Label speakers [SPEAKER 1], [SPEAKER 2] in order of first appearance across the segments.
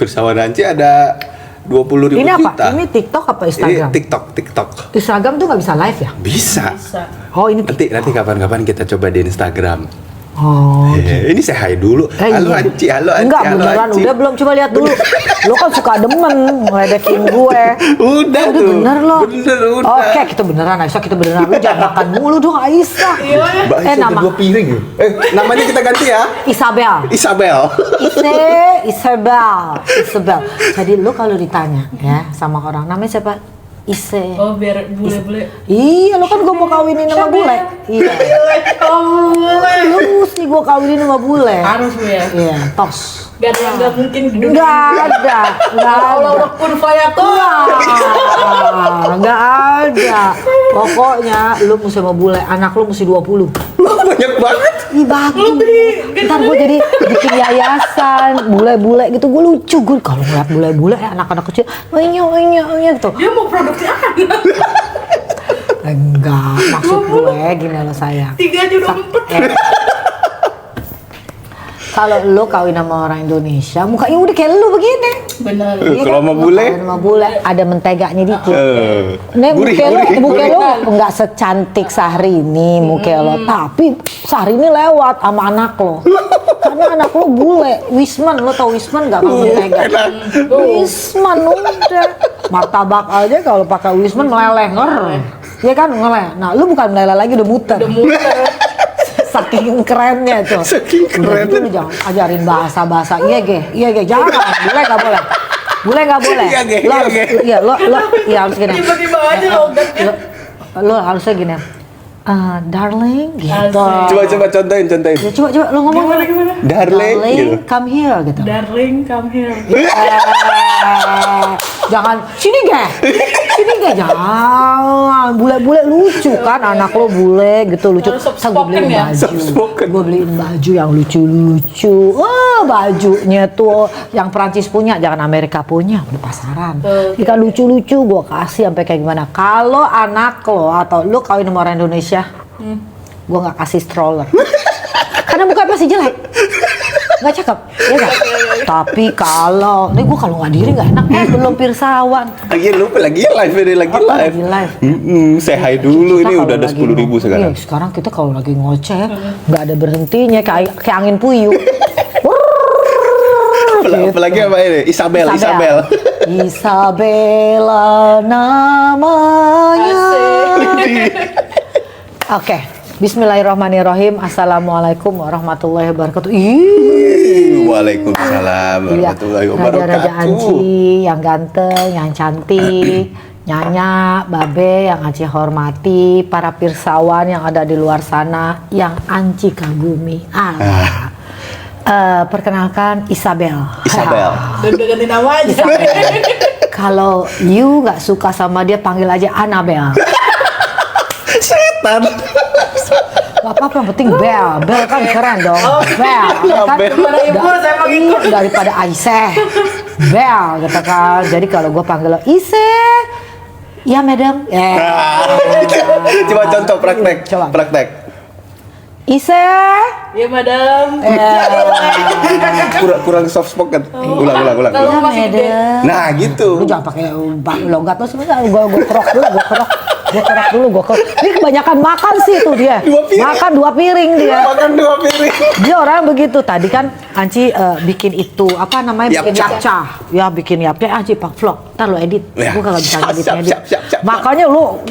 [SPEAKER 1] Pirsawan Anci ada 20.000
[SPEAKER 2] Ini apa?
[SPEAKER 1] juta.
[SPEAKER 2] Ini TikTok apa Instagram?
[SPEAKER 1] Ini TikTok.
[SPEAKER 2] Instagram tuh nggak bisa live ya?
[SPEAKER 1] Bisa.
[SPEAKER 2] Oh ini
[SPEAKER 1] Nanti kapan-kapan kita coba di Instagram.
[SPEAKER 2] Oh.
[SPEAKER 1] Ini saya hai dulu. Halo
[SPEAKER 2] Iya.
[SPEAKER 1] Anci, halo Anci.
[SPEAKER 2] Enggak
[SPEAKER 1] halo
[SPEAKER 2] beneran,
[SPEAKER 1] Anci.
[SPEAKER 2] udah belum, coba lihat dulu. Lo kan suka demen ngeledekin gue.
[SPEAKER 1] Udah tuh.
[SPEAKER 2] Bener lo.
[SPEAKER 1] Bener udah.
[SPEAKER 2] Oke, kita beneran Aisyah, kita beneran. Lu jangan makan mulu dong Aisyah.
[SPEAKER 1] Mbak Aisyah ada
[SPEAKER 2] nama
[SPEAKER 1] 2 piring. Namanya kita ganti ya.
[SPEAKER 2] Isabel. Isabel. Jadi lu kalau ditanya ya sama orang namanya siapa? Ise.
[SPEAKER 3] Oh biar bule-bule.
[SPEAKER 2] Iya, lu kan gua mau kawinin sama bule. Iya.
[SPEAKER 3] Oh bule.
[SPEAKER 2] Lu mesti gua kawinin sama bule.
[SPEAKER 3] Harus Bu ya.
[SPEAKER 2] Iya, tos.
[SPEAKER 3] Gak ada yang gak mungkin di dunia.
[SPEAKER 2] Enggak ada.
[SPEAKER 3] Allah udah kun fayakun.
[SPEAKER 2] Enggak ada. Pokoknya lu mesti sama bule, anak lu mesti 20.
[SPEAKER 1] Banyak banget.
[SPEAKER 2] Ih bagus. Ntar gue jadi bikin yayasan bule-bule gitu, gue lucu. Gue kalau ngeliat bule-bule anak-anak kecil, gitu.
[SPEAKER 3] Dia mau produksi anak.
[SPEAKER 2] Enggak, maksud gue gini loh sayang.
[SPEAKER 3] 3 aja udah 4.
[SPEAKER 2] Kalau lo kawin sama orang Indonesia, mukanya udah kayak lu begini.
[SPEAKER 3] Bener.
[SPEAKER 2] Iya
[SPEAKER 1] Kalau
[SPEAKER 2] kan?
[SPEAKER 1] sama
[SPEAKER 2] Lo
[SPEAKER 1] bule?
[SPEAKER 2] kawin sama bule, ada menteganya dikit. Nih
[SPEAKER 1] Gurih,
[SPEAKER 2] muka
[SPEAKER 1] gurih.
[SPEAKER 2] lo nggak secantik Syahrini muka lo, tapi Syahrini lewat sama anak lo. Karena anak lo bule, Wisman, lo tau Wisman nggak kalau mentega? Wisman udah, martabak aja kalau pakai Wisman meleleh ya kan meleleh. Nah lu bukan meleleh lagi, udah muter. Saking kerennya tuh.
[SPEAKER 1] Saking keren.
[SPEAKER 2] Udah gitu, lu jangan ajarin bahasa iya ge, jangan, bule nggak boleh. Bule nggak boleh.
[SPEAKER 1] Iya, Ge,
[SPEAKER 2] Lo
[SPEAKER 1] iya,
[SPEAKER 2] harus,
[SPEAKER 1] Ge.
[SPEAKER 2] iya lo harus gini.
[SPEAKER 3] Tiba-tiba aja logatnya.
[SPEAKER 2] Lo harusnya gini. Darling, gitu.
[SPEAKER 1] Coba contohin.
[SPEAKER 2] Ya, coba lo ngomong.
[SPEAKER 3] Gimana?
[SPEAKER 1] Darling, gitu.
[SPEAKER 2] come here gitu.
[SPEAKER 3] Darling, come here.
[SPEAKER 2] Jangan sini ge, jangan. Bule-bule lucu kan, anak lo bule gitu lucu.
[SPEAKER 3] Harus soft
[SPEAKER 2] Saya gue beliin
[SPEAKER 3] spoken ya?
[SPEAKER 1] Soft spoken.
[SPEAKER 2] gue beliin baju yang lucu-lucu. Bajunya tuh yang Prancis punya, jangan Amerika punya, di pasaran. Jika lucu-lucu gue kasih sampai kayak gimana. Kalau anak lo atau lo kawin sama orang Indonesia, gue nggak kasih stroller. Karena bukan masih jelek, nggak cakep, ya nggak. Tapi kalau, nih gue kalau nggak diri nggak enak, belum Pirsawan.
[SPEAKER 1] Lagi live ini lagi
[SPEAKER 2] Apa,
[SPEAKER 1] live.
[SPEAKER 2] lagi live?
[SPEAKER 1] Saya hai dulu,
[SPEAKER 2] Kita
[SPEAKER 1] ini
[SPEAKER 2] kalau
[SPEAKER 1] udah ada
[SPEAKER 2] lagi
[SPEAKER 1] 10.000
[SPEAKER 2] ngo-
[SPEAKER 1] sekarang.
[SPEAKER 2] Iya, sekarang kita kalau lagi ngoceh nggak ada berhentinya, kayak angin puyuh.
[SPEAKER 1] Apalagi apa ini? Isabel.
[SPEAKER 2] Isabella namanya. Oke, Bismillahirrahmanirrahim. Assalamualaikum warahmatullahi wabarakatuh.
[SPEAKER 1] Waalaikumsalam warahmatullahi
[SPEAKER 2] Raja-raja
[SPEAKER 1] wabarakatuh.
[SPEAKER 2] Anci yang ganteng, yang cantik, Nyanya, Babe yang Anci hormati, para pirsawan yang ada di luar sana yang Anci kagumi. Perkenalkan Isabel.
[SPEAKER 3] Udah ganti nama aja.
[SPEAKER 2] Kalau you nggak suka sama dia, panggil aja Annabel.
[SPEAKER 1] Setan.
[SPEAKER 2] Gak apa-apa, yang penting Bel kan keren dong. Bel, ya kan?
[SPEAKER 3] Daripada ibu, saya panggil
[SPEAKER 2] Iya, daripada Aisyah. Bel, gitu kan. Jadi kalau gue panggil lo Ise, ya madam.
[SPEAKER 1] Coba contoh praktek.
[SPEAKER 2] Coba.
[SPEAKER 1] Praktek.
[SPEAKER 2] Ise.
[SPEAKER 3] Ya madam.
[SPEAKER 1] Kurang soft spoken. Ulang.
[SPEAKER 3] Kalau masih gede.
[SPEAKER 1] Nah, gitu.
[SPEAKER 2] Lu jangan pakai logat lo sebenarnya. Gue kerok dulu. Ini kebanyakan makan sih tuh dia.
[SPEAKER 1] 2 piring.
[SPEAKER 2] Makan 2 piring dia.
[SPEAKER 1] Makan 2 piring.
[SPEAKER 2] Dia orang begitu. Tadi kan Anci bikin itu apa namanya, bikin
[SPEAKER 1] Yapca.
[SPEAKER 2] yapca. Ya bikin yapca, Anci pak vlog. Ntar lo edit.
[SPEAKER 1] Ya.
[SPEAKER 2] Gue kagak bisa
[SPEAKER 1] Siap.
[SPEAKER 2] edit. Makanya lu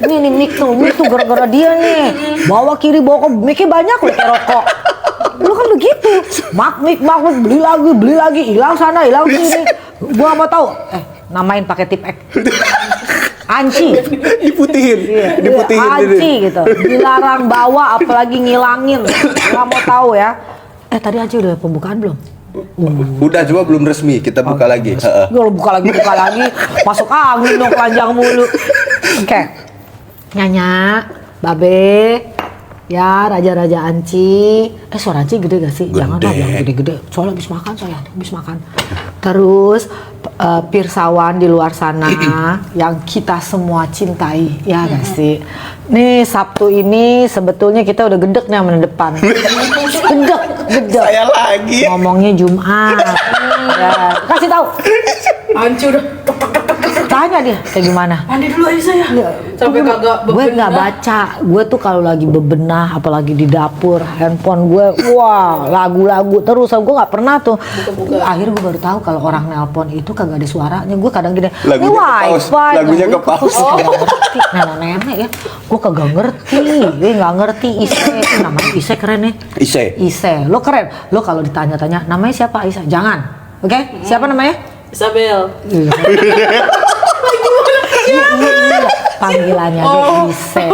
[SPEAKER 2] ini mic tuh gara-gara dia nih. Bawa kiri bawa ke mic-nya banyak lo kayak rokok. Lu kan begitu. Mic beli lagi, hilang sana, hilang sini. Gua mau tahu. Namain pakai tip X. Anci.
[SPEAKER 1] Diputihin.
[SPEAKER 2] Anci gitu. Dilarang bawa apalagi ngilangin. Gua mau tahu ya. Tadi Anci udah pembukaan belum?
[SPEAKER 1] Udah, cuma belum resmi. Kita buka lagi.
[SPEAKER 2] Kalau buka lagi. Masuk angin dong, panjang mulu. Oke. Nyanya, Babe, Ya, Raja-Raja Anci. Suara Anci gede gak sih?
[SPEAKER 1] Gede.
[SPEAKER 2] Jangan lah yang gede-gede. Soalnya habis makan saya, habis makan. Terus pirsawan di luar sana yang kita semua cintai, ya gak sih? Nih Sabtu ini sebetulnya kita udah gedek nih sama depan. Gedek.
[SPEAKER 1] Saya lagi.
[SPEAKER 2] Ngomongnya Jumat. Ya, kasih tahu.
[SPEAKER 3] Anci udah
[SPEAKER 2] Tanya dia kayak gimana.
[SPEAKER 3] mandi dulu aja saya. Sampai kagak
[SPEAKER 2] Gue nggak baca. Gue tuh kalau lagi bebenah, apalagi di dapur, handphone gue, wah lagu-lagu terus. Gue nggak pernah tuh. Akhirnya gue baru tahu kalau orang nelpon itu kagak ada suaranya. Gue kadang gini, ini wifi.
[SPEAKER 1] Lagunya ke pause.
[SPEAKER 2] Kagak ngerti. Nenek-nenek ya, gue kagak ngerti. Gue nggak ngerti. Ise, namanya Ise keren ya. Ise, lo keren. Lo kalau ditanya-tanya, namanya siapa Ise? Jangan, oke? Siapa namanya?
[SPEAKER 3] Isabel.
[SPEAKER 2] Iya. Panggilannya dia Ise,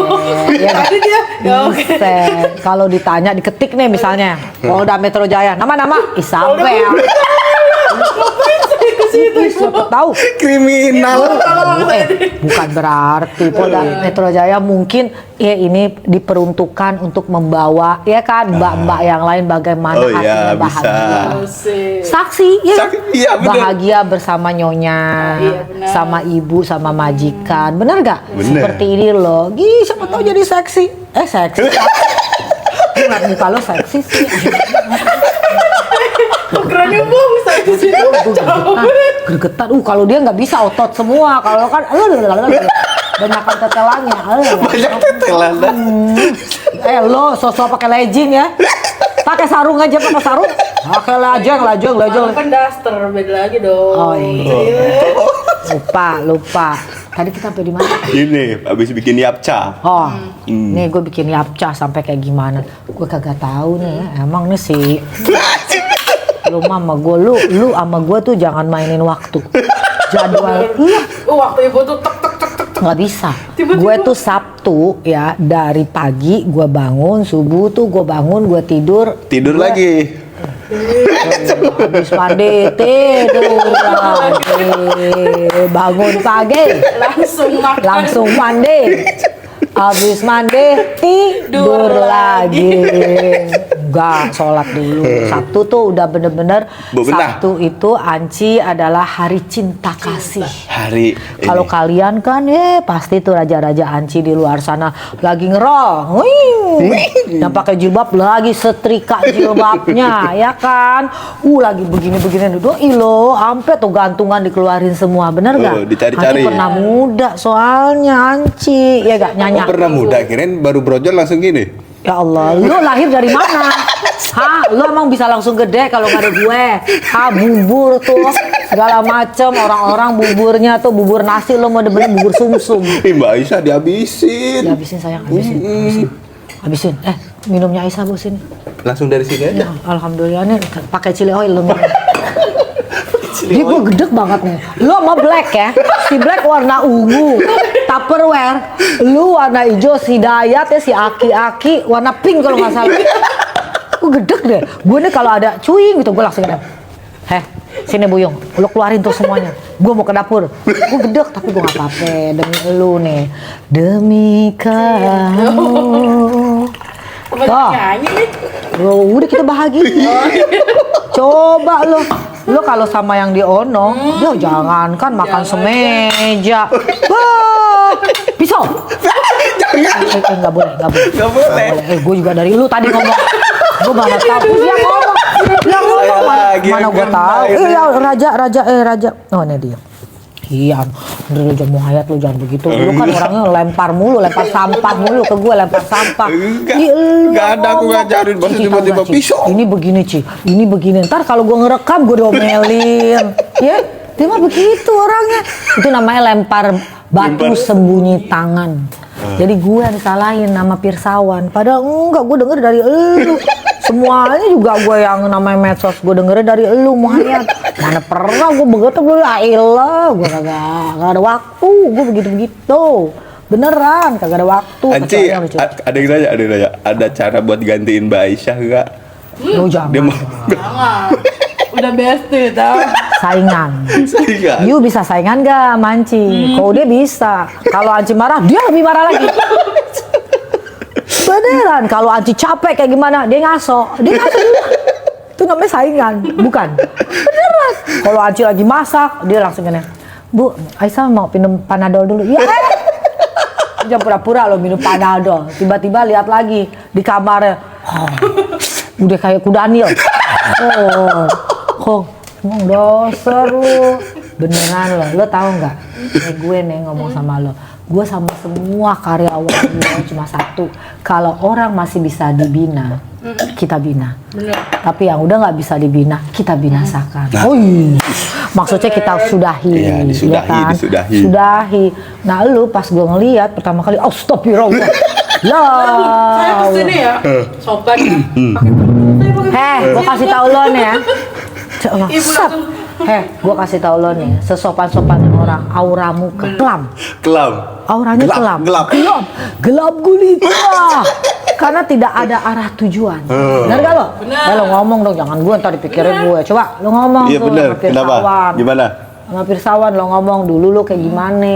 [SPEAKER 2] ya kan?
[SPEAKER 3] Ada dia. Ya, oke.
[SPEAKER 2] Ise. Kalau ditanya diketik nih misalnya, Polda Metro Jaya, nama Isabel. Siapa tahu?
[SPEAKER 1] Kriminal.
[SPEAKER 2] Bukan berarti Polda Metro Jaya mungkin ya ini diperuntukkan untuk membawa ya kan mbak-mbak yang lain bagaimana
[SPEAKER 1] Oh iya,
[SPEAKER 2] hatinya bahagia.
[SPEAKER 3] Asik.
[SPEAKER 2] Saksi ya,
[SPEAKER 1] Saksi, iya, bener.
[SPEAKER 2] bahagia bersama nyonya,
[SPEAKER 3] Iya, benar.
[SPEAKER 2] sama ibu, sama majikan, bener gak?
[SPEAKER 1] Bener.
[SPEAKER 2] Seperti ini loh, siapa tahu jadi seksi, seksi. Ngeliat muka lo seksi sih.
[SPEAKER 3] Kerennya bung saya di situ.
[SPEAKER 2] Gregetan, kalau dia nggak bisa otot semua, kalau kan, banyakan tetelannya.
[SPEAKER 1] Banyak tetelan.
[SPEAKER 2] Lo sosok pakai legging ya, pakai sarung aja, pakai sarung, pakai lajang.
[SPEAKER 3] Kalau kan daster beda lagi dong.
[SPEAKER 2] Oh iya. Lupa. Tadi kita sampai di mana?
[SPEAKER 1] Ini habis bikin yapca.
[SPEAKER 2] Oh, nih gue bikin yapca sampai kayak gimana? Gue kagak tahu nih. Emang nih sih. Lu sama gue, lu sama gue tuh jangan mainin waktu. Jadwal,
[SPEAKER 3] Waktu ibu tuh tek
[SPEAKER 2] nggak bisa.
[SPEAKER 3] Tiba-tiba.
[SPEAKER 2] Gue tuh Sabtu ya dari pagi gue bangun, subuh tuh gue bangun, gue tidur.
[SPEAKER 1] Tidur lagi.
[SPEAKER 2] Habis mandi tidur lagi, bangun pagi langsung mandi, habis mandi tidur lagi. Enggak, sholat dulu. Sabtu tuh udah bener-bener
[SPEAKER 1] Bebenah.
[SPEAKER 2] Sabtu itu Anci adalah hari cinta kasih.
[SPEAKER 1] Hari
[SPEAKER 2] Kalau
[SPEAKER 1] ini.
[SPEAKER 2] kalian kan pasti tuh raja-raja Anci di luar sana lagi ngerol. Yang pakai jilbab lagi setrika jilbabnya ya kan. Lagi begini-begini doi lo, sampai tuh gantungan dikeluarin semua, bener gak?
[SPEAKER 1] Dicari-cari.
[SPEAKER 2] Anci pernah muda soalnya Anci, ya gak Nyanya?
[SPEAKER 1] Pernah muda, kirain baru brojol langsung gini.
[SPEAKER 2] Ya Allah, lu lahir dari mana? Lu emang bisa langsung gede kalau gak ada gue? Bubur tuh segala macem, orang-orang buburnya tuh bubur nasi, lo mau bener bubur sumsum.
[SPEAKER 1] Mbak Aisyah dihabisin.
[SPEAKER 2] Habisin sayang, habisin. Minumnya Aisyah bu sini.
[SPEAKER 1] Langsung dari sini aja.
[SPEAKER 2] Ya, alhamdulillah nih pakai chili oil lu minum. Dia gue gedek banget nih. Lu sama Black ya. Si Black warna ungu, Tupperware. Lu warna hijau, si Dayat ya, si Aki warna pink kalau nggak salah. Gue gedek deh. Gue nih kalau ada cuing gitu gue langsung gedek. Sini Buyung, lu keluarin tuh semuanya. Gue mau ke dapur. Gue gedek tapi gue nggak apa-apa demi lu nih. Demi kamu. Toh.
[SPEAKER 3] nyanyi nih.
[SPEAKER 2] Udah kita bahagia. Coba lo kalau sama yang di Ono, ya jangan kan makan semeja. Wah, pisau. Nggak boleh. Gue juga dari lu tadi ngomong. Gue mana tahu dia ngomong. Mana gue tahu. Raja. Oh ini dia. Iya, lu jamu hayat lu jangan begitu. Lu kan orangnya lempar sampah mulu ke gue, lempar sampah.
[SPEAKER 1] Enggak ada aku ngajarin, masa tiba-tiba pisau.
[SPEAKER 2] Ini begini Ci, ini begini. Ntar kalau gue ngerekam gue domelin. Ya, dia mah begitu orangnya. Itu namanya lempar batu sembunyi tangan. Jadi gue yang disalahin nama pirsawan. Padahal enggak, gue denger dari elu. Semuanya juga gue yang namanya medsos gue dengerin dari elu Muhammad. Mana pernah gue begitu gue gue kagak ada waktu gue begitu beneran kagak ada waktu.
[SPEAKER 1] Anci, ada yang nanya, ada cara buat gantiin Mbak Aisyah enggak?
[SPEAKER 2] Lu jangan.
[SPEAKER 1] Dia mau
[SPEAKER 3] Jangan. Udah bestie tau.
[SPEAKER 2] saingan.
[SPEAKER 1] Saingan.
[SPEAKER 2] You bisa saingan gak sama Anci? Kalau dia bisa. Kalau Anci marah, dia lebih marah lagi. Beneran, kalau Anci capek kayak gimana, dia ngaso juga. Itu namanya saingan, bukan? Beneran. Kalau Anci lagi masak, dia langsung gini, Bu, Aisyah mau minum Panadol dulu. Ya. Jangan pura-pura lo minum Panadol. Tiba-tiba lihat lagi di kamarnya, udah kayak kudanil. Emang dasar lu. Beneran lo tahu nggak? Gue nih ngomong sama lo. Gue sama semua karyawan gue cuma satu. Kalau orang masih bisa dibina, kita bina.
[SPEAKER 3] Bener.
[SPEAKER 2] Tapi yang udah nggak bisa dibina, kita binasakan. Maksudnya kita sudahi,
[SPEAKER 1] Iya, disudahi,
[SPEAKER 2] ya kan?
[SPEAKER 1] disudahi.
[SPEAKER 2] Sudahi. Nah lu pas gue ngeliat pertama kali, astagfirullah.
[SPEAKER 3] Saya
[SPEAKER 2] Lah.
[SPEAKER 3] kesini ya, sopan ya.
[SPEAKER 2] Gue kasih tahu lo nih ya.
[SPEAKER 3] Ibu
[SPEAKER 2] Sat.
[SPEAKER 3] langsung.
[SPEAKER 2] Gue kasih tahu lo nih, sesopan-sopan orang, auramu kelam.
[SPEAKER 1] Kelam.
[SPEAKER 2] Auranya kelam. Gelap gulita. Karena tidak ada arah tujuan. Benar gak lo?
[SPEAKER 3] Benar.
[SPEAKER 2] Lo ngomong dong, jangan gue ntar dipikirin gue. Coba lo ngomong
[SPEAKER 1] Iya
[SPEAKER 2] tuh
[SPEAKER 1] benar.
[SPEAKER 2] sama
[SPEAKER 1] Kenapa?
[SPEAKER 2] Pirsawan.
[SPEAKER 1] Gimana?
[SPEAKER 2] Sama Pirsawan lo ngomong dulu lo kayak gimana.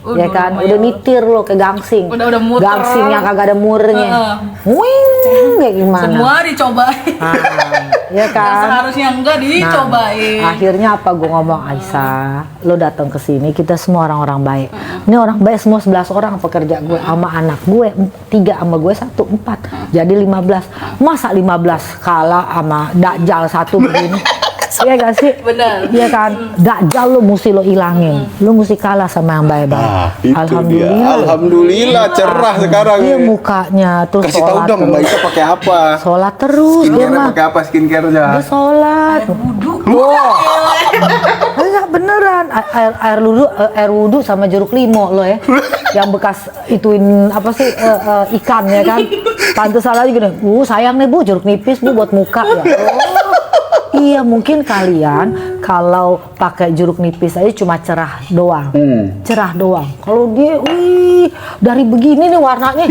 [SPEAKER 2] Ya kan, udah nitir lo ke gangsing.
[SPEAKER 3] Udah muter.
[SPEAKER 2] Gangsing yang kagak ada murnya. Wing, kayak gimana?
[SPEAKER 3] Semua dicobain.
[SPEAKER 2] Ya kan?
[SPEAKER 3] Yang seharusnya enggak dicobain.
[SPEAKER 2] Nah, akhirnya apa gue ngomong, Aisyah, lo datang ke sini, kita semua orang-orang baik. Ini orang baik semua 11 orang pekerja gue, sama anak gue 3, sama gue 1, 4. Jadi 15. Masa 15 kalah sama Dajjal 1 begini? Iya gak sih?
[SPEAKER 3] Benar.
[SPEAKER 2] Iya kan? Dajjal lo mesti lo ilangin. Lo mesti kalah sama yang baik-baik.
[SPEAKER 1] Itu
[SPEAKER 2] Alhamdulillah.
[SPEAKER 1] dia. Alhamdulillah cerah sekarang.
[SPEAKER 2] Iya mukanya terus
[SPEAKER 1] Kasih tahu
[SPEAKER 2] sholat
[SPEAKER 1] dong,
[SPEAKER 2] terus.
[SPEAKER 1] Mbak Isa pakai apa?
[SPEAKER 2] Sholat terus dia
[SPEAKER 1] Skincare
[SPEAKER 2] mah.
[SPEAKER 1] pakai apa skincare-nya?
[SPEAKER 2] Dia sholat. Enggak beneran. Air wudu sama jeruk limau lo ya. Yang bekas ituin apa sih ikan ya kan. Pantesan aja gini. Sayang nih Bu, jeruk nipis Bu buat muka ya. Iya mungkin kalian kalau pakai jeruk nipis aja cuma cerah doang. Cerah doang. Kalau dia dari begini nih warnanya.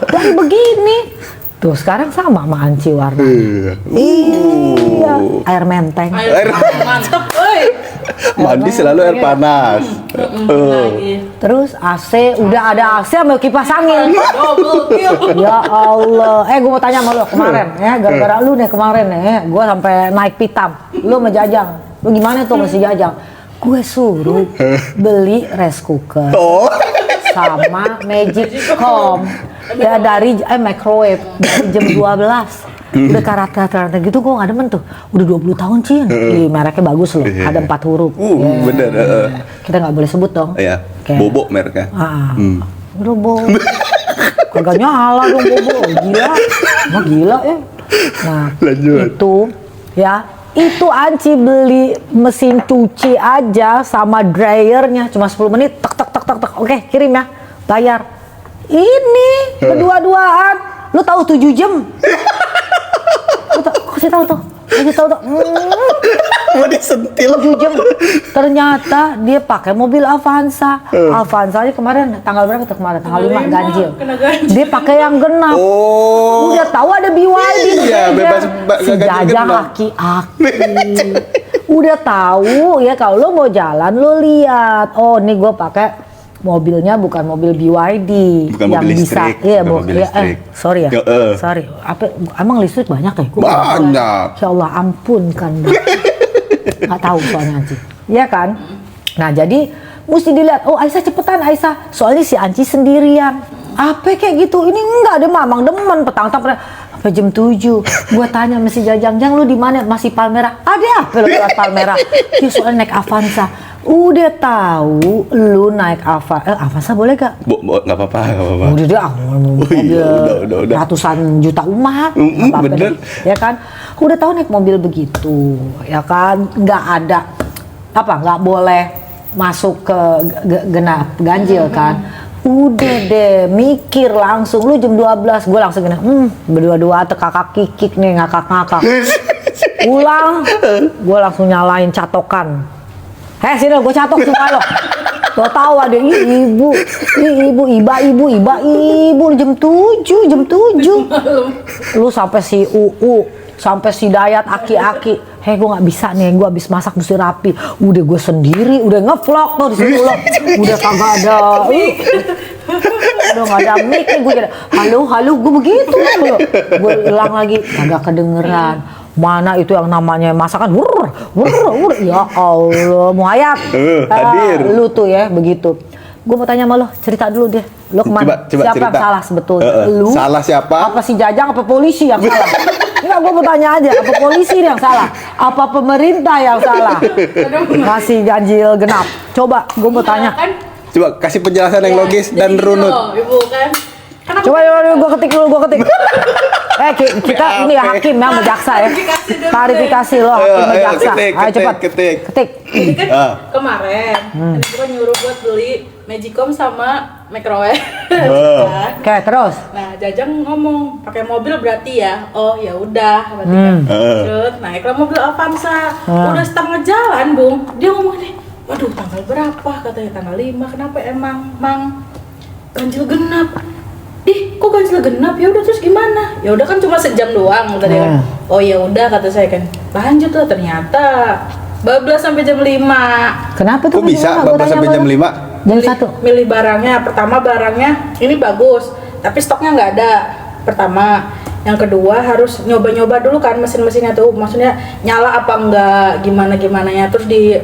[SPEAKER 2] Dari begini. Tuh sekarang sama Anci warnanya. Iya. Air menteng.
[SPEAKER 3] Mantep, woi.
[SPEAKER 1] Mandi selalu air panas.
[SPEAKER 2] Terus AC, udah ada AC sama kipas angin.
[SPEAKER 3] Double kill.
[SPEAKER 2] Ya Allah. Gue mau tanya sama lo kemarin ya, gara-gara lu nih kemarin nih, gue sampai naik pitam. Lu sama Jajang. Lu gimana tuh masih Jajang? Gue suruh beli rice cooker. Sama Magic Com. Ya dari microwave dari jam 12. Udah karat-karat gitu gue gak demen tuh. Udah 20 tahun Cin. Mereknya bagus loh. Ada 4 huruf.
[SPEAKER 1] Bener.
[SPEAKER 2] Kita gak boleh sebut dong.
[SPEAKER 1] Iya.
[SPEAKER 2] Kayak-
[SPEAKER 1] Bobo mereknya.
[SPEAKER 2] Udah Bobo. Kagak nyala dong Bobo. Gila. Emang gila ya. Nah
[SPEAKER 1] Lanjut.
[SPEAKER 2] itu ya. Itu Anci beli mesin cuci aja sama dryernya cuma 10 menit. Tak. Oke kirim ya. Bayar. Ini berdua-duaan. Lu tahu 7 jam? Kasih tahu tuh.
[SPEAKER 1] Mau disentil.
[SPEAKER 2] 7 jam. Ternyata dia pakai mobil Avanza. Avanza aja kemarin tanggal berapa tuh kemarin? Tanggal 5 ganjil.
[SPEAKER 3] Kena ganjil.
[SPEAKER 2] Dia pakai yang genap.
[SPEAKER 1] Oh.
[SPEAKER 2] Udah tahu ada BYD.
[SPEAKER 1] Iya, bebas
[SPEAKER 2] Si
[SPEAKER 1] ganjil
[SPEAKER 2] Jajang
[SPEAKER 1] genap.
[SPEAKER 2] aki-aki. Udah tahu ya kalau lo mau jalan lo lihat. Oh, nih gue pakai mobilnya bukan mobil BYD
[SPEAKER 1] Bukan
[SPEAKER 2] yang
[SPEAKER 1] mobil
[SPEAKER 2] bisa.
[SPEAKER 1] listrik,
[SPEAKER 2] Iya,
[SPEAKER 1] bukan mobil listrik.
[SPEAKER 2] Sorry ya. Sorry. Apa emang listrik banyak ya? Gua nggak tahu.
[SPEAKER 1] Banyak.
[SPEAKER 2] Ya Allah ampunkan. Nggak tahu soalnya Anci. Iya kan? Nah jadi mesti dilihat. Oh Aisyah cepetan Aisyah. Soalnya si Anci sendirian. Apa kayak gitu? Ini enggak ada mamang demen petang-petang sampai jam 7. Gua tanya sama si Jajang, "Jang lu di mana? Masih Palmera?" "Ada apa lu lewat Palmera?" Dia soalnya naik Avanza. Udah tahu lu naik Avanza boleh gak?
[SPEAKER 1] Nggak apa-apa.
[SPEAKER 2] Udah deh, mobil
[SPEAKER 1] udah.
[SPEAKER 2] ratusan juta umat, apa-apa
[SPEAKER 1] bener.
[SPEAKER 2] deh, ya kan? Udah tahu naik mobil begitu, ya kan? Nggak ada nggak boleh masuk ke genap ganjil kan? Udah deh, mikir langsung. Lu jam 12, gue langsung gini, berdua-dua kakak kikik nih ngakak-ngakak. Pulang, gue langsung nyalain catokan. Sini gue catok semua lo. Lo tahu ada ibu jam 7. Lu sampai si sampai si Dayat aki-aki. Gue nggak bisa nih, gue habis masak mesti rapi. Udah gue sendiri, udah ngevlog tuh di situ lo. Udah kagak ada. Udah nggak ada mic nih, gue kira halo gue begitu. Gue hilang lagi, kagak kedengeran. Mana itu yang namanya masakan, wur. Ya Allah, muayat.
[SPEAKER 1] Hadir.
[SPEAKER 2] Lu tuh ya begitu. Gue mau tanya sama lo, cerita dulu deh. Lo kemana?
[SPEAKER 1] Coba
[SPEAKER 2] Siapa
[SPEAKER 1] cerita.
[SPEAKER 2] yang salah sebetulnya? Lu?
[SPEAKER 1] Salah siapa?
[SPEAKER 2] Apa si Jajang? Apa polisi yang salah? Enggak, gue mau tanya aja. Apa polisi yang salah? Apa pemerintah yang salah? Masih ganjil genap. Coba, gue mau tanya.
[SPEAKER 3] Kan,
[SPEAKER 1] Coba kasih penjelasan yang logis dan
[SPEAKER 3] jadi
[SPEAKER 1] runut.
[SPEAKER 3] loh, Ibu kan. Kenapa
[SPEAKER 2] Coba gue ketik dulu, gue ketik. Kita ini ya hakim ya, sama jaksa ya.
[SPEAKER 3] Klarifikasi dulu,
[SPEAKER 2] Klarifikasi lo hakim sama
[SPEAKER 1] Ayo,
[SPEAKER 2] jaksa. Ayo cepat.
[SPEAKER 1] ketik.
[SPEAKER 3] Jadi kan
[SPEAKER 1] Ah.
[SPEAKER 3] kemarin tadi gua nyuruh buat beli Magicom sama microwave.
[SPEAKER 1] Oh.
[SPEAKER 3] Kan?
[SPEAKER 2] Oke, terus.
[SPEAKER 3] Nah, Jajang ngomong pakai mobil berarti ya. Oh, ya udah berarti kan. Terus naiklah mobil Avanza. Udah setengah jalan, Bung. Dia ngomong nih, "Waduh, tanggal berapa?" Katanya tanggal 5. Kenapa emang, Mang? Ganjil genap. Ih, kok ganjil genap? Ya udah terus gimana? Ya udah kan cuma sejam doang tadi kan. Oh ya udah kata saya kan. Lanjut lah ternyata bablas sampai jam 5.
[SPEAKER 2] Kenapa tuh?
[SPEAKER 1] Kok bisa
[SPEAKER 2] Gua
[SPEAKER 1] bablas
[SPEAKER 2] tanya
[SPEAKER 1] sampai
[SPEAKER 2] sama
[SPEAKER 1] jam
[SPEAKER 2] lo.
[SPEAKER 1] 5?
[SPEAKER 2] Jam 1.
[SPEAKER 3] Milih barangnya. Pertama barangnya ini bagus, tapi stoknya nggak ada. Pertama, yang kedua harus nyoba-nyoba dulu kan mesin-mesinnya tuh, maksudnya nyala apa enggak, gimana ya. Terus di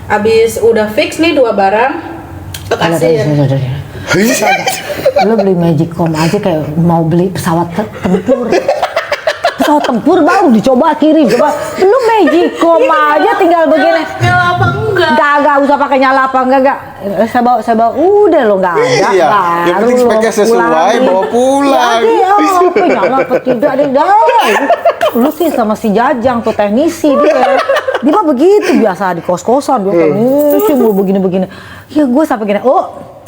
[SPEAKER 3] abis udah fix nih 2 barang, kasir.
[SPEAKER 2] Lo beli Magicom aja kayak mau beli pesawat tempur. Pesawat tempur baru dicoba kirim, coba. Lu Magicom aja tinggal begini.
[SPEAKER 3] Nyala apa enggak?
[SPEAKER 2] Gak usah pakai nyala apa enggak. Saya bawa, udah lo nggak ada.
[SPEAKER 1] Iya,
[SPEAKER 2] baru
[SPEAKER 1] yang penting
[SPEAKER 2] lo
[SPEAKER 1] speknya sesuai,
[SPEAKER 2] pulangin.
[SPEAKER 1] bawa pulang.
[SPEAKER 2] Ya, apa nyala apa tidak ada. Lu sih sama si Jajang tuh teknisi dia. Dia mah begitu biasa di kos-kosan dia teknisi mau begini-begini. Ya gue sampai gini,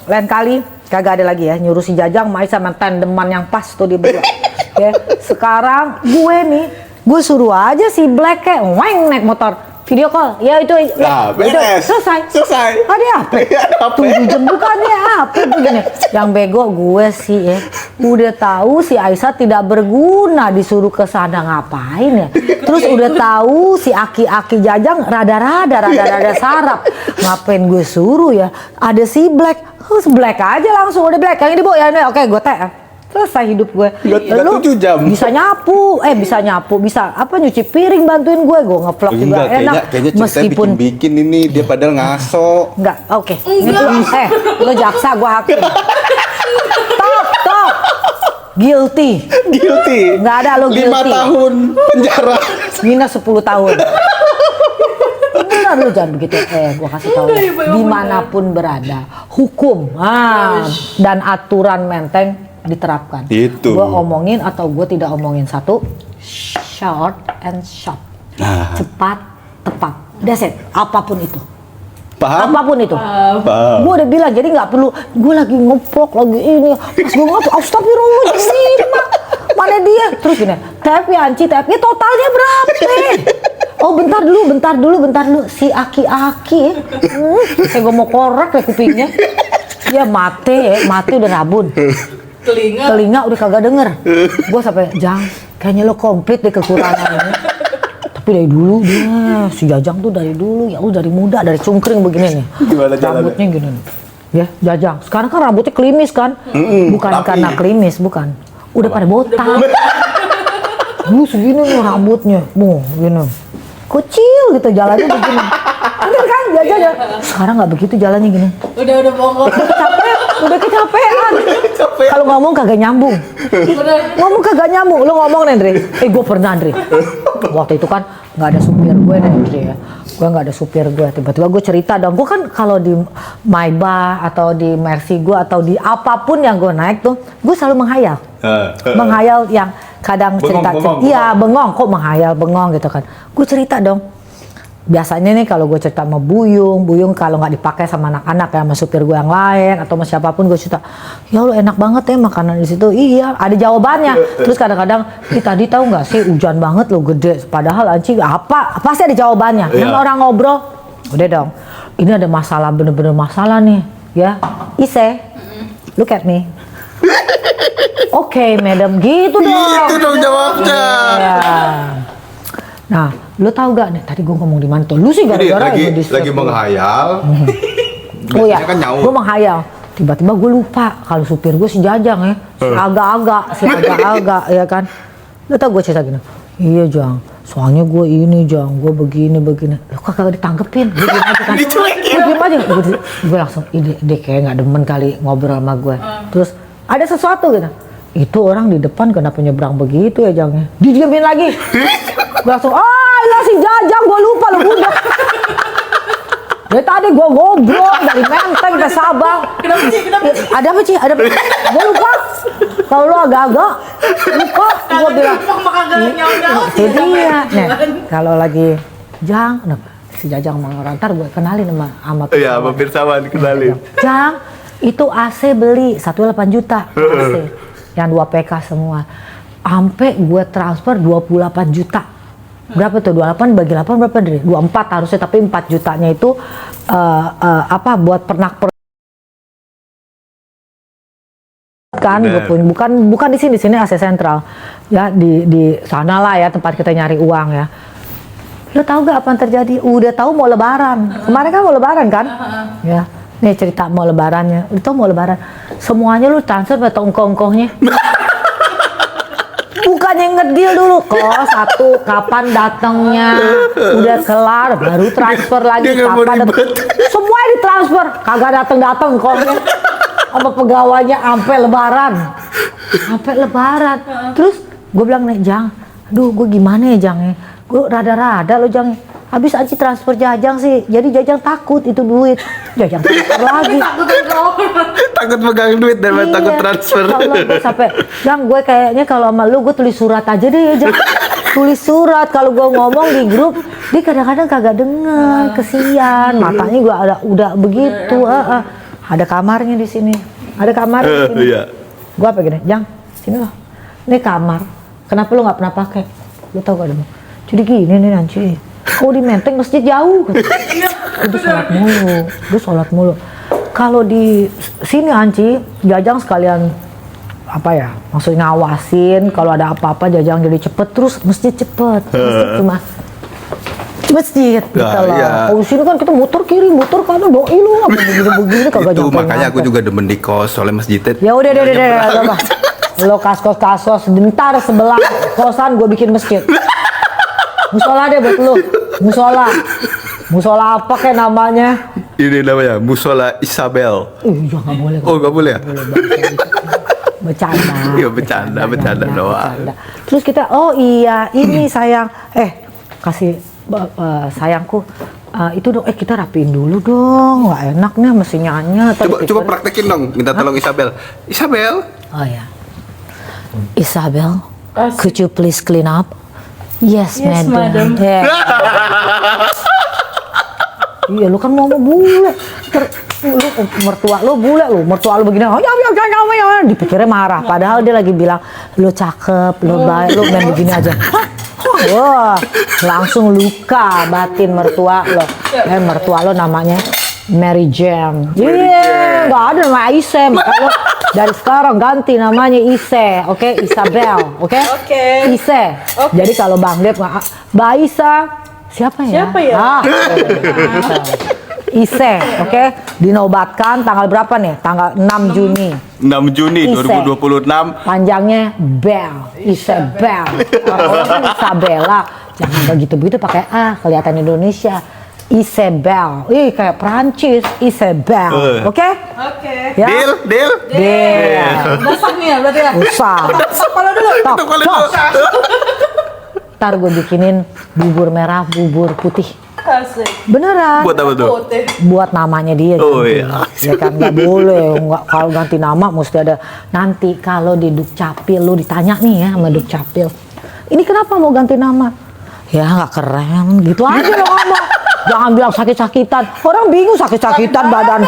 [SPEAKER 2] lain kali kagak ada lagi ya nyuruh si Jajang main sama tandeman yang pas tuh dia berdua. Ya, sekarang gue suruh aja si Black kayak naik motor video call. Ya itu
[SPEAKER 1] Nah,
[SPEAKER 2] itu
[SPEAKER 1] beres.
[SPEAKER 2] selesai. Ada apa?
[SPEAKER 1] Ada apa?
[SPEAKER 2] 7 jam bukannya apa begini. Yang bego gue sih ya. Udah tahu si Aisyah tidak berguna disuruh ke sana ngapain ya. Terus udah tahu si aki-aki Jajang rada-rada sarap. Ngapain gue suruh ya? Ada si Black. Black aja langsung udah Black. Yang ini Bu ya ini. Oke, gue teh. Selesai hidup gue.
[SPEAKER 1] Nggak
[SPEAKER 2] Lu
[SPEAKER 1] 7 jam.
[SPEAKER 2] bisa nyapu, bisa apa nyuci piring bantuin gue ngevlog juga enak.
[SPEAKER 1] Kayaknya cerita bikin ini dia padahal ngaso.
[SPEAKER 2] Enggak, oke. Lo jaksa, gue hakim. Top. Guilty. Nggak ada lo
[SPEAKER 1] 5
[SPEAKER 2] guilty.
[SPEAKER 1] tahun penjara.
[SPEAKER 2] Minus 10 tahun. Benar lo jangan begitu. Gue kasih tahu. Dimanapun berada, hukum dan aturan menteng diterapkan.
[SPEAKER 1] Itu.
[SPEAKER 2] Gue omongin atau gue tidak omongin satu, short and sharp.
[SPEAKER 1] Nah.
[SPEAKER 2] Cepat, tepat. That's it. Apapun itu.
[SPEAKER 1] Paham?
[SPEAKER 2] Apapun itu.
[SPEAKER 1] Paham.
[SPEAKER 2] Gue udah bilang, jadi nggak perlu. Gue lagi ngeplok lagi ini. Pas gue ngomong, astagfirullahaladzim. Mana dia? Terus gini, tapi Anci, tapi totalnya berapa? Oh bentar dulu. Si aki-aki. Kayak gue mau korek ya kupingnya. Ya mati udah rabun. Telinga udah kagak denger. Gue sampai kayaknya lo komplit deh kekurangannya. Tapi dari dulu dia si Jajang tuh dari dulu ya dari muda dari cungkring begini nih.
[SPEAKER 1] Gimana jalannya?
[SPEAKER 2] Rambutnya gini nih. Ya Jajang. Sekarang kan rambutnya klimis kan? Bukan
[SPEAKER 1] tapi-
[SPEAKER 2] karena klimis, bukan. Udah pada botak. Segini nih rambutnya. Gini. Kecil gitu jalannya begini. Bener kan Jajang? Sekarang nggak begitu jalannya gini.
[SPEAKER 3] Udah bongkok.
[SPEAKER 2] Udah kecapean. Kalau ngomong kagak nyambung. Ngomong kagak nyambung. Lo ngomong nih, Andre. Gue pernah, Andre. Waktu itu kan nggak ada supir gue nih, Andre ya. Gue nggak ada supir gue. Tiba-tiba gue cerita dong. Gue kan kalau di Maybach atau di Mercy gue atau di apapun yang gue naik tuh, gue selalu menghayal. Menghayal yang kadang cerita. Iya, bengong. Kok menghayal, bengong gitu kan. Gue cerita dong. Biasanya nih kalau gue cerita sama Buyung kalau nggak dipakai sama anak-anak ya sama supir gue yang lain atau sama siapapun gue cerita, ya lo enak banget ya makanan di situ. Iya, ada jawabannya. Terus kadang-kadang tadi tahu nggak sih hujan banget lo gede. Padahal Anci apa? Pasti ada jawabannya. Yang orang ngobrol, udah dong. Ini ada masalah bener-bener masalah nih, ya. Ise, look at me. Oke, madam, gitu dong.
[SPEAKER 1] Itu dong jawabnya.
[SPEAKER 2] Ya. Nah, lo tau gak nih? Tadi gue ngomong di mana tuh? Lu sih gara-gara
[SPEAKER 1] lagi menghayal.
[SPEAKER 2] Oh ya,
[SPEAKER 1] Biasanya kan nyaut.
[SPEAKER 2] gue menghayal. Tiba-tiba gue lupa kalau supir gue si Jajang ya, si agak-agak ya kan. Lo tau gue cerita gini, iya Jang, soalnya gue ini Jang, gue begini. Lo kagak ditanggepin, gue diem aja kan. Gue langsung, dia kayak nggak demen kali ngobrol sama gue. Terus ada sesuatu gitu, itu orang di depan kenapa nyebrang begitu ya Jang? Didiemin lagi. Gue langsung, ilah si Jajang, gue lupa lo budak. Dari tadi gue ngobrol dari Menteng ke Sabang.
[SPEAKER 3] Kenapa sih?
[SPEAKER 2] Ada apa sih? Gue lupa. Kalau lu agak-agak lupa, gue bilang. Itu dia. Nih, kalau lagi Jang, si Jajang mau ntar gue kenalin sama
[SPEAKER 1] Iya, sama Pirsawan kenalin.
[SPEAKER 2] Jang, itu AC beli 1,8 juta AC. Yang 2 PK semua. Sampai gue transfer 28 juta. Berapa tuh? 28 bagi 8 berapa dari? 24 harusnya, tapi 4 jutanya itu buat pernak kan gue punya, bukan di sini AC Sentral ya, di sana lah ya tempat kita nyari uang ya. Lo tahu gak apa yang terjadi? Udah tahu mau lebaran, kemarin kan mau lebaran kan ya, nih cerita mau lebarannya. Lo tau mau lebaran semuanya lu transfer atau ongkoh-ongkohnya. Bukannya ngedil dulu, kok satu kapan datangnya, udah kelar baru transfer lagi, kapan datang, semua ditransfer, kagak datang kongnya sama pegawainya sampai lebaran. Terus gue bilang nih Jang, aduh gue gimana ya Jang ya, gue rada-rada lo Jang, habis Aci transfer Jajang sih, jadi Jajang takut itu duit, Jajang transfer lagi.
[SPEAKER 1] Takut pegang duit dan takut transfer.
[SPEAKER 2] Gue sampai, Jang gue kayaknya kalau sama lu gue tulis surat aja deh ya Jang. Tulis surat, kalau gue ngomong di grup, dia kadang-kadang kagak denger, kesian, matanya gue udah begitu. Ada kamarnya di sini, ada kamar di sini. Gue apa gini, Jang, sini loh, ini kamar. Kenapa lu nggak pernah pakai? Lu tau gak dong? Jadi gini nih Nanci. Oh di Menteng masjid jauh. Gue sholat mulu. Kalau di sini Anci, Jajang sekalian apa ya? Maksudnya ngawasin kalau ada apa-apa Jajang jadi cepet, terus masjid cepet. Masjid cuma masjid gitu loh. Kalau sini kan kita muter kiri, muter kanan, doi lu nggak begini kagak
[SPEAKER 1] Itu
[SPEAKER 2] nyampe.
[SPEAKER 1] makanya aku juga demen di kos soalnya masjidnya.
[SPEAKER 2] Ya udah lo kasos sebentar sebelah kosan gue bikin masjid. Musola deh buat lu. Musola apa kayak namanya?
[SPEAKER 1] Ini namanya Musola Isabel.
[SPEAKER 2] Nggak boleh.
[SPEAKER 1] Oh nggak boleh ya?
[SPEAKER 2] Bercanda.
[SPEAKER 1] Iya bercanda doang.
[SPEAKER 2] Terus kita, oh iya ini sayang, kasih sayangku itu dong, kita rapiin dulu dong, nggak enak nih mesinnya.
[SPEAKER 1] Coba praktekin dong, minta tolong Isabel.
[SPEAKER 2] Oh ya, Isabel, could you please clean up? Yes, madam. Yeah. Iya, lu kan ngomong bule. Mertua lu begini, ya, dipikirnya marah. Padahal dia lagi bilang, lu cakep, lu baik, lu main begini aja. Wah, langsung luka batin mertua lo. Mertua lo namanya Mary Jane. Iya, nggak ada nama Ise. Makanya dari sekarang ganti namanya Ise, oke? Isabel, oke? Ise. Jadi kalau Bang Dep Mbak Isa, siapa ya? Ise, oke? Dinobatkan tanggal berapa nih? Tanggal 6 Juni.
[SPEAKER 1] 6 Juni
[SPEAKER 2] Ise.
[SPEAKER 1] 2026.
[SPEAKER 2] Panjangnya Bell, Isabel. Orang kan Isabella. Jangan begitu-begitu pakai A, kelihatan Indonesia. Isabel. Ih, kayak Prancis, Isabel. Oke? Ya?
[SPEAKER 1] Deal.
[SPEAKER 3] Masak nih ya berarti ya?
[SPEAKER 2] Usah.
[SPEAKER 3] Kalau dulu.
[SPEAKER 2] Ntar gue bikinin bubur merah, bubur putih.
[SPEAKER 3] Asik.
[SPEAKER 2] Beneran.
[SPEAKER 1] Buat apa tuh?
[SPEAKER 2] Buat namanya dia.
[SPEAKER 1] Oh
[SPEAKER 2] ganti.
[SPEAKER 1] iya.
[SPEAKER 2] Ya kan nggak boleh. Nggak, kalau ganti nama mesti ada. Nanti kalau di Dukcapil lu ditanya nih ya sama Dukcapil, ini kenapa mau ganti nama? Ya nggak keren. Gitu aja lo ngomong. Jangan bilang sakit-sakitan. Orang bingung sakit-sakitan badan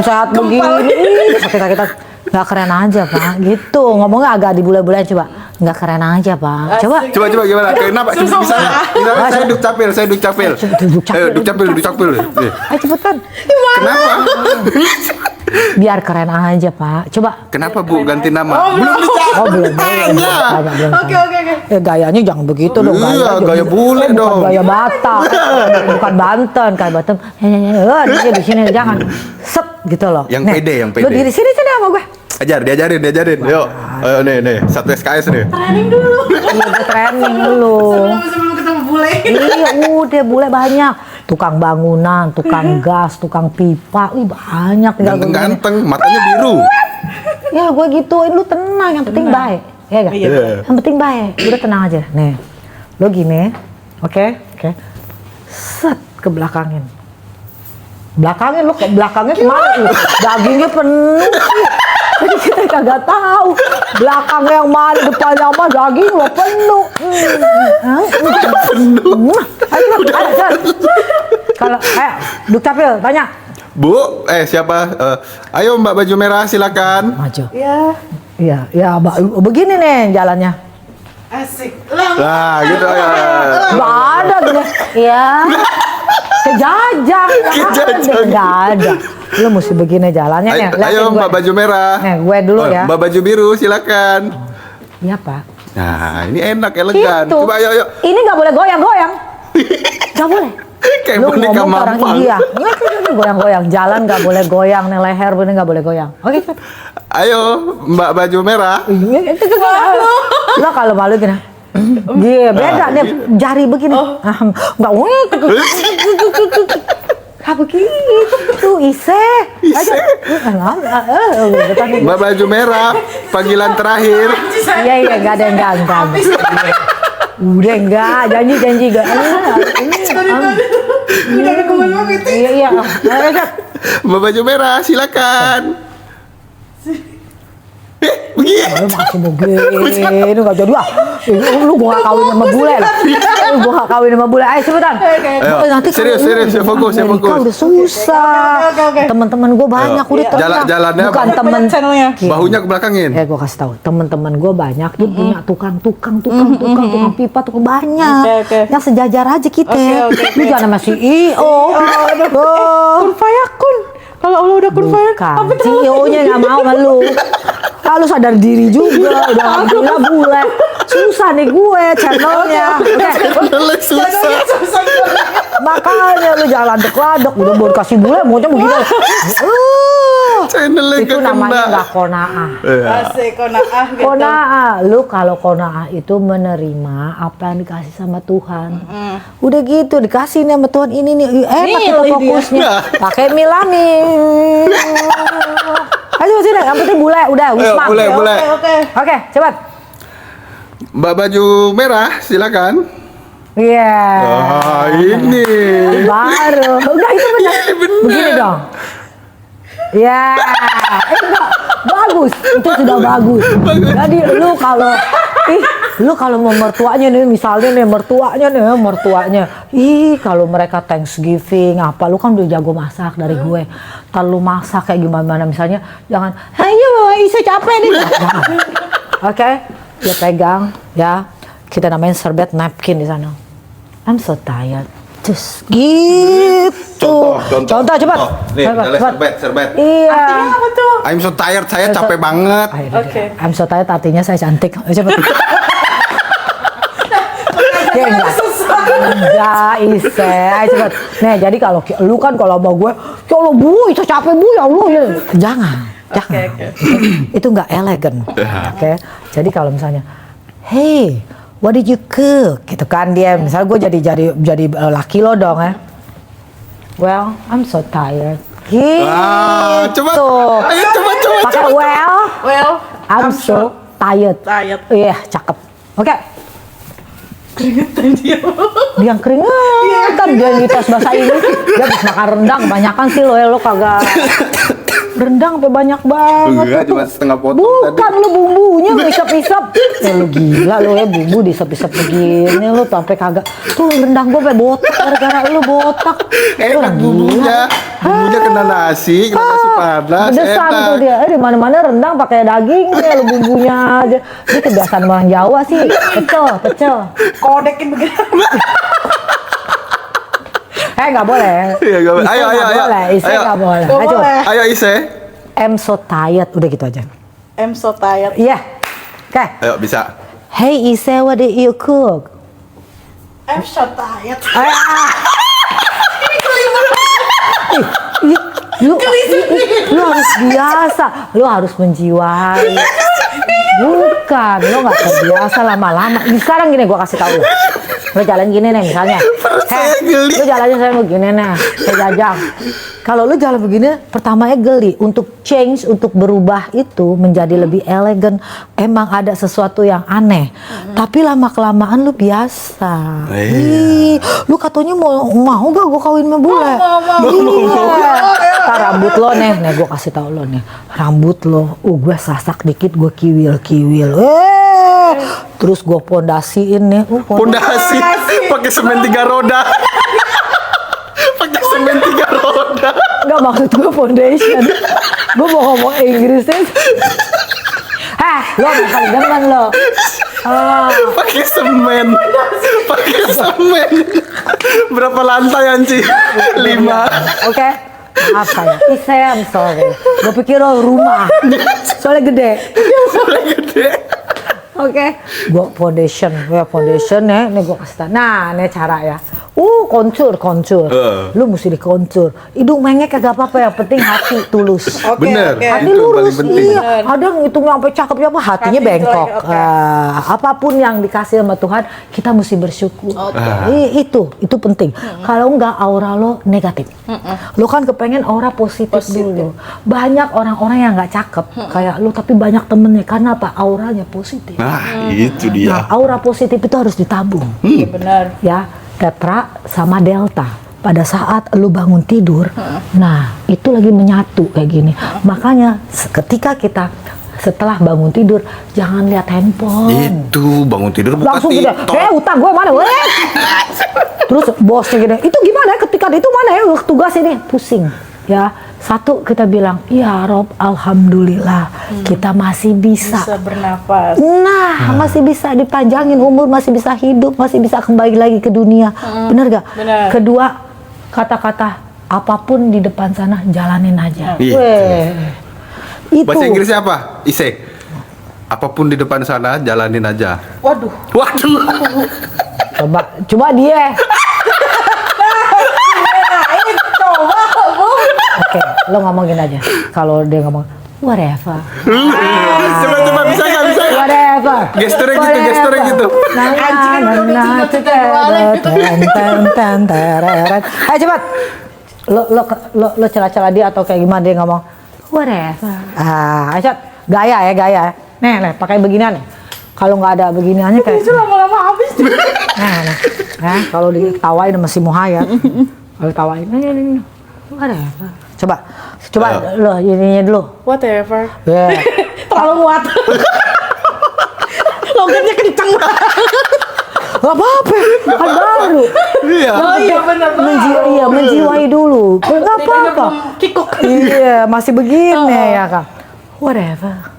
[SPEAKER 2] sehat begini. Sakit-sakitan. Nggak keren aja Pak. Gitu ngomongnya agak dibulai-bulain coba. Nggak keren aja Pak. Coba
[SPEAKER 1] Gimana? Kenapa? Misalnya saya Dukcapil. Ayo Dukcapil.
[SPEAKER 2] Ayo cepetan.
[SPEAKER 1] Kenapa?
[SPEAKER 2] Biar keren aja Pak. Coba.
[SPEAKER 1] Kenapa Bu ganti nama?
[SPEAKER 2] Belum.
[SPEAKER 3] Oke.
[SPEAKER 2] Gayanya jangan begitu dong.
[SPEAKER 1] Iya, gaya bule dong.
[SPEAKER 2] Bukan gaya Batak. Bukan Banten. Kayak Banten. Dia di sini jangan. Set. Gitu loh.
[SPEAKER 1] Yang
[SPEAKER 2] Nih,
[SPEAKER 1] pede, yang
[SPEAKER 2] Lu
[SPEAKER 1] pede.
[SPEAKER 2] diri sini sama gue.
[SPEAKER 1] Diajarin. Yuk. Ayo nih, 1 SKS nih.
[SPEAKER 3] Training dulu.
[SPEAKER 2] Iya, gue training dulu.
[SPEAKER 3] Sebelum ketemu bule.
[SPEAKER 2] Iya, udah bule banyak. Tukang bangunan, tukang gas, tukang pipa, banyak. Tinggal gue gini.
[SPEAKER 1] Ganteng-ganteng, matanya biru.
[SPEAKER 2] Ya gue gituin, lu tenang, yang penting baik. Iya gak?
[SPEAKER 3] Iya.
[SPEAKER 2] Yang penting baik, udah tenang aja. Nih, lu gini, oke. Set, ke belakangin. Lu ke belakangnya kemana? Dagingnya penuh sih. Jadi kita kagak tahu belakangnya yang mana, depannya apa, daging lo penuh. Ayo, kalau, Duk Capil, tanya.
[SPEAKER 1] Bu, siapa? Ayo Mbak baju merah silakan.
[SPEAKER 2] Maju.
[SPEAKER 3] Ya,
[SPEAKER 2] Ya, begini nih jalannya.
[SPEAKER 3] asik.
[SPEAKER 1] Nah, gitu ya.
[SPEAKER 2] Gak ada gitu. Ya. Kejajang.
[SPEAKER 1] Kejajang.
[SPEAKER 2] Gak ada. Lu mesti begini jalannya nih.
[SPEAKER 1] Ayo
[SPEAKER 2] Liatin
[SPEAKER 1] Mbak
[SPEAKER 2] gue.
[SPEAKER 1] baju merah.
[SPEAKER 2] Nih, gue dulu ya.
[SPEAKER 1] Mbak baju biru silakan.
[SPEAKER 2] Iya, Pak.
[SPEAKER 1] Nah, ini enak, elegan.
[SPEAKER 2] Itu.
[SPEAKER 1] Coba ayo.
[SPEAKER 2] Ini gak boleh goyang-goyang. Gak boleh.
[SPEAKER 1] Kayak
[SPEAKER 2] Lu
[SPEAKER 1] boneka
[SPEAKER 2] ngomong ke orang
[SPEAKER 1] mampang.
[SPEAKER 2] India. Ini goyang-goyang. Jalan gak boleh goyang. Nih leher ini gak boleh goyang. Oke, Pak.
[SPEAKER 1] Ayo Mbak baju merah.
[SPEAKER 2] Lo kalau malu gini. Iya, beda nih jari begini. Enggak Gak begitu, Ise.
[SPEAKER 1] Ise. Mbak baju merah, panggilan terakhir.
[SPEAKER 2] Iya, enggak ada yang ganteng. Udah enggak, janji enggak. Iya.
[SPEAKER 1] Mbak baju merah, silakan. Begini.
[SPEAKER 2] Lu masih begini, nggak jadi lu gua gak kawin sama bule lah. Lu gua gak kawin sama bule. Ayo cepetan.
[SPEAKER 1] Ayo,
[SPEAKER 2] Nanti
[SPEAKER 1] serius, ya fokus.
[SPEAKER 2] udah susah.
[SPEAKER 3] Oke.
[SPEAKER 2] Teman-teman gua banyak udah terkenal.
[SPEAKER 1] Jalannya
[SPEAKER 2] Bukan
[SPEAKER 1] apa?
[SPEAKER 2] temen
[SPEAKER 3] Channelnya.
[SPEAKER 1] Bahunya ke belakangin.
[SPEAKER 2] Gua kasih tahu, teman-teman gua banyak tuh punya tukang pipa, tukang banyak.
[SPEAKER 3] Oke.
[SPEAKER 2] Yang sejajar aja kita.
[SPEAKER 3] Oke.
[SPEAKER 2] Lu jangan sama CEO.
[SPEAKER 3] Kun fayakun. Kalau Allah udah kun fayakun.
[SPEAKER 2] Bukan, CEO-nya nggak mau sama lu. Kalau sadar diri juga, udah alhamdulillah bule. Susah nih gue channelnya.
[SPEAKER 1] Channelnya susah.
[SPEAKER 2] Makanya lu jalan dek-ladek, udah baru kasih bule, maunya begini.
[SPEAKER 1] Channelnya
[SPEAKER 2] Itu
[SPEAKER 1] gak
[SPEAKER 2] namanya
[SPEAKER 1] kena.
[SPEAKER 2] nggak konaah.
[SPEAKER 3] Asik konaah gitu.
[SPEAKER 2] Konaah, lu kalau konaah itu menerima apa yang dikasih sama Tuhan. Udah gitu dikasih nih sama Tuhan ini nih, enak
[SPEAKER 3] Milih
[SPEAKER 2] kita
[SPEAKER 3] dia.
[SPEAKER 2] fokusnya. Pakai Milani. Ayo sini, yang penting bule, udah wisma.
[SPEAKER 1] bule.
[SPEAKER 3] Oke.
[SPEAKER 2] Oke, cepat.
[SPEAKER 1] Mbak baju merah, silakan.
[SPEAKER 2] Iya.
[SPEAKER 1] Ah, ini.
[SPEAKER 2] Baru. Enggak, itu benar.
[SPEAKER 1] Iya, benar.
[SPEAKER 2] Begini dong. Ya. Enggak. Bagus. Itu sudah bagus. Jadi lu kalau mau mertuanya nih, misalnya nih mertuanya. Ih, kalau mereka Thanksgiving apa, lu kan udah jago masak dari gue. Ntar lu masak kayak gimana misalnya, jangan, ayo Isa capek nih. Jangan. Oke, dia pegang ya. Kita namain serbet napkin di sana. I'm so tired. Just gitu. Contoh cepat.
[SPEAKER 1] Nih,
[SPEAKER 2] Cepat.
[SPEAKER 1] serbet.
[SPEAKER 2] Iya.
[SPEAKER 3] Apa tuh?
[SPEAKER 1] I'm so tired, saya capek banget.
[SPEAKER 3] Oke.
[SPEAKER 2] I'm so tired artinya saya cantik. Cepat. Ya enggak Ise. Ayo cepat. Nih, jadi kalau lu kan kalau sama gue, kalau bu, itu capek bu ya Allah ya. Jangan.
[SPEAKER 3] Oke.
[SPEAKER 2] Itu enggak elegan. Oke. Jadi kalau misalnya, hey, what did you cook? Gitu kan dia, misalnya gue jadi laki lo dong ya. Well, I'm so tired. Gitu.
[SPEAKER 1] Coba. Ayo coba.
[SPEAKER 2] Pakai
[SPEAKER 3] Well,
[SPEAKER 2] I'm so tired.
[SPEAKER 3] Tired.
[SPEAKER 2] Iya, cakep. Oke.
[SPEAKER 3] Keringetan dia.
[SPEAKER 2] Dia yang keringetan, dia yang tes bahasa Inggris. Dia habis makan rendang, kebanyakan sih lo kagak. Rendang sampai banyak banget.
[SPEAKER 1] Enggak, cuma setengah potong tadi.
[SPEAKER 2] Bukan lu bumbunya isep-isep. Ya lu gila lu ya, bumbu disep-isep begini lu sampai kagak. Tuh rendang gua sampai botak gara-gara lu botak. Lu
[SPEAKER 1] Enak bumbunya. Bumbunya kena nasi panas.
[SPEAKER 2] Pedesan
[SPEAKER 1] Enak.
[SPEAKER 2] tuh dia. Di mana-mana rendang pakai dagingnya, lu bumbunya aja. Ini kebiasaan orang Jawa sih. Pecel.
[SPEAKER 3] Kodekin begini.
[SPEAKER 2] Nggak boleh.
[SPEAKER 1] Iya, nggak boleh. Ayo.
[SPEAKER 2] Ise nggak boleh.
[SPEAKER 3] Nggak
[SPEAKER 2] Ayo coba.
[SPEAKER 3] boleh.
[SPEAKER 1] Ayo Ise.
[SPEAKER 2] I'm so tired. Udah gitu aja.
[SPEAKER 3] I'm so tired.
[SPEAKER 2] Iya. Oke.
[SPEAKER 1] Ayo bisa.
[SPEAKER 2] Hey Ise, what did you cook?
[SPEAKER 3] I'm so tired.
[SPEAKER 2] Ih, lu harus biasa, lu harus menjiwai. Bukan, lu nggak terbiasa lama-lama. Sekarang gini, gua kasih tahu lu jalan gini nih misalnya. Lu jalannya saya begini nih, saya jajang. Kalau lu jalan begini, pertamanya geli. Untuk change, untuk berubah itu menjadi lebih elegan. Emang ada sesuatu yang aneh. Tapi lama-kelamaan lu biasa. Ih, lu katanya mau gak gua kawin sama bule? Mau. Ntar rambut lo nih gua kasih tahu lo nih. Rambut lo, gua sasak dikit, gua kiwil. Terus gua pondasiin nih.
[SPEAKER 1] Pondasi pakai semen 3 roda. Pakai semen 3 roda.
[SPEAKER 2] Enggak, maksud gue foundation. Gue mau ngomong Inggrisnya. Lo bakal demen lo.
[SPEAKER 1] Pakai semen. Berapa lantai Anci? 5.
[SPEAKER 2] Oke. Maaf saya, I'm sorry. Gue pikir lo rumah. Soalnya gede. Oke. Gue foundation ya. Nih gue kasih tau. Nah, ini cara ya. Koncur. Lu mesti dikoncur. Hidung mengek kagak apa-apa, yang penting hati tulus.
[SPEAKER 1] Bener.
[SPEAKER 2] Hati
[SPEAKER 1] itu
[SPEAKER 2] lurus.
[SPEAKER 1] paling penting.
[SPEAKER 2] Iya. Ada ngitungnya sampai cakepnya apa, hatinya bengkok. Apapun yang dikasih sama Tuhan, kita mesti bersyukur. Itu penting. Kalau enggak, aura lo negatif. Lo kan kepengen aura positif dulu. Banyak orang-orang yang nggak cakep kayak lo, tapi banyak temennya. Karena apa? Auranya positif.
[SPEAKER 1] Itu dia.
[SPEAKER 2] Nah, aura positif itu harus ditabung.
[SPEAKER 3] Iya benar.
[SPEAKER 2] Ya, tetra sama delta. Pada saat lu bangun tidur, nah itu lagi menyatu kayak gini. Makanya ketika kita setelah bangun tidur, jangan lihat handphone.
[SPEAKER 1] Itu bangun tidur buka
[SPEAKER 2] Langsung gitu,
[SPEAKER 1] TikTok.
[SPEAKER 2] utang gue mana? Terus bosnya gini, itu gimana ya ketika itu mana ya tugas ini? Pusing. Ya, satu kita bilang, ya Rob, alhamdulillah kita masih bisa
[SPEAKER 3] Bernafas.
[SPEAKER 2] Nah, masih bisa dipanjangin umur, masih bisa hidup, masih bisa kembali lagi ke dunia. Bener gak?
[SPEAKER 3] Bener.
[SPEAKER 2] Kedua, kata-kata apapun di depan sana jalanin aja. Itu.
[SPEAKER 1] Bahasa Inggrisnya apa? Ise. Apapun di depan sana jalanin aja.
[SPEAKER 3] Waduh.
[SPEAKER 2] Coba dia. Oke, lo ngomongin aja. Kalau dia ngomong whatever.
[SPEAKER 1] Coba bisa nggak bisa?
[SPEAKER 2] Whatever.
[SPEAKER 1] Gesturnya gitu.
[SPEAKER 2] Ayo cepat. Lo celah-celah dia atau kayak gimana dia ngomong whatever. Ayo gaya. Nih, pakai beginian nih. Kalau nggak ada beginiannya kayak.
[SPEAKER 3] Itu lama-lama habis.
[SPEAKER 2] Nah, kalau ditawain masih muhayat. Kalau ditawain, nih. Whatever. Coba lo ininya dulu.
[SPEAKER 3] Whatever.
[SPEAKER 2] Yeah.
[SPEAKER 3] Terlalu muat. Logatnya kenceng banget.
[SPEAKER 2] Gak apa-apa, kan baru.
[SPEAKER 1] Iya.
[SPEAKER 3] Oh iya benar.
[SPEAKER 2] Menjiwai dulu. Gak apa-apa.
[SPEAKER 3] Kikuk.
[SPEAKER 2] Iya, masih begini ya kan. Whatever.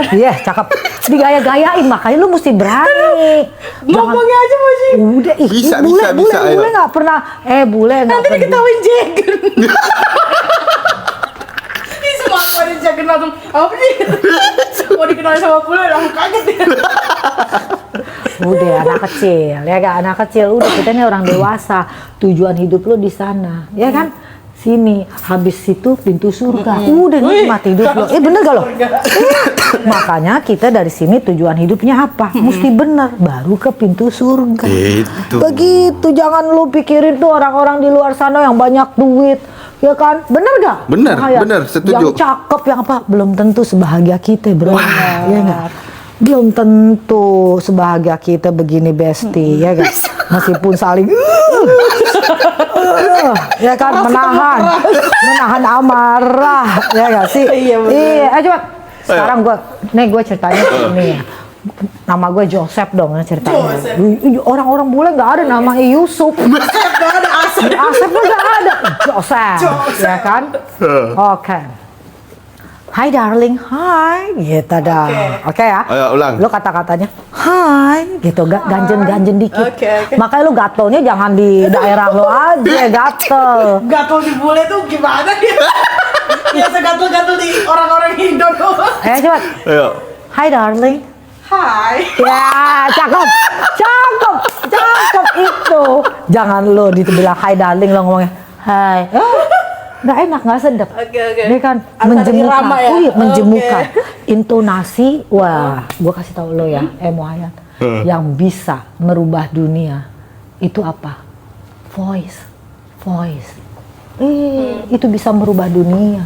[SPEAKER 2] Iya, cakep. Digaya-gayain, makanya lu mesti berani.
[SPEAKER 3] Ngomongnya aja masih.
[SPEAKER 2] Udah,
[SPEAKER 1] Bisa,
[SPEAKER 2] bule
[SPEAKER 1] ayo.
[SPEAKER 2] nggak pernah. Bule nggak
[SPEAKER 3] Nanti
[SPEAKER 2] pernah.
[SPEAKER 3] diketawain Jagen. Ih, semua pada Jagen langsung apa nih? Mau dikenalin sama bule langsung kaget dia.
[SPEAKER 2] Udah anak kecil, ya kan? Anak kecil, udah kita nih orang dewasa. Tujuan hidup lo di sana, ya kan? Sini, habis itu pintu surga. Udah nikmat hidup lo. Bener gak lo? Makanya kita dari sini tujuan hidupnya apa? Mesti bener, baru ke pintu surga.
[SPEAKER 1] Itu.
[SPEAKER 2] Begitu, jangan lu pikirin tuh orang-orang di luar sana yang banyak duit. Ya kan? Bener gak?
[SPEAKER 1] Bener, setuju.
[SPEAKER 2] Yang cakep, yang apa? Belum tentu sebahagia kita, bro. Ya gak? Belum tentu sebahagia kita begini, Besti, ya gak? Meskipun saling ya kan, menahan amarah, ya gak sih? Iya, coba. Sekarang gue ceritanya ini ya. Nama gue Joseph dong ya ceritanya. Orang-orang bule nggak ada nama Yusuf.
[SPEAKER 3] Gak ada Asep.
[SPEAKER 2] Asep nggak ada. Joseph, ya kan? Oke. Hai darling, hai, gitu dah. Oke ya.
[SPEAKER 1] Ayo ulang.
[SPEAKER 2] Lo kata-katanya, hai, gitu, ganjen dikit.
[SPEAKER 3] Oke.
[SPEAKER 2] Makanya lo gatelnya jangan di daerah lo aja, gatel.
[SPEAKER 3] Gatel di bule tuh gimana ya? Biasa gatel-gatel di orang-orang Indo doang.
[SPEAKER 2] Coba.
[SPEAKER 1] Ayo.
[SPEAKER 2] Hai darling.
[SPEAKER 3] Hai.
[SPEAKER 2] Ya, cakep itu. Jangan lo dibilang hai darling, lo ngomongnya hai. nggak enak, nggak sedap.
[SPEAKER 3] Oke.
[SPEAKER 2] Dia kan
[SPEAKER 3] Harus ada
[SPEAKER 2] menjemukan,
[SPEAKER 3] irama ya?
[SPEAKER 2] oh iya, menjemukan.
[SPEAKER 3] Oke.
[SPEAKER 2] Intonasi, wah, gua kasih tahu lo ya, Muhayan, yang bisa merubah dunia itu apa? Voice. Itu bisa merubah dunia.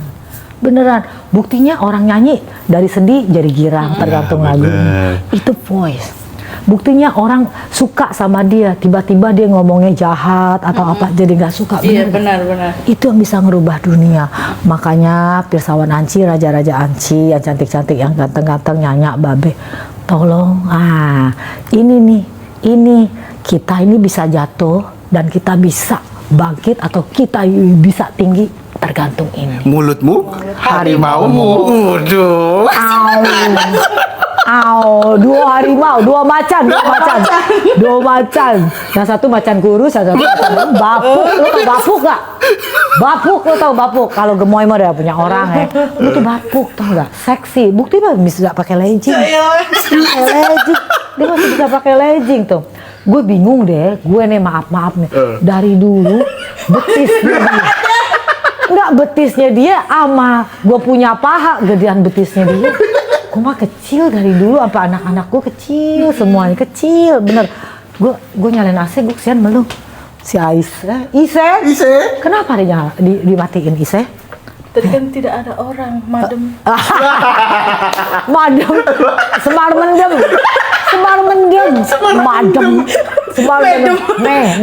[SPEAKER 2] Beneran, buktinya orang nyanyi dari sedih jadi girang, tergantung lagunya. Itu voice. Buktinya orang suka sama dia, tiba-tiba dia ngomongnya jahat atau apa, jadi nggak suka.
[SPEAKER 3] Iya, benar.
[SPEAKER 2] Itu yang bisa ngerubah dunia. Makanya Pirsawan Anci, raja-raja Anci, yang cantik-cantik, yang ganteng-ganteng, nyanyak, babe, tolong, ini kita ini bisa jatuh dan kita bisa bangkit atau kita bisa tinggi, tergantung ini.
[SPEAKER 1] Mulutmu, harimaumu. Waduh.
[SPEAKER 2] Dua harimau, dua macan. Yang satu macan kurus, yang satu macan bapuk. Lo tau bapuk gak? Lo tau bapuk? Kalau gemoy mah udah punya orang ya. Lo tuh bapuk, tau gak? Seksi. Bukti mah bisa pakai legging. Dia masih bisa pakai legging tuh. Gue bingung deh, gue nih maaf nih. Dari dulu betisnya dia sama gue punya paha gedean betisnya dia. Gue mah kecil dari dulu, apa anak-anak gue kecil, semuanya kecil, bener. Gue nyalain AC, gue kesian melu. Si Ise. Kenapa dia dimatiin Ise?
[SPEAKER 3] Tadi kan tidak ada orang, madem.
[SPEAKER 2] Madem. Semar mendem.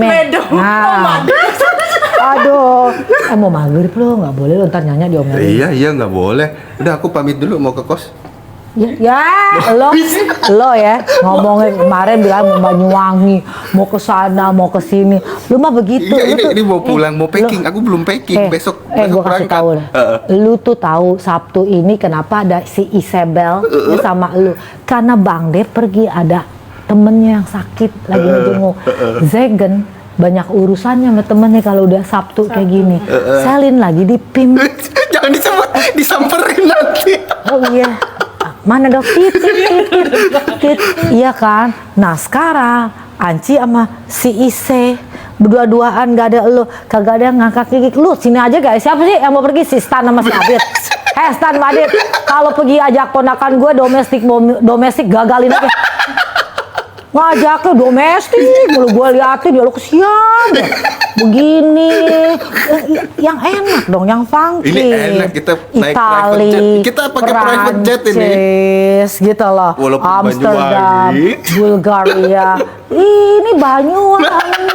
[SPEAKER 3] Medem.
[SPEAKER 2] Nah. Aduh, mau maghrib lo, nggak boleh lo ntar nyanyi diomelin.
[SPEAKER 1] Iya nggak boleh. Udah aku pamit dulu mau ke kos.
[SPEAKER 2] Ya, lo ya ngomongin kemarin bilang mau Banyuwangi, mau ke sana, mau ke sini. Lu mah begitu.
[SPEAKER 1] Iya, ini mau pulang, mau packing. Aku belum packing. Besok
[SPEAKER 2] gue kasih tahu. Lu tuh tahu Sabtu ini kenapa ada si Isabel sama lu? Karena Bang Dep pergi, ada temennya yang sakit lagi ngejenguk. Zegen banyak urusannya sama temennya kalau udah Sabtu kayak gini. Selin lagi di PIM.
[SPEAKER 1] Jangan disebut, disamperin nanti.
[SPEAKER 2] Oh iya. Mana dok? Tit. Iya kan? Nah sekarang Anci sama si Ise berdua-duaan, gak ada lo, kagak ada yang ngangkat gigi. Lu sini aja guys. Siapa sih yang mau pergi? Si Stan sama si Adit. Stan sama Adit, kalau pergi ajak ponakan gue domestik gagalin aja. Ngajak lo domestik, mulu gue liatin dia lo kesian begini. Yang enak dong, yang funky.
[SPEAKER 1] Ini enak, kita naik
[SPEAKER 2] Itali,
[SPEAKER 1] private jet. Kita pakai private jet ini.
[SPEAKER 2] Prancis, gitu loh.
[SPEAKER 1] Walaupun
[SPEAKER 2] Amsterdam,
[SPEAKER 1] Banyuwangi.
[SPEAKER 2] Bulgaria. Ini Banyuwangi.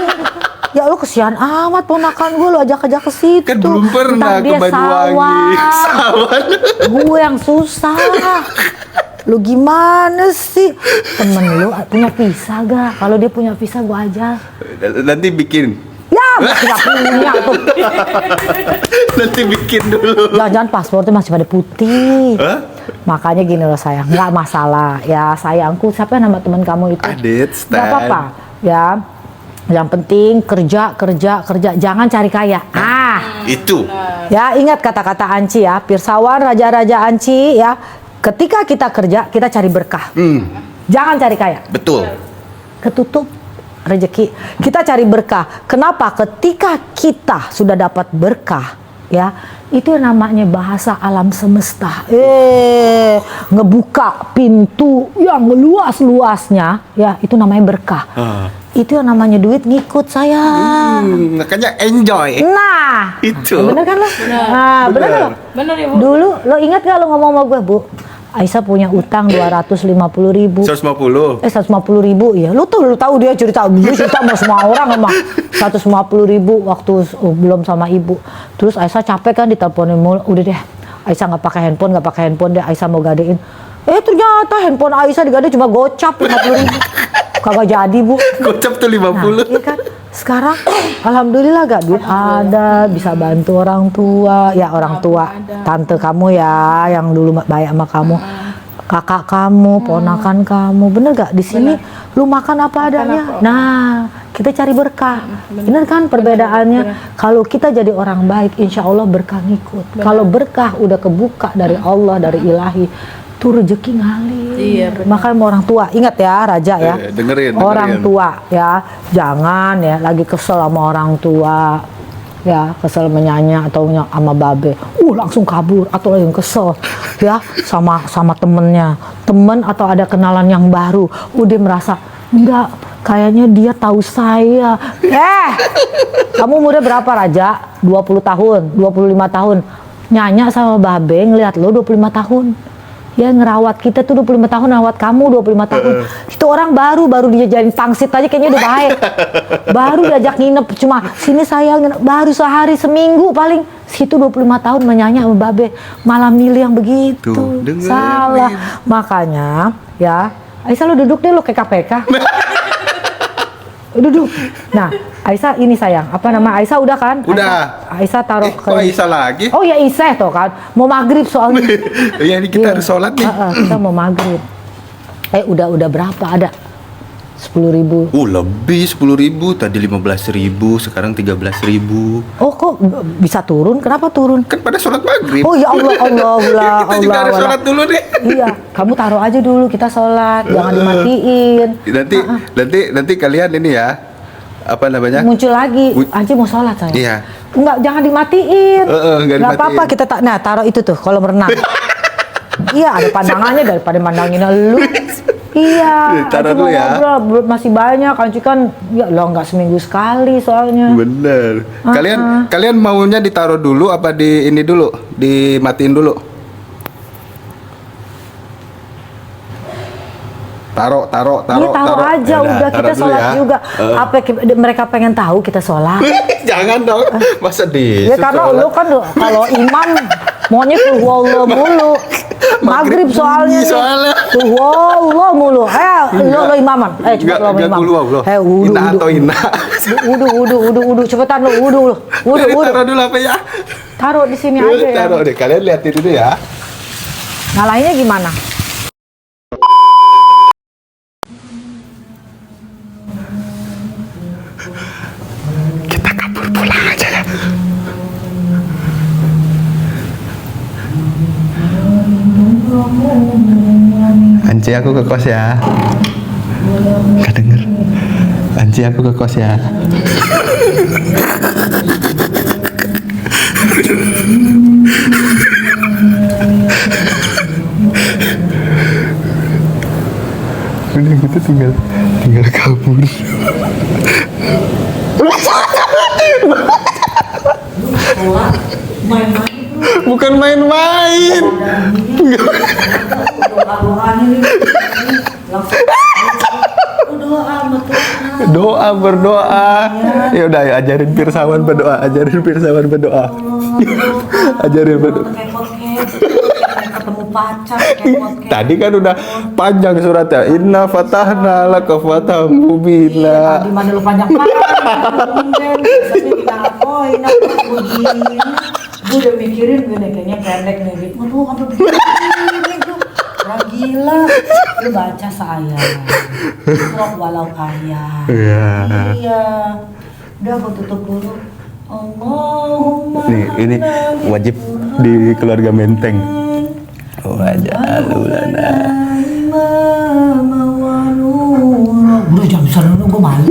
[SPEAKER 2] Ya lu kesian amat ponakan gue, lu ajak ke situ.
[SPEAKER 1] Kan belum pernah
[SPEAKER 2] Ntar
[SPEAKER 1] ke
[SPEAKER 2] dia
[SPEAKER 1] Banyuwangi.
[SPEAKER 2] sawah. Gue yang susah. Lu gimana sih? Temen lu punya visa gak? Kalau dia punya visa gue aja.
[SPEAKER 1] Nanti bikin.
[SPEAKER 2] Ya, masih gak punya tuh.
[SPEAKER 1] Nanti bikin dulu.
[SPEAKER 2] Jangan-jangan pasportnya masih pada putih.
[SPEAKER 1] Hah?
[SPEAKER 2] Makanya gini loh sayang, nggak masalah. Ya sayangku, siapa nama teman kamu itu?
[SPEAKER 1] Adit, Stan.
[SPEAKER 2] Gak apa-apa. Ya, yang penting kerja. Jangan cari kaya.
[SPEAKER 1] Itu.
[SPEAKER 2] Ya ingat kata-kata Anci ya, Pirsawan, raja-raja Anci ya. Ketika kita kerja, kita cari berkah. Jangan cari kaya.
[SPEAKER 1] Betul.
[SPEAKER 2] Ketutup rezeki. Kita cari berkah. Kenapa? Ketika kita sudah dapat berkah, ya, itu yang namanya bahasa alam semesta. Ngebuka pintu yang luas-luasnya, ya, itu namanya berkah. Itu yang namanya duit ngikut saya.
[SPEAKER 1] Makanya enjoy.
[SPEAKER 2] Nah,
[SPEAKER 1] Itu.
[SPEAKER 2] bener kan lo? Nah, bener kan lo?
[SPEAKER 3] Bener ya, Bu?
[SPEAKER 2] Dulu lo ingat gak lo ngomong sama gue, Bu? Aisyah punya utang 250.000.
[SPEAKER 1] 150.
[SPEAKER 2] 150.000, ya. Lu tahu dia cerita sama semua orang emang 150.000 waktu belum sama ibu. Terus Aisyah capek kan diteleponin mulu. Udah deh, Aisyah nggak pakai handphone deh. Aisyah mau gadein. Ternyata handphone Aisyah digade cuma gocap 50.000. Kagak jadi, Bu.
[SPEAKER 1] Gocap tuh 50.
[SPEAKER 2] Nah, iya kan? Sekarang alhamdulillah gak duit ada, bisa bantu orang tua, ya orang tua, tante kamu ya yang dulu baik sama kamu, kakak kamu, ponakan kamu, bener gak? Di sini lu makan apa adanya. Nah, kita cari berkah. Bener kan perbedaannya? Kalau kita jadi orang baik, insya Allah berkah ngikut. Kalau berkah udah kebuka dari Allah, dari Ilahi, tuh rezeki ngalir.
[SPEAKER 3] Iya, benar.
[SPEAKER 2] Makanya sama orang tua, ingat ya Raja ya,
[SPEAKER 1] dengerin.
[SPEAKER 2] orang tua ya, jangan ya lagi kesel sama orang tua, ya kesel menyanyi atau sama babe, langsung kabur atau yang kesel ya sama temennya, temen atau ada kenalan yang baru, udah merasa enggak, kayaknya dia tahu saya. Kamu umurnya berapa Raja? 20 tahun, 25 tahun. Nyanyi sama babe ngeliat lo 25 tahun. Ya ngerawat kita tuh 25 tahun, ngerawat kamu 25 tahun. Itu orang baru dia jadi pangsit aja kayaknya udah baik. Baru diajak nginep, cuma sini saya nginep, baru sehari seminggu paling. Situ 25 tahun menyanyi sama babe, malah milih yang begitu.
[SPEAKER 1] Tuh, denger,
[SPEAKER 2] salah. Makanya ya, Aisyah lo duduk deh lo kayak KPK. Duduk. Nah, Aisyah ini sayang, apa nama Aisyah udah kan?
[SPEAKER 1] Udah.
[SPEAKER 2] Aisyah taruh
[SPEAKER 1] Kok Aisyah lagi?
[SPEAKER 2] Oh ya Aisyah tuh kan, mau maghrib soalnya.
[SPEAKER 1] Ya ini kita harus sholat nih.
[SPEAKER 2] Kita mau maghrib. Udah berapa ada? 10.000.
[SPEAKER 1] Lebih 10.000, tadi 15.000, sekarang 13.000.
[SPEAKER 2] Oh kok bisa turun? Kenapa turun?
[SPEAKER 1] Kan pada sholat maghrib.
[SPEAKER 2] Oh ya Allah,
[SPEAKER 1] Kita juga harus sholat dulu nih.
[SPEAKER 2] Iya, kamu taruh aja dulu kita sholat, jangan dimatiin.
[SPEAKER 1] Nanti kalian ini ya, apa namanya?
[SPEAKER 2] Muncul lagi, Anci mau sholat saya.
[SPEAKER 1] Iya.
[SPEAKER 2] Enggak, jangan dimatiin.
[SPEAKER 1] Nggak
[SPEAKER 2] Nggak apa-apa, kita taruh itu tuh kolam renang. Iya, ada pandangannya daripada mandangin lu. Iya,
[SPEAKER 1] taruh
[SPEAKER 2] Anci
[SPEAKER 1] dulu
[SPEAKER 2] mau
[SPEAKER 1] ya.
[SPEAKER 2] ngobrol, masih banyak. Anci kan, ya lo nggak seminggu sekali soalnya.
[SPEAKER 1] Bener. Kalian maunya ditaruh dulu apa di ini dulu? Dimatiin dulu? Taruh
[SPEAKER 2] Iya taruh aja,
[SPEAKER 1] Yaudah,
[SPEAKER 2] udah kita
[SPEAKER 1] taruh dulu
[SPEAKER 2] sholat
[SPEAKER 1] ya.
[SPEAKER 2] juga. Apa mereka pengen tahu kita sholat?
[SPEAKER 1] Jangan dong, masa di
[SPEAKER 2] Ya karena lu kan kalau imam maunya kulhuwallah mulu. Maghrib soalnya. Kulhuwallah mulu. Lo imaman. Cepat lo imam.
[SPEAKER 1] Ina atau ina.
[SPEAKER 2] Wudu. Cepetan lo wudu.
[SPEAKER 1] Taruh dulu apa ya?
[SPEAKER 2] Taruh di sini aja ya.
[SPEAKER 1] Taruh deh, kalian liatin dulu ya.
[SPEAKER 2] Nyalainnya gimana?
[SPEAKER 1] Kita kabur pulang aja ya. Anci aku ke kos ya. Gak denger. Anci aku ke kos ya. Udah gitu tinggal kabur. Bukan main-main. Doa berdoa. Ya udah ya, ajarin Pirsawan berdoa, ajarin berdoa.
[SPEAKER 2] Ketemu pacar
[SPEAKER 1] Tadi kan udah panjang suratnya. Inna fatahna laka fatham mubina.
[SPEAKER 2] Di mana lu panjang-panjang? Biasanya kita apoin apa begini. Gue udah mikirin gue kayaknya pendek nih. Aduh, apa begini? Gila. Lu baca saya. Surah walau ayat. Iya. Udah gue tutup dulu. Allahumma.
[SPEAKER 1] Nih, ini wajib di keluarga Menteng. Wajalulana.
[SPEAKER 2] Udah jam sana gue malu.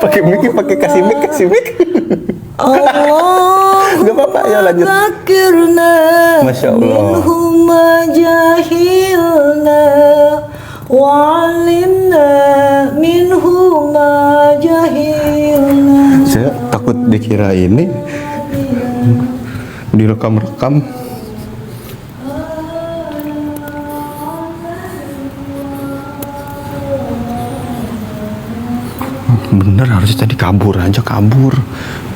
[SPEAKER 1] Pakai mic, kasih mic.
[SPEAKER 2] Allah.
[SPEAKER 1] Gak apa-apa, ya lanjut. Masya Allah. Saya takut dikira ini direkam-rekam. Bener, harusnya tadi kabur.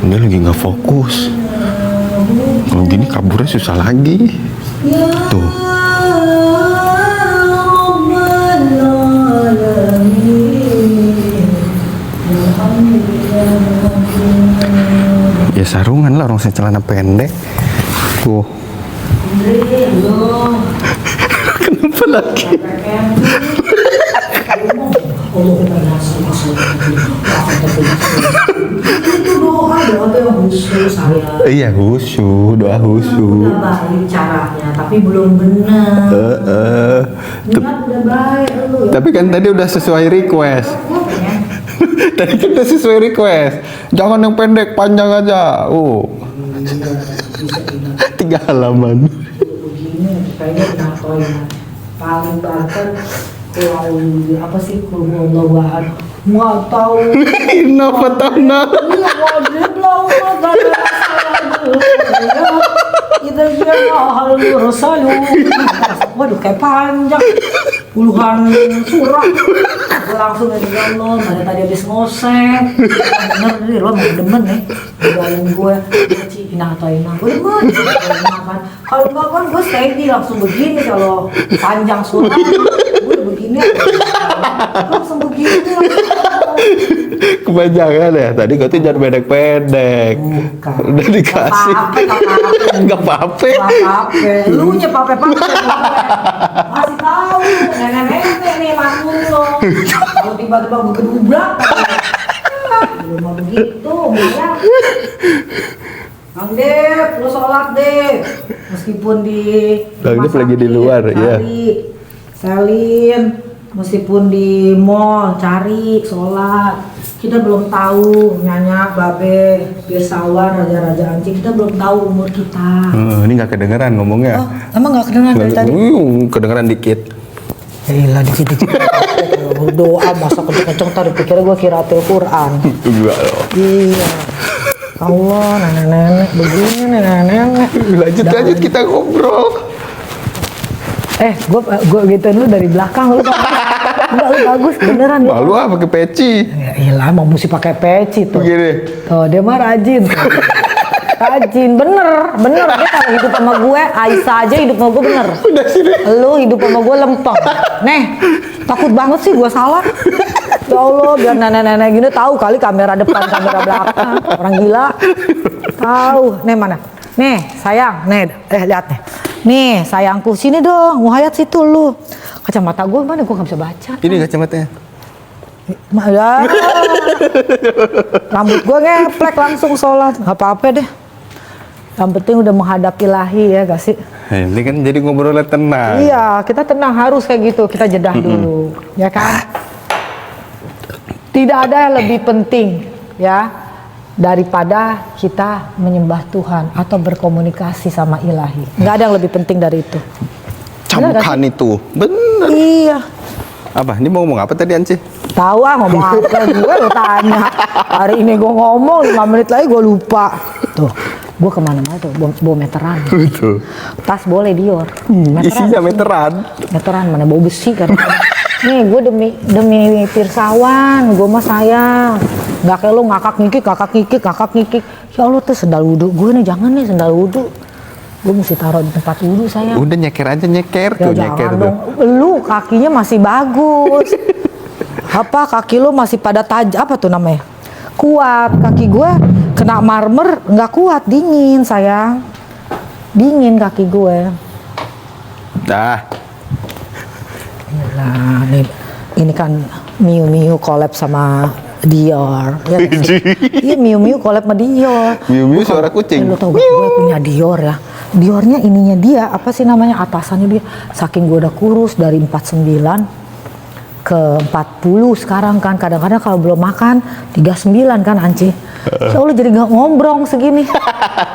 [SPEAKER 1] Ini lagi nggak fokus. Kalau gini kaburnya susah lagi. Tuh. Ya sarungan lah, orang saya celana pendek. Tuh. Kenapa lagi? Iya, khusyuk, doa khusyuk.
[SPEAKER 2] Udah baik caranya, tapi belum benar. Udah baik lu.
[SPEAKER 1] Tapi kan tadi udah sesuai request. Tadi kita sesuai request. Jangan yang pendek, panjang aja. Oh. 3 halaman.
[SPEAKER 2] Begini kayaknya natoin paling banter apa sih kulhuwallahu nggak tahu.
[SPEAKER 1] Inna fatahna.
[SPEAKER 2] Iya wajib lah umat itu dia hal rasalu. Waduh kayak panjang puluhan surah. Gue langsung ya Allah, mana tadi habis ngosek. Bener nih lo mau demen nih doain gue Ina atau Ina gue demen kan. Kalau enggak kan gue steady langsung begini. Kalau panjang surah gue begini langsung begini.
[SPEAKER 1] Kepanjangan ya. Tadi kau tuh jangan pendek-pendek. Udah dikasih. Nggak apa-apa.
[SPEAKER 2] Lu nya pape-pape. Masih tahu nenek-nenek nih makmum lo. Kalau tiba-tiba gue kedubrak. Belum mau begitu, Maya. Bang Dev, lu sholat Dev. Meskipun di
[SPEAKER 1] Bang Dev lagi di luar, ya.
[SPEAKER 2] Selin. Meskipun di mall cari sholat, kita belum tahu nyanyak babe pirsawan raja-raja anjing, kita belum tahu umur kita.
[SPEAKER 1] Ini nggak kedengeran ngomongnya.
[SPEAKER 2] Oh, emang nggak kedengeran dari tadi?
[SPEAKER 1] Kedengeran dikit.
[SPEAKER 2] Iyalah dikit-dikit. Doa masa kenceng-kenceng tadi pikirnya gue kiraatul Quran.
[SPEAKER 1] Enggak loh.
[SPEAKER 2] Iya. Allah, nenek-nenek begini nenek-nenek.
[SPEAKER 1] Lanjut kita ngobrol.
[SPEAKER 2] Gue gitu dulu dari belakang lu. Enggak, lu bagus beneran.
[SPEAKER 1] Malu ah pakai peci.
[SPEAKER 2] Ya iyalah mau mesti pakai peci tuh.
[SPEAKER 1] Begini.
[SPEAKER 2] Tuh dia mah rajin. Rajin bener dia kalau hidup sama gue Aisyah aja hidup sama gue bener.
[SPEAKER 1] Udah sini.
[SPEAKER 2] Lu hidup sama gue lempeng. Nih takut banget sih gue salah. Ya Allah biar nenek-nenek gini tahu kali kamera depan kamera belakang orang gila. Tahu. Nih mana? Nih sayang. Nih lihat nih. Nih sayangku sini dong. Muhayat situ lu. Kacamata gue mana? Gue nggak bisa baca.
[SPEAKER 1] Ini kacamatanya.
[SPEAKER 2] Ya. Rambut gue ngeplek langsung sholat. Gak apa-apa deh. Yang penting udah menghadap ilahi ya gak sih?
[SPEAKER 1] Ini kan jadi ngobrolnya tenang.
[SPEAKER 2] Iya, kita tenang harus kayak gitu. Kita jedah dulu, ya kan? Tidak ada yang lebih penting ya daripada kita menyembah Tuhan atau berkomunikasi sama ilahi. Nggak ada yang lebih penting dari itu.
[SPEAKER 1] Camkan itu. Bener.
[SPEAKER 2] Iya.
[SPEAKER 1] Apa? Ini mau ngomong apa tadi Anci?
[SPEAKER 2] Tahu ah ngomong apa gue lo tanya. Hari ini gue ngomong 5 menit lagi gue lupa. Tuh, gue kemana-mana tuh bawa meteran.
[SPEAKER 1] Betul.
[SPEAKER 2] Tas boleh Dior.
[SPEAKER 1] Isinya meteran.
[SPEAKER 2] Meteran mana bau besi kan? Nih gue demi pirsawan, gue mah sayang. Nggak kayak lo ngakak ngikik. Ya Allah tuh sendal wudhu gue nih jangan nih sendal wudhu. Gue mesti taruh di tempat wudhu sayang.
[SPEAKER 1] Udah nyeker aja nyeker
[SPEAKER 2] Ya
[SPEAKER 1] tuh
[SPEAKER 2] jangan
[SPEAKER 1] nyeker
[SPEAKER 2] dong.
[SPEAKER 1] tuh.
[SPEAKER 2] Lu kakinya masih bagus. Apa kaki lu masih pada apa tuh namanya? Kuat. Kaki gue kena marmer nggak kuat, dingin sayang. Dingin kaki gue.
[SPEAKER 1] Dah.
[SPEAKER 2] Nah, ini kan Miu collab sama Dior. Ya, iya Miu collab sama Dior.
[SPEAKER 1] Miu suara kucing.
[SPEAKER 2] Lu tau gak gue punya Dior ya. Diornya ininya dia apa sih namanya atasannya dia. Saking gue udah kurus dari 49 ke 40 sekarang kan kadang-kadang kalau belum makan 39 kan Anci. Ya Allah jadi nggak ngombrong segini.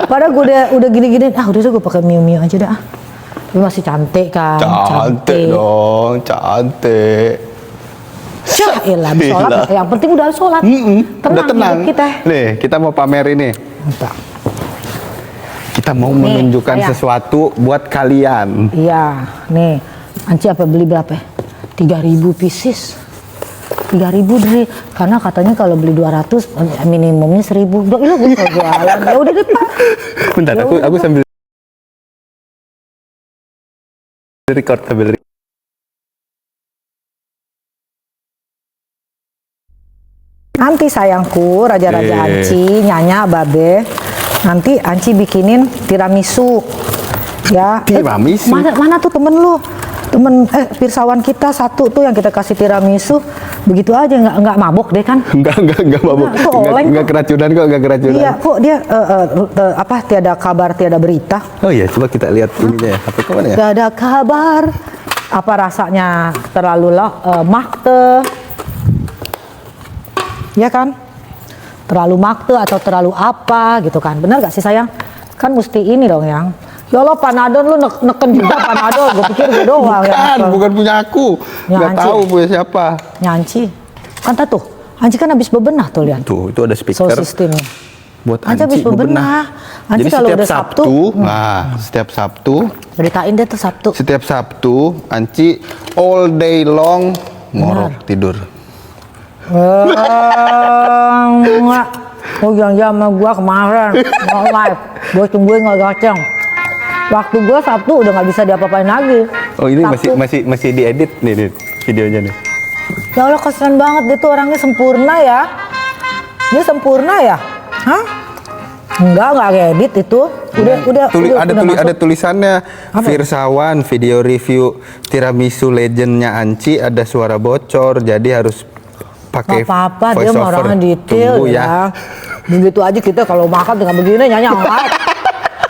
[SPEAKER 2] Padahal gue udah gini-gini. Udah gue pakai Miu aja dah. Tapi masih cantik kan.
[SPEAKER 1] Cantik dong, cantik.
[SPEAKER 2] Cah, elah, sholat. Yang penting udah sholat.
[SPEAKER 1] Udah tenang.
[SPEAKER 2] Kita.
[SPEAKER 1] Nih, kita mau pamer ini.
[SPEAKER 2] Entah.
[SPEAKER 1] Kita mau
[SPEAKER 2] Nih,
[SPEAKER 1] menunjukkan
[SPEAKER 2] sayang.
[SPEAKER 1] sesuatu buat kalian.
[SPEAKER 2] Iya, nih. Anci apa beli berapa? 3.000 pieces. 3.000 dari karena katanya kalau beli 200 minimumnya 1.000. Udah, gue mau jualan. Ya udah deh, Pak.
[SPEAKER 1] Bentar, aku sambil record sambil record.
[SPEAKER 2] Nanti sayangku, raja-raja Anci, Nyanya, Babe. Nanti Anci bikinin tiramisu. Ya.
[SPEAKER 1] Tiramisu?
[SPEAKER 2] Mana tuh temen lu? Temen pirsawan kita satu tuh yang kita kasih tiramisu. Begitu aja nggak mabok deh kan?
[SPEAKER 1] Enggak mabuk. Enggak keracunan kok, enggak keracunan.
[SPEAKER 2] Iya, kok dia apa tiada kabar, tiada berita.
[SPEAKER 1] Oh iya, coba kita lihat ininya ya. Apa kemana ya?
[SPEAKER 2] Tiada kabar. Apa rasanya terlalu makte? Ya kan? Terlalu makte atau terlalu apa gitu kan. Bener gak sih sayang? Kan mesti ini dong yang. Ya Allah Panadol lu neken juga Panadol. Gue pikir gue doang yang.
[SPEAKER 1] Bukan punya aku.
[SPEAKER 2] Ya,
[SPEAKER 1] Nggak
[SPEAKER 2] Anci.
[SPEAKER 1] tahu punya siapa.
[SPEAKER 2] Nyanci. Kan tuh. Anci kan habis bebenah tuh lihat.
[SPEAKER 1] Tuh, itu ada speaker.
[SPEAKER 2] Sound systemnya.
[SPEAKER 1] Buat
[SPEAKER 2] Anci habis bebenah. Anci
[SPEAKER 1] Jadi
[SPEAKER 2] kalau
[SPEAKER 1] setiap
[SPEAKER 2] udah Sabtu,
[SPEAKER 1] setiap Sabtu,
[SPEAKER 2] ceritain deh tuh Sabtu.
[SPEAKER 1] setiap Sabtu, Anci all day long ngorok tidur.
[SPEAKER 2] Enggak. Oh jangan sama gua kemarin nggak live. Gua tungguin nggak gaceng. Waktu gua Sabtu udah nggak bisa diapa-apain lagi.
[SPEAKER 1] Oh ini
[SPEAKER 2] Sabtu.
[SPEAKER 1] masih diedit nih videonya nih.
[SPEAKER 2] Ya Allah kasihan banget dia tuh orangnya sempurna ya. Dia sempurna ya? Hah? Enggak edit itu.
[SPEAKER 1] Ada tulisannya
[SPEAKER 2] Apa?
[SPEAKER 1] Firsawan video review tiramisu legendnya Anci, ada suara bocor jadi harus pakai
[SPEAKER 2] Gak apa-apa, dia
[SPEAKER 1] voice
[SPEAKER 2] mah
[SPEAKER 1] over.
[SPEAKER 2] orangnya detail
[SPEAKER 1] Tunggu
[SPEAKER 2] ya. Begitu aja kita kalau makan dengan begini nyanyi angkat.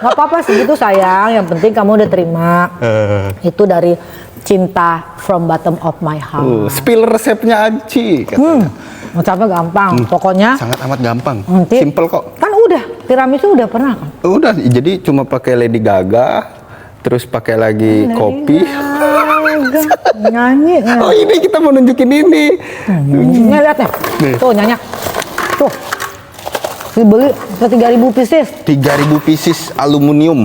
[SPEAKER 2] Gak apa-apa segitu sayang, yang penting kamu udah terima. Itu dari cinta from bottom of my heart.
[SPEAKER 1] Spill resepnya Anci katanya.
[SPEAKER 2] Macamnya gampang, pokoknya
[SPEAKER 1] Sangat amat gampang.
[SPEAKER 2] nanti
[SPEAKER 1] Simple kok.
[SPEAKER 2] kan udah tiramisu udah pernah kan?
[SPEAKER 1] Udah, jadi cuma pakai Lady Gaga, terus pakai lagi kopi.
[SPEAKER 2] Nyanyi.
[SPEAKER 1] Oh ini kita mau nunjukin ini.
[SPEAKER 2] Nih lihat nih.
[SPEAKER 1] Nih.
[SPEAKER 2] Tuh nyanyi. Tuh. Dibeli ke 3.000 pieces.
[SPEAKER 1] 3.000 pieces aluminium.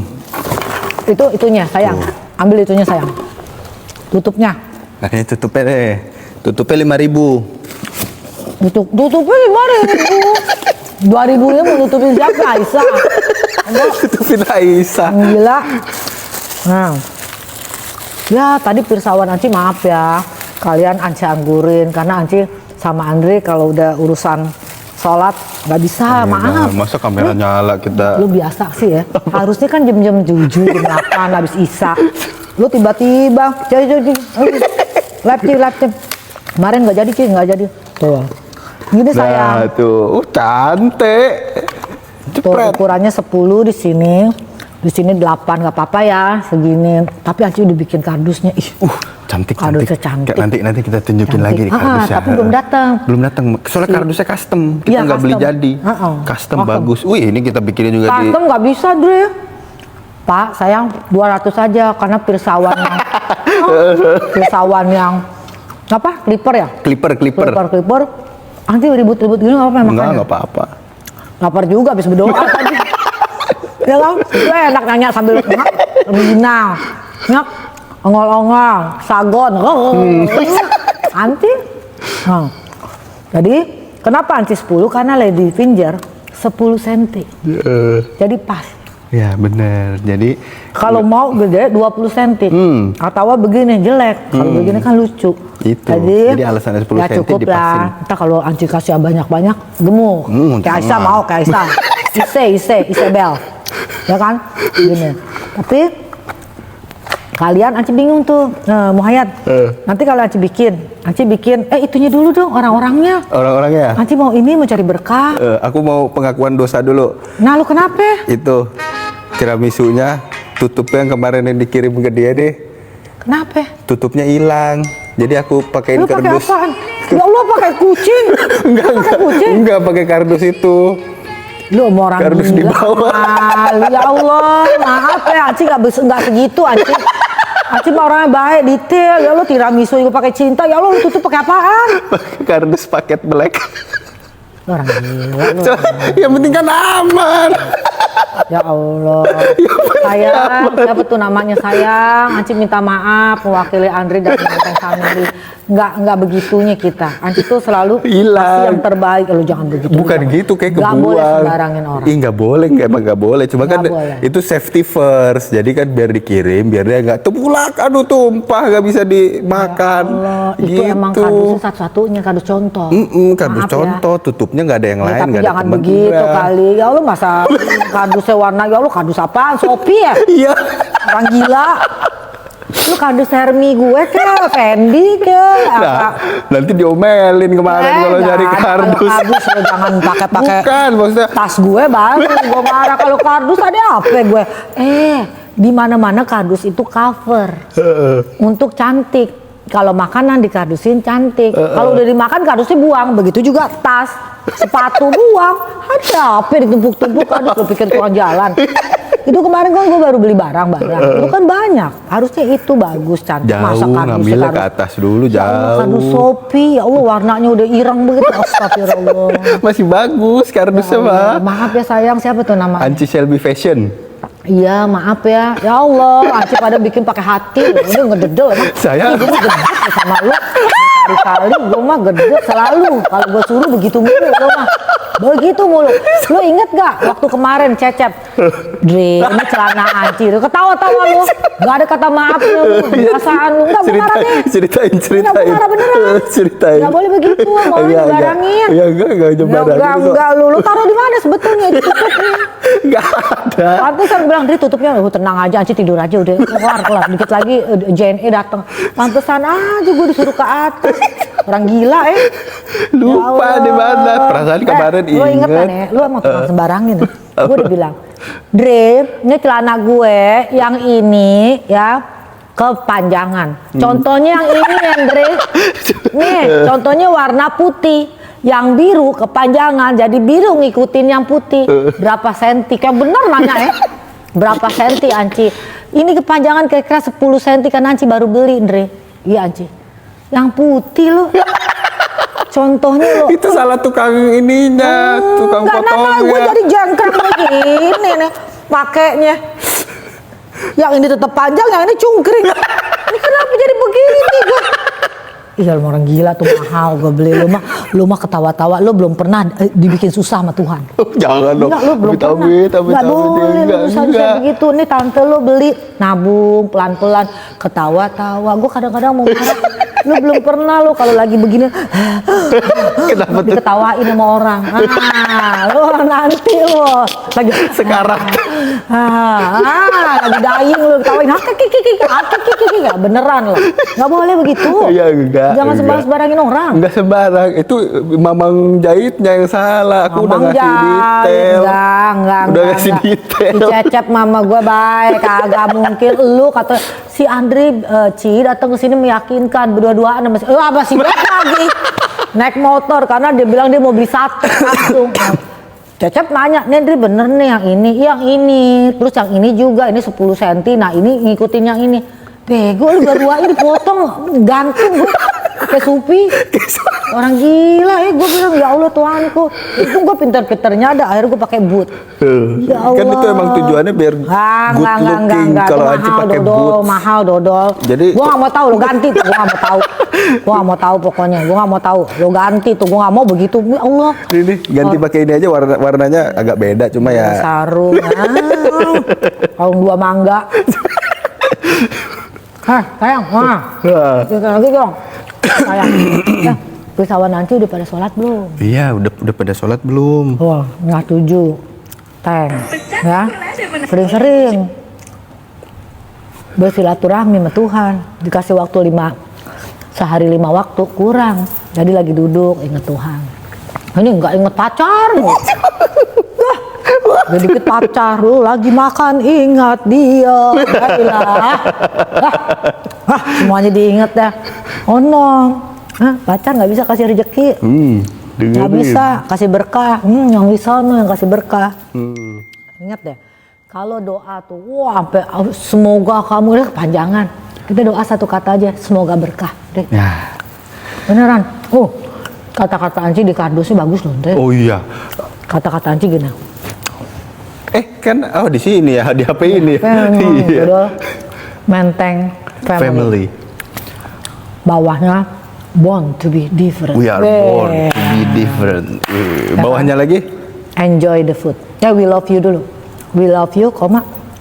[SPEAKER 2] Itu itunya sayang. Ambil itunya sayang. Tutupnya.
[SPEAKER 1] Nah ini tutupnya deh. Tutupnya 5.000.
[SPEAKER 2] Tutupnya 5.000. 2.000-nya mau tutupin siapa? Aisyah.
[SPEAKER 1] Tutupin Aisyah.
[SPEAKER 2] Gila. Nah. Ya tadi Pirsawan Anci maaf ya. Kalian Anci anggurin karena Anci sama Andre kalau udah urusan sholat nggak bisa, maaf.
[SPEAKER 1] Masa kamera nyala kita.
[SPEAKER 2] Lu biasa sih ya. Harusnya kan jam-jam 7, jam 8 habis Isya. Lu tiba-tiba jadi live cik. Kemarin nggak jadi Ci, nggak jadi. Tuh. Gini sayang.
[SPEAKER 1] Nah tuh, cantik.
[SPEAKER 2] Tuh
[SPEAKER 1] Jepret.
[SPEAKER 2] ukurannya 10 di sini. Di sini 8 nggak apa-apa ya, segini. Tapi Anci udah bikin kardusnya. Ih,
[SPEAKER 1] Cantik.
[SPEAKER 2] kardusnya cantik.
[SPEAKER 1] Nanti kita tunjukin
[SPEAKER 2] Cantik.
[SPEAKER 1] lagi di kardusnya.
[SPEAKER 2] Tapi belum datang.
[SPEAKER 1] Belum datang. Soalnya kardusnya custom. Kita
[SPEAKER 2] Iya,
[SPEAKER 1] nggak beli
[SPEAKER 2] custom.
[SPEAKER 1] jadi. Custom bagus. Wih, ini kita bikinin juga di.
[SPEAKER 2] Custom nggak bisa, Dre. Pak, sayang 200 aja karena Pirsawan yang Pirsawan yang apa? Clipper ya?
[SPEAKER 1] Clipper.
[SPEAKER 2] Clipper. Nanti ribut-ribut gini nggak apa-apa makannya.
[SPEAKER 1] Enggak apa-apa.
[SPEAKER 2] Lapar juga habis berdoa tadi. Ya kan? Itu enak nanya sambil minang. Nyak, ongol-ongol, sagon. Anti. Nah. Jadi, kenapa Anci 10? Karena Lady Finger 10 cm. Jadi pas.
[SPEAKER 1] Ya bener. Jadi
[SPEAKER 2] Kalau mau gede 20 cm. Atau begini jelek. Kalau begini kan lucu.
[SPEAKER 1] Itu. Jadi alasannya 10
[SPEAKER 2] ya
[SPEAKER 1] cm
[SPEAKER 2] cukup
[SPEAKER 1] dipasin.
[SPEAKER 2] lah. Entah kalau Anci kasih yang banyak-banyak gemuk. Kayak Aisyah
[SPEAKER 1] jangan.
[SPEAKER 2] mau kayak Aisyah. Isabel. Ya kan? Gini. Tapi kalian Anci bingung tuh. Nah, Muhayyad. Nanti kalau Anci bikin itunya dulu dong orang-orangnya.
[SPEAKER 1] Orang-orangnya.
[SPEAKER 2] Anci mau ini mau cari berkah.
[SPEAKER 1] Aku mau pengakuan dosa dulu.
[SPEAKER 2] Nah, lu kenapa?
[SPEAKER 1] Itu tiramisunya, tutupnya yang kemarin yang dikirim ke dia deh.
[SPEAKER 2] Kenapa?
[SPEAKER 1] Tutupnya hilang. Jadi aku pakein
[SPEAKER 2] Lu pakai
[SPEAKER 1] kardus.
[SPEAKER 2] apaan? Ya Allah pakai kucing. Pakai kucing.
[SPEAKER 1] Enggak pakai kardus itu.
[SPEAKER 2] Lu mau orang
[SPEAKER 1] Kardus di bawah.
[SPEAKER 2] Ya Allah, maaf ya, Anci nggak segitu, Anci. Anci mah orangnya baik, detail. Ya Allah tiramisu juga pakai cinta. Ya Allah, lu tutup pakai apaan?
[SPEAKER 1] Pakai kardus paket black.
[SPEAKER 2] Lu orang gila. Lu.
[SPEAKER 1] Yang penting kan aman.
[SPEAKER 2] Ya Allah. Sayang, siapa tuh namanya sayang? Anci minta maaf mewakili Andri dan Menteng Family. Nggak begitunya kita. Anci tuh selalu
[SPEAKER 1] Hilang.
[SPEAKER 2] kasih yang terbaik. Lu jangan begitu.
[SPEAKER 1] Bukan gitu kayak kebuang.
[SPEAKER 2] Nggak boleh sembarangin orang.
[SPEAKER 1] Ih nggak boleh, emang nggak boleh. Cuma kan
[SPEAKER 2] Nggak boleh.
[SPEAKER 1] itu safety first. Jadi kan biar dikirim, biar dia nggak tepulak, aduh tumpah, nggak bisa dimakan.
[SPEAKER 2] Allah,
[SPEAKER 1] gitu.
[SPEAKER 2] itu emang kardusnya satu-satunya kardus contoh.
[SPEAKER 1] Kardus
[SPEAKER 2] Maaf ya.
[SPEAKER 1] contoh, tutupnya nggak ada yang lain,
[SPEAKER 2] Tapi
[SPEAKER 1] nggak ada
[SPEAKER 2] jangan
[SPEAKER 1] kembang
[SPEAKER 2] begitu
[SPEAKER 1] merah.
[SPEAKER 2] kali. Ya Allah masa kardusnya warna, ya Allah kardus apaan? Shopee ya?
[SPEAKER 1] Iya.
[SPEAKER 2] Orang gila. Lu kardus Hermi gue ke, Fendi ke.
[SPEAKER 1] Nah, nanti diomelin kemarin kalau nyari kardus.
[SPEAKER 2] Kalau kardus lu jangan pakai
[SPEAKER 1] Bukan, maksudnya
[SPEAKER 2] tas gue baru gue marah kalau kardus ada apa gue. Di mana-mana kardus itu cover untuk cantik. kalau makanan dikardusin cantik. Kalau udah dimakan kardusnya buang. Begitu juga tas, sepatu buang. Ada apa ditumpuk-tumpuk kardus, lo pikir tukang jalan. Itu kemarin kan gue baru beli barang-barang. Itu kan banyak. Harusnya itu bagus, cantik. Masa
[SPEAKER 1] Jauh,
[SPEAKER 2] kardusnya
[SPEAKER 1] ngambilnya ke atas dulu,
[SPEAKER 2] Ya Allah,
[SPEAKER 1] jauh.
[SPEAKER 2] kardus Shopee. Ya Allah, warnanya udah ireng begitu. Astagfirullah.
[SPEAKER 1] Masih bagus kardusnya mah.
[SPEAKER 2] Maaf ya sayang, siapa tuh namanya?
[SPEAKER 1] Anci Shelby Fashion.
[SPEAKER 2] Iya, maaf ya. Ya Allah, Anci pada bikin pakai hati. Ini ngededel emang.
[SPEAKER 1] Saya-
[SPEAKER 2] Gue mah gedek sama lu. Berkali-kali gue mah gedek selalu. Kalau gue suruh begitu mulu, lu mah. Begitu mulu. Lu inget gak waktu kemarin Cecep? Dre, ini celana Anci. Lu ketawa-tawa lu. Gak ada kata maaf lu. Biasaan lu. Enggak beneran nih.
[SPEAKER 1] Ceritain.
[SPEAKER 2] Enggak beneran.
[SPEAKER 1] Ceritain.
[SPEAKER 2] Gak boleh begitu. Mau dibarangin.
[SPEAKER 1] Ya enggak nyebarangin.
[SPEAKER 2] Enggak lu. Lu taruh di mana sebetulnya ditutupnya?
[SPEAKER 1] Enggak ada.
[SPEAKER 2] Pantesan gue bilang, Dri tutupnya, tenang aja, Anci tidur aja udah kelar. Dikit lagi JNE datang. Pantesan aja gue disuruh ke atas. Orang gila
[SPEAKER 1] Lupa
[SPEAKER 2] Ya
[SPEAKER 1] di mana.
[SPEAKER 2] Allah.
[SPEAKER 1] Perasaan kemarin
[SPEAKER 2] Lu inget kan
[SPEAKER 1] inget.
[SPEAKER 2] ya, lu emang pernah sembarangin ya. Gue udah bilang, Dre, ini celana gue yang ini ya kepanjangan. Contohnya yang ini ya, Dre. Nih, contohnya warna putih. Yang biru kepanjangan, jadi biru ngikutin yang putih. Berapa senti? Kayak bener nanya ya. Berapa senti Anci? Ini kepanjangan kira-kira 10 senti kan Anci baru beli, Dre. Iya Anci. Yang putih lo. Contohnya lo.
[SPEAKER 1] Itu salah tukang ininya, tukang
[SPEAKER 2] Enggak, nah, gue
[SPEAKER 1] potongnya.
[SPEAKER 2] jadi jangkang begini nih pakainya. Yang ini tetap panjang, yang ini cungkring. Ini kenapa jadi begini nih gue? Iya, lu orang gila tuh, mahal gue beli. Lu mah ketawa-tawa, lu belum pernah dibikin susah sama Tuhan.
[SPEAKER 1] Jangan dong.
[SPEAKER 2] Enggak, lu belum pernah. Enggak boleh, lu bisa begitu. Nih tante lu beli, nabung pelan-pelan, ketawa-tawa. Gue kadang-kadang mau marah. Lu belum pernah lu kalau lagi begini
[SPEAKER 1] Kenapa tuh?
[SPEAKER 2] diketawain sama orang. Lu nanti lu lagi
[SPEAKER 1] Sekarang.
[SPEAKER 2] lagi dying lu ketawain. Kiki beneran lo. Enggak boleh begitu.
[SPEAKER 1] Iya, enggak.
[SPEAKER 2] Jangan
[SPEAKER 1] enggak.
[SPEAKER 2] sembarang-sembarangin orang.
[SPEAKER 1] Enggak sembarang. Itu mamang jahitnya yang salah. Aku udah
[SPEAKER 2] Mamang
[SPEAKER 1] ngasih
[SPEAKER 2] jahit,
[SPEAKER 1] detail.
[SPEAKER 2] enggak,
[SPEAKER 1] Udah ngasih
[SPEAKER 2] enggak.
[SPEAKER 1] detail.
[SPEAKER 2] Si Cecep mama gue baik, kagak mungkin lu kata si Andri Ci datang ke sini meyakinkan berdua-duaan sama apa sih lagi naik motor karena dia bilang dia mau beli sate langsung. Cecep nanya, nih Andri bener nih yang ini, terus yang ini juga, ini 10 cm, nah ini ngikutin yang ini. Bego lu berdua ini potong gantung gue kayak Supi. Orang gila gue bilang ya Allah Tuhanku. Itu gue pintar-pintarnya ada akhirnya gue pakai boot. Ya Allah.
[SPEAKER 1] Kan itu emang tujuannya biar good looking. Kalau Anci pakai boot.
[SPEAKER 2] Mahal dodol.
[SPEAKER 1] Jadi
[SPEAKER 2] gue gak mau tahu lo ganti tuh, gue gak mau tahu. Gue gak mau tahu pokoknya, gue gak mau tahu. Lo ganti tuh, gue gak mau begitu. Ya Allah.
[SPEAKER 1] ini ganti pakai ini aja warnanya agak beda cuma ya.
[SPEAKER 2] Sarung. Sarung 2 mangga. Hah, sayang. Wah. Lagi dong. Sayang. Ya, wisatawan nanti udah pada sholat belum?
[SPEAKER 1] Iya, udah pada sholat belum?
[SPEAKER 2] Wah, nggak 7. Teng. Ya. Sering-sering bersilaturahmi sama Tuhan. Dikasih waktu 5 sehari 5 waktu kurang. Jadi lagi duduk inget Tuhan. Ini nggak inget pacar. Jadi dikit pacar lu lagi makan ingat dia. Baiklah. Semuanya diinget dah. Oh no. Pacar nggak bisa kasih rezeki. Nggak bisa kasih berkah. Yang bisa yang kasih berkah. Ingat deh. Kalau doa tuh, wah sampai semoga kamu deh kepanjangan. Kita doa satu kata aja, semoga berkah. Deh.
[SPEAKER 1] Ya.
[SPEAKER 2] Beneran. Kata-kata Anci di kardusnya bagus loh. Deh.
[SPEAKER 1] Oh iya.
[SPEAKER 2] Kata-kata Anci gini.
[SPEAKER 1] Kan di sini ya, di HP ini.
[SPEAKER 2] Iya. Menteng family. Bawahnya born to be different.
[SPEAKER 1] We are born to be different. Bawahnya lagi?
[SPEAKER 2] Enjoy the food. Ya, we love you dulu. We love you,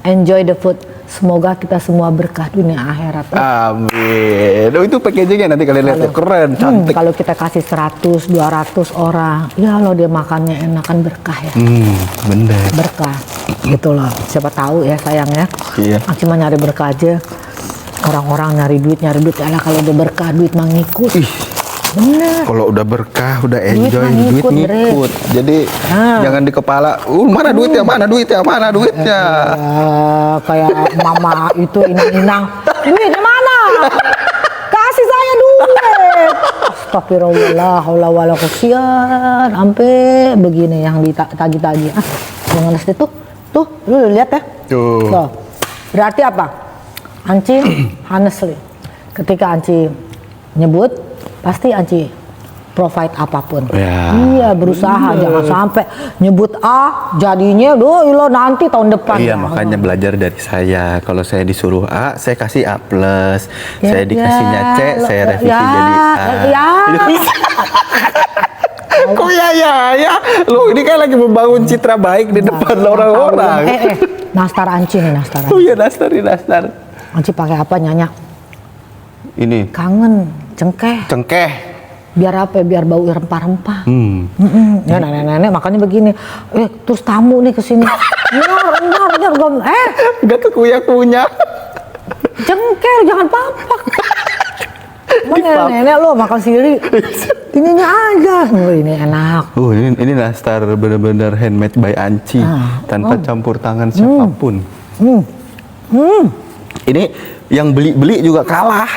[SPEAKER 2] enjoy the food. Semoga kita semua berkah dunia akhirat.
[SPEAKER 1] Amin. Oh, itu packagingnya nanti kalian lihat keren, cantik.
[SPEAKER 2] Kalau kita kasih 100, 200 orang, ya kalau dia makannya enak kan berkah ya.
[SPEAKER 1] Bener.
[SPEAKER 2] Berkah. Gitu loh. Siapa tahu ya sayang ya.
[SPEAKER 1] Iya.
[SPEAKER 2] Cuma nyari berkah aja. Orang-orang nyari duit. Ya lah kalau udah berkah duit mah ngikut. Bener.
[SPEAKER 1] Kalau udah berkah, udah enjoy, duit
[SPEAKER 2] ngikut,
[SPEAKER 1] ngikut. Jadi jangan di kepala, mana duitnya, mana duitnya, mana duitnya.
[SPEAKER 2] Kayak mama itu inang-inang. Duitnya mana? Kasih saya Astagfirullah, la haula wala kesian, sampai begini yang ditagi-tagi. Gue ngeles deh tuh, lu lihat ya. Tuh. Berarti apa? Anci, honestly, ketika Anci nyebut, pasti Anci provide apapun.
[SPEAKER 1] Ya.
[SPEAKER 2] Iya, berusaha jangan sampai nyebut A jadinya lo nanti tahun depan.
[SPEAKER 1] Iya, makanya belajar dari saya. Kalau saya disuruh A, saya kasih A+. Saya dikasihnya C, saya revisi jadi A. Kok ya? Lo ini kan lagi membangun citra baik di depan orang-orang.
[SPEAKER 2] Nastar Anci nih, nastar.
[SPEAKER 1] Oh iya, nastar.
[SPEAKER 2] Anci pakai apa nyanyi?
[SPEAKER 1] Ini.
[SPEAKER 2] Kangen, cengkeh. Biar apa? Biar bau rempah-rempah. Ya nenek-nenek makanya begini. Terus tamu nih kesini. Nyar,
[SPEAKER 1] Gak kekuya-kunya.
[SPEAKER 2] Cengkeh, jangan papak. Nenek lo makan sendiri. Ininya aja. Ini enak.
[SPEAKER 1] Ini nastar bener-bener handmade by Anci. Tanpa campur tangan siapapun. Ini yang beli-beli juga kalah.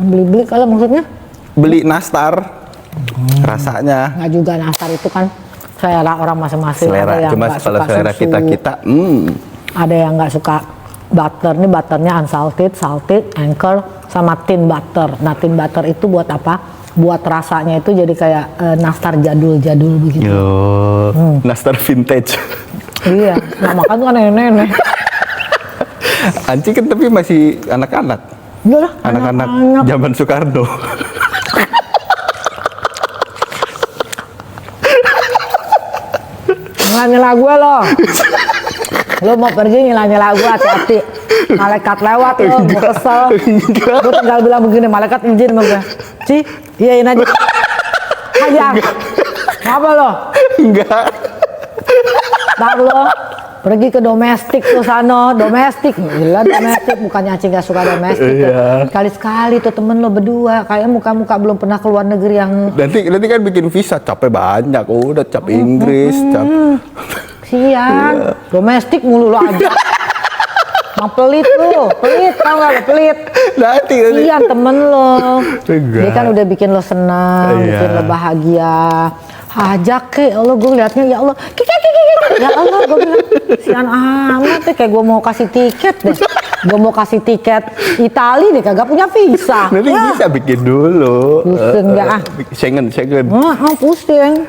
[SPEAKER 2] Beli-beli kalah maksudnya?
[SPEAKER 1] Beli nastar, rasanya
[SPEAKER 2] nggak juga, nastar itu kan selera orang masing-masing.
[SPEAKER 1] selera,
[SPEAKER 2] ada yang
[SPEAKER 1] cuma
[SPEAKER 2] nggak
[SPEAKER 1] kalau
[SPEAKER 2] suka
[SPEAKER 1] selera
[SPEAKER 2] susu,
[SPEAKER 1] kita
[SPEAKER 2] ada yang nggak suka butter. Nih butternya unsalted, salted, anchor, sama tin butter. Nah tin butter itu buat apa? Buat rasanya itu jadi kayak nastar jadul-jadul begitu.
[SPEAKER 1] nastar vintage.
[SPEAKER 2] Iya, nah makan tuh kan nenek-nenek.
[SPEAKER 1] Anci kan tapi masih anak-anak.
[SPEAKER 2] Iya lah,
[SPEAKER 1] Anak-anak zaman Soekarno.
[SPEAKER 2] Nyela gue lo. Lo mau pergi nyela gue, hati-hati. Malaikat lewat lo, gue kesel. Gue tinggal bilang begini, malaikat izin sama gue. Ci, iyain aja. Aja. Apa lo?
[SPEAKER 1] Enggak.
[SPEAKER 2] Ntar lo pergi ke domestik tuh sana, domestik. Gila domestik, bukannya Aci gak suka domestik. Sekali-sekali tuh temen lo berdua, kayak muka-muka belum pernah keluar negeri yang...
[SPEAKER 1] Nanti kan bikin visa, capek banyak. Udah cap Inggris, cap...
[SPEAKER 2] Sian, domestik mulu lo aja. Mang pelit tau gak lo, pelit.
[SPEAKER 1] Nanti.
[SPEAKER 2] Sian temen lo.
[SPEAKER 1] Enggak.
[SPEAKER 2] Dia kan udah bikin lo senang, bikin lo bahagia. Ajak ke, ya Allah gue liatnya, ya Allah, ya Allah gue bilang, sian amat kayak gue mau kasih tiket deh. Gue mau kasih tiket Itali nih, kagak punya visa.
[SPEAKER 1] Nanti bisa bikin dulu.
[SPEAKER 2] Pusing nggak ah?
[SPEAKER 1] Schengen.
[SPEAKER 2] Pusing.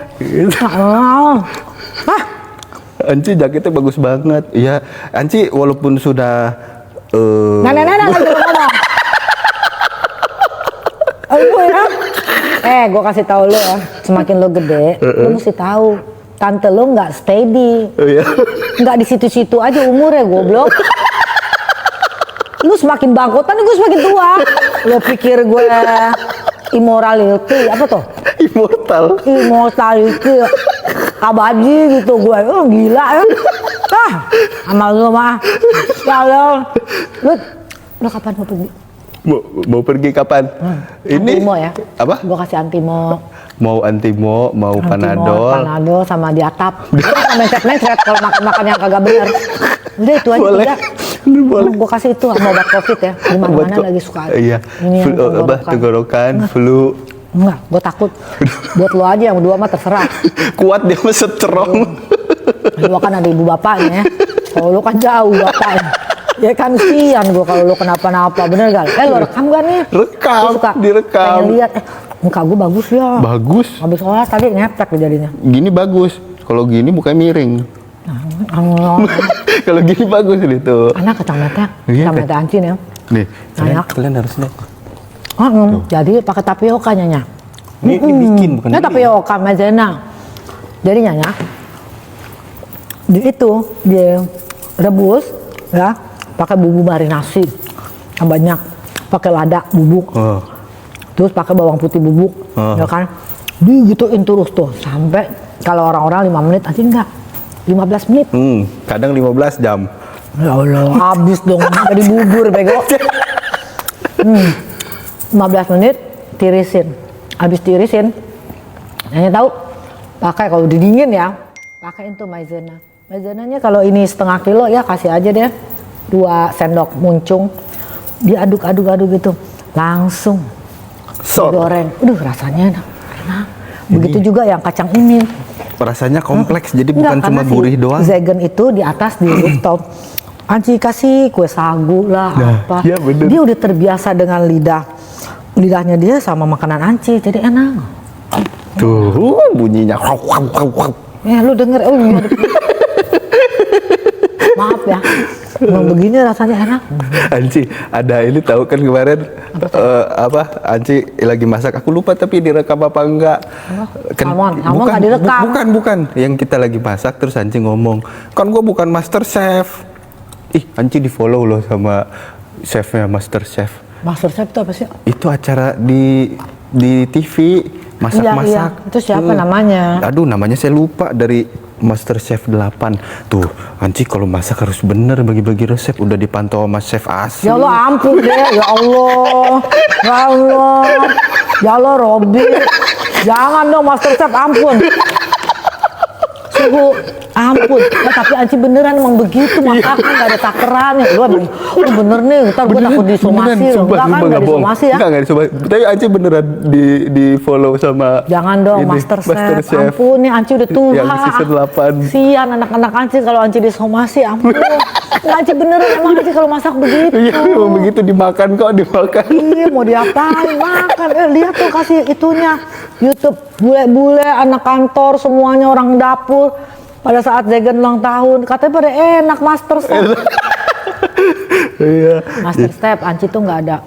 [SPEAKER 1] Anci jaketnya bagus banget. Iya, Anci walaupun sudah
[SPEAKER 2] Nenek lagi ngomong. Gue ya. Gue kasih tahu lo ya, semakin lo gede, lo mesti tahu tante lo nggak steady, nggak di situ-situ aja umurnya, goblok. Lu semakin bangkotan, gue semakin tua. Lo pikir gue immorality apa tuh? Immortality, abadi gitu gue, gila ya. Sama lu mah, kalau lu kapan mau pergi?
[SPEAKER 1] Mau pergi kapan? Ini
[SPEAKER 2] Antimo ya?
[SPEAKER 1] Apa?
[SPEAKER 2] Gue kasih antimo.
[SPEAKER 1] Mau antimo, mau panadol.
[SPEAKER 2] Panadol sama diatap. Gue sama mencret-mencret kalau makan yang kagak benar. Udah itu aja.
[SPEAKER 1] Boleh. Boleh.
[SPEAKER 2] Gue kasih itu sama obat covid ya. Di mana-mana lagi suka.
[SPEAKER 1] Iya.
[SPEAKER 2] Ini yang
[SPEAKER 1] tenggorokan, flu.
[SPEAKER 2] Enggak, gue takut. Buat lo aja yang berdua mah terserah.
[SPEAKER 1] Kuat dia mah strong.
[SPEAKER 2] Lo kan ada ibu bapaknya ya. Kalau lo kan jauh bapaknya. Ya kan sian gue kalau lo kenapa-napa, bener gak? Lo rekam gak nih?
[SPEAKER 1] Rekam, direkam.
[SPEAKER 2] Pengen lihat, muka gue bagus ya.
[SPEAKER 1] Bagus.
[SPEAKER 2] Habis sholat tadi ngepek jadinya.
[SPEAKER 1] Gini bagus. Kalau gini bukan miring. Kalau gini bagus nih tuh.
[SPEAKER 2] Anak kecamatan, kecamatan Ancin ya.
[SPEAKER 1] Nih, kalian harus lihat.
[SPEAKER 2] Jadi pakai tapioka Nyanya.
[SPEAKER 1] Ini bikin bukan
[SPEAKER 2] ini tapioka maizena. Jadi Nyanya, itu dia rebus ya, pakai bumbu marinasi yang banyak, pakai lada bubuk, terus pakai bawang putih bubuk, ya kan, digituin terus tuh sampai kalau orang-orang 5 menit aja enggak, 15 menit.
[SPEAKER 1] Kadang 15 jam.
[SPEAKER 2] Ya Allah, habis dong jadi bubur bego. 15 menit tirisin, habis tirisin, hanya tahu pakai kalau dingin ya, pakai itu maizena. Maizenanya kalau ini setengah kilo ya kasih aja deh 2 sendok muncung, diaduk-aduk gitu, langsung digoreng. Rasanya enak. Begitu juga yang kacang ini.
[SPEAKER 1] Rasanya kompleks, jadi
[SPEAKER 2] Enggak,
[SPEAKER 1] bukan cuma
[SPEAKER 2] karena si
[SPEAKER 1] gurih doang.
[SPEAKER 2] Zegen itu di atas di rooftop. Anci kasih kue sagu lah apa.
[SPEAKER 1] iya bener.
[SPEAKER 2] Dia udah terbiasa dengan lidahnya dia sama makanan Anci, jadi enak.
[SPEAKER 1] Tuh bunyinya.
[SPEAKER 2] Lu denger, iya. Maaf ya, memang begini rasanya enak.
[SPEAKER 1] Anci, ada ini tahu kan kemarin Anci lagi masak, aku lupa tapi direkam apa enggak.
[SPEAKER 2] Salmon nggak direkam.
[SPEAKER 1] Bukan. Yang kita lagi masak terus Anci ngomong, kan gua bukan master chef. Ih, Anci di follow loh sama chefnya Master Chef.
[SPEAKER 2] Master Chef itu apa sih?
[SPEAKER 1] Itu acara di TV masak-masak.
[SPEAKER 2] Iya. Itu siapa namanya?
[SPEAKER 1] Aduh, namanya saya lupa, dari Master Chef 8. Tuh, Anci kalau masak harus bener bagi-bagi resep, udah dipantau sama chef asli.
[SPEAKER 2] Ya Allah, ampun deh. Ya Allah. Ya Allah. Ya Allah, Robby. Jangan dong Master Chef, ampun. Suhu, ampun. Tapi Anci beneran emang begitu masaknya, nggak ada takerannya. Lu bener nih, ntar gue takut disomasi loh. Enggak kan, nggak disomasi ya?
[SPEAKER 1] Enggak disomasi. Tapi Anci beneran di follow sama
[SPEAKER 2] jangan dong ini, Master Chef. Ampun nih, Anci udah tua.
[SPEAKER 1] Yang season 8.
[SPEAKER 2] Sian anak-anak Anci kalau Anci disomasi, ampun. Nggak, Anci beneran emang Anci kalau masak begitu.
[SPEAKER 1] Iya, emang begitu, dimakan kok, dimakan.
[SPEAKER 2] Iya, mau diapain, makan. Lihat tuh kasih itunya YouTube, bule-bule, anak kantor, semuanya orang dapur. Pada saat Zegen ulang tahun, katanya pada enak Master Chef.
[SPEAKER 1] Iya.
[SPEAKER 2] Master Chef, Anci tuh nggak ada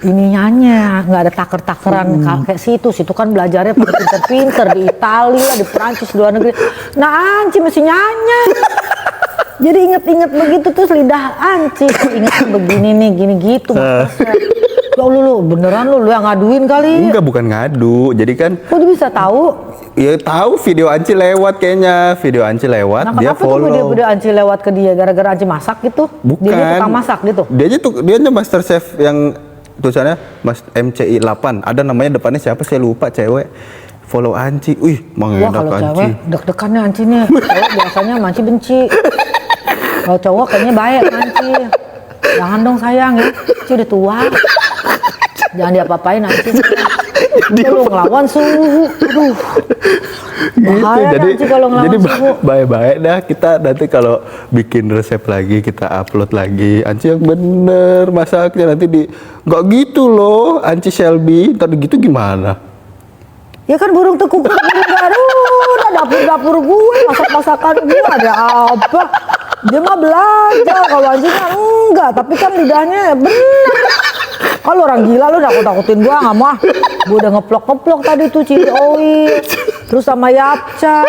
[SPEAKER 2] ininya, nggak ada taker-takeran kayak situ kan belajarnya pakai pinter-pinter di Italia lah, di Perancis, di luar negeri. Nah, Anci masih nyanyi. Jadi inget-inget begitu terus lidah Anci inget begini nih, gini gitu. Master Chef. Ya lu beneran lu yang ngaduin kali.
[SPEAKER 1] Enggak, bukan ngadu. Jadi kan
[SPEAKER 2] kok dia bisa tahu?
[SPEAKER 1] Ya tahu, video Anci lewat kayaknya. Video Anci lewat,
[SPEAKER 2] Nah,
[SPEAKER 1] dia follow.
[SPEAKER 2] Kenapa tuh video Anci lewat ke dia? Gara-gara Anci masak gitu?
[SPEAKER 1] Bukan.
[SPEAKER 2] Dia tukang masak gitu?
[SPEAKER 1] Dia aja Master Chef yang tulisannya MCI 8. Ada namanya depannya siapa saya lupa, cewek. Follow Anci. Wih,
[SPEAKER 2] Wah,
[SPEAKER 1] mengenak
[SPEAKER 2] kalau
[SPEAKER 1] Anci.
[SPEAKER 2] cewek deg-degannya Anci nih. Cewek biasanya Anci benci. Kalau cowok kayaknya baik Anci. Jangan dong sayang ya. Anci udah tua. Jangan diapa-apain Anci. Lu ngelawan suhu. Aduh. Bahaya
[SPEAKER 1] jadi
[SPEAKER 2] Anci kalau ngelawan
[SPEAKER 1] jadi
[SPEAKER 2] suhu.
[SPEAKER 1] baik-baik dah, kita nanti kalau bikin resep lagi kita upload lagi. Anci yang bener masaknya, nanti nggak gitu loh Anci Shelby, ntar gitu gimana?
[SPEAKER 2] Ya kan burung tekuk burung Garuda, dapur-dapur gue, masak-masakan gue ada apa? Dia mah belajar, kalau Anjinya enggak, tapi kan lidahnya bener. Kalau orang gila lu takut-takutin gua nggak mah. Gua udah ngeplok-ngeplok tadi tuh chili oil, terus sama yapca.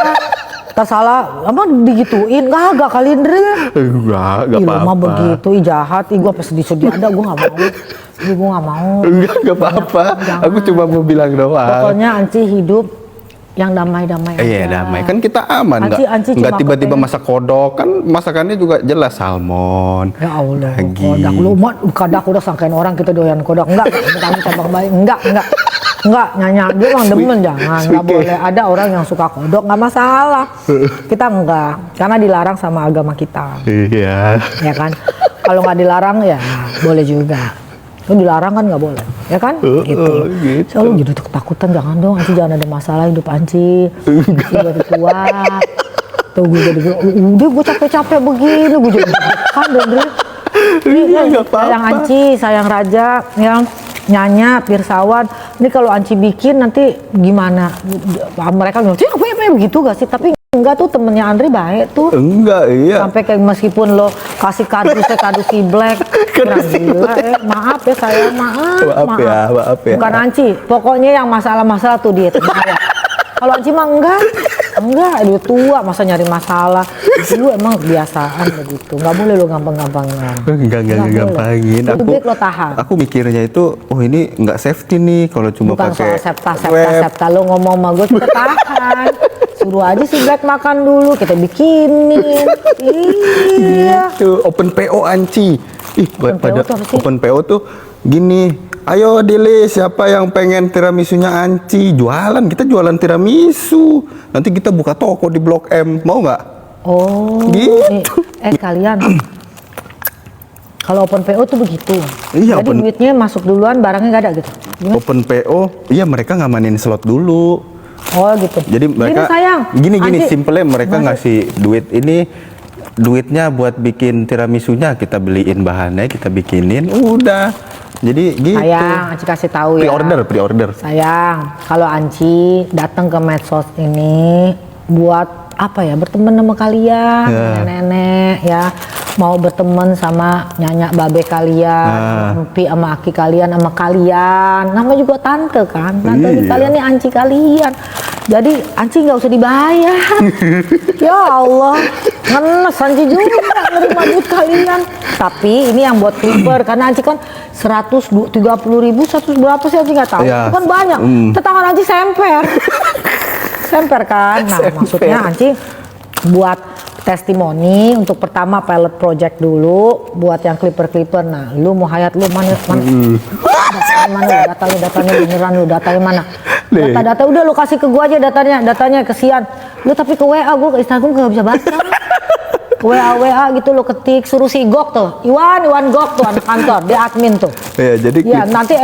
[SPEAKER 2] Tak salah, apa digituin? Enggak kali Indri.
[SPEAKER 1] Enggak
[SPEAKER 2] Ih, lu
[SPEAKER 1] apa-apa.
[SPEAKER 2] mah begitu, jahat. Ih, gua pas sedih-sedih ada, gua nggak mau. Ih, gua nggak mau.
[SPEAKER 1] Enggak apa-apa.
[SPEAKER 2] Jangan.
[SPEAKER 1] Aku cuma mau bilang doang.
[SPEAKER 2] Pokoknya Anci hidup yang damai-damai aja.
[SPEAKER 1] Iya, damai. Kan kita aman,
[SPEAKER 2] Anci
[SPEAKER 1] nggak
[SPEAKER 2] cuma
[SPEAKER 1] tiba-tiba
[SPEAKER 2] kepengen-
[SPEAKER 1] masak kodok. Kan masakannya juga jelas, salmon.
[SPEAKER 2] Ya Allah,
[SPEAKER 1] daging.
[SPEAKER 2] kodak lu mah kodak udah sangkain orang kita doyan kodak. Enggak, kami cabang baik. Enggak, nyanyi dia emang demen, jangan, enggak boleh. Ada orang yang suka kodok, enggak masalah. Kita enggak, karena dilarang sama agama kita.
[SPEAKER 1] Iya.
[SPEAKER 2] Ya kan? Kalau nggak dilarang ya boleh juga. Lu dilarang kan nggak boleh, ya kan? Gitu.
[SPEAKER 1] gitu.
[SPEAKER 2] Selalu jadi ketakutan, jangan dong Anci, jangan ada masalah hidup Anci. Anci udah tua. Tuh gue jadi, udah gue capek-capek begini, gue jadi kan Dendri.
[SPEAKER 1] Nggak apa-apa.
[SPEAKER 2] Sayang Anci, sayang Raja, yang Nyanya, Pirsawan. Ini kalau Anci bikin nanti gimana? Mereka bilang, apa begitu gak sih? Tapi enggak tuh, temennya Andri baik tuh.
[SPEAKER 1] Enggak, iya.
[SPEAKER 2] Sampai kayak meskipun lo kasih kado si Black, kurang gila ya. Maaf ya saya, maaf
[SPEAKER 1] ya.
[SPEAKER 2] Bukan Anci, pokoknya yang masalah-masalah tuh dia tenang ya. Kalau Anci mah enggak, dia tua, masa nyari masalah. Lu emang kebiasaan begitu, nggak boleh lo gampang-gampangnya.
[SPEAKER 1] Enggak gampangin.
[SPEAKER 2] Lebih baik lo tahan.
[SPEAKER 1] Aku mikirnya itu, oh ini nggak safety nih kalau cuma
[SPEAKER 2] Bukan
[SPEAKER 1] pakai
[SPEAKER 2] soal septa, lo ngomong sama gue kita tahan. Suruh aja si Black makan dulu, kita bikinin. Iya.
[SPEAKER 1] Gitu. Open PO Anci. Ih,
[SPEAKER 2] Open PO tuh apa sih?
[SPEAKER 1] Open PO tuh gini. Ayo Dile, siapa yang pengen tiramisunya Anci? Jualan, kita jualan tiramisu. Nanti kita buka toko di Blok M, mau nggak?
[SPEAKER 2] Oh,
[SPEAKER 1] Gitu.
[SPEAKER 2] Kalian. Kalau open PO tuh begitu.
[SPEAKER 1] Iya,
[SPEAKER 2] Jadi
[SPEAKER 1] open-
[SPEAKER 2] duitnya masuk duluan, barangnya nggak ada gitu.
[SPEAKER 1] open PO, iya mereka ngamanin slot dulu.
[SPEAKER 2] Oh gitu.
[SPEAKER 1] Jadi mereka
[SPEAKER 2] sayang.
[SPEAKER 1] gini
[SPEAKER 2] Anci,
[SPEAKER 1] simpelnya mereka ngasih duit ini, duitnya buat bikin tiramisunya kita beliin bahannya, kita bikinin, udah. Jadi gitu.
[SPEAKER 2] sayang, Anci kasih tahu ya.
[SPEAKER 1] Pre-order.
[SPEAKER 2] Sayang, kalau Anci datang ke medsos ini buat apa ya? Berteman sama kalian, nenek-nenek ya. Mau berteman sama nyanyak babe kalian, empi sama aki kalian, sama kalian. Nama juga tante kan, tante di kalian nih Anci kalian. Jadi Anci nggak usah dibayar. Ya Allah, ngenes Anci juga nerima duit kalian. Tapi ini yang buat clipper, karena Anci kan 130.000, 100 berapa sih Anci nggak tahu.
[SPEAKER 1] Ya.
[SPEAKER 2] Itu kan banyak. Tetangga Anci semper. Semper kan. Nah, maksudnya Anci buat testimoni untuk pertama pilot project dulu buat yang clipper. Nah, lu mau hayat lu mana datanya beneran lu datanya mana? Data udah lu kasih ke gua aja datanya kesian. Lu tapi ke WA gua, ke Instagram gak bisa baca. WA gitu lo ketik, suruh si Gok tuh, Iwan Gok tuh anak kantor, dia admin tuh.
[SPEAKER 1] Ya, jadi
[SPEAKER 2] nanti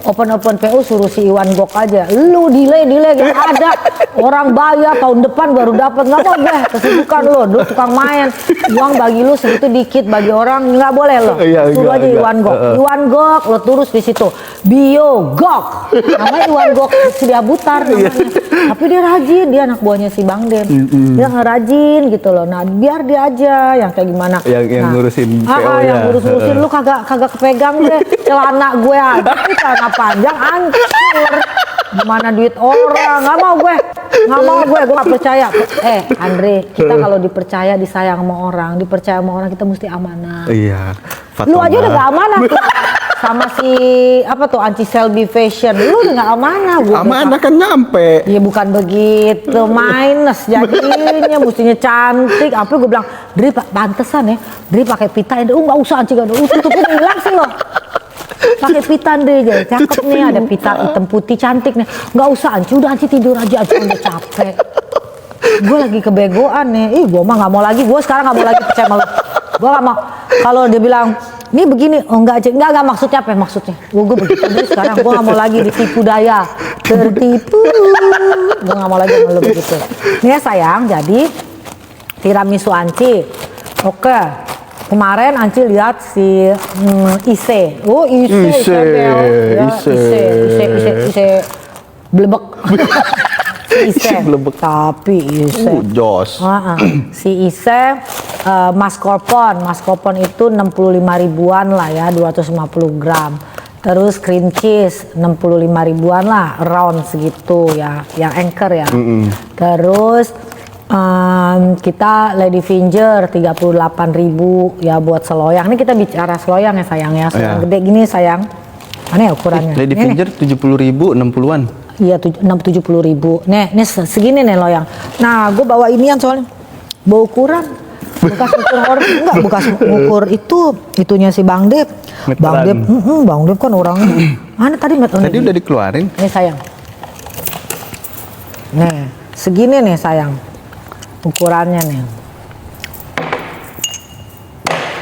[SPEAKER 2] open PO suruh si Iwan Gok aja. Lu delay gak ada. Orang bayar tahun depan baru dapat, nggak mau deh, kesibukan lo tukang main. Uang bagi lu segitu dikit, bagi orang nggak boleh lo. Suruh aja Iwan Gok. Iwan Gok lo terus di situ. Bio Gok. Namanya Iwan Gok Sedia Butar namanya. Tapi dia rajin, dia anak buahnya si Bang Dem. Dia ngerajin gitu loh. Nah, biar dia aja yang kayak gimana.
[SPEAKER 1] Yang ngurusin PO-nya.
[SPEAKER 2] Yang ngurusin lu kagak kepegang deh. Celana gue aja, celana panjang hancur. Gimana duit orang? Nggak mau gue nggak percaya. Andre, kita kalau dipercaya disayang sama orang, dipercaya sama orang, kita mesti amanah.
[SPEAKER 1] Iya.
[SPEAKER 2] Lu aja udah gak amanah tuh. Sama si apa tuh Anci Selby Fashion, lu udah gak amanah.
[SPEAKER 1] Amanah kan nyampe.
[SPEAKER 2] Iya bukan begitu, minus jadinya, mestinya cantik. Apa gue bilang, Dri pantesan ya, Dri pakai pita ini, nggak usah Anci, gak usah, tutupnya hilang sih lo. Pakai pita Dri aja, cakep nih, ada pita hitam putih cantik nih. Nggak usah Anci, udah Anci tidur aja, Anci udah capek. Gue lagi kebegoan nih, gue mah nggak mau lagi, gue sekarang nggak mau lagi percaya sama lo. Gue nggak mau, kalau dia bilang, ini begini, oh enggak aja, enggak maksudnya apa ya maksudnya? Gue begitu dulu sekarang, gue nggak mau lagi ditipu daya, tertipu. Gue nggak mau lagi sama lo begitu. Nih ya sayang, jadi tiramisu Anci, oke. Kemarin Anci lihat si Ise, Ise blebek. Ise blebek. Tapi Ise
[SPEAKER 1] jos.
[SPEAKER 2] Si Ise mascarpone itu 65 ribuan lah ya, 250 gram. Terus cream cheese 65 ribuan lah, round segitu ya, yang anchor ya. Terus kita lady finger 38.000 ya buat seloyang. Ini kita bicara seloyang ya sayang ya. Seloyang gede gini sayang. Mana ya ukurannya?
[SPEAKER 1] Lady finger 70.000, 60-an.
[SPEAKER 2] Iya 70.000. Nih segini nih loyang. Nah, gue bawa inian soalnya. Bawa ukuran. Bekas ukur enggak, bekas ukur itunya si Bang Dep. Bang Dep, Bang Dep kan orangnya. Mana tadi
[SPEAKER 1] Tadi udah dikeluarin.
[SPEAKER 2] Nih sayang. Nih, segini nih sayang. Ukurannya nih.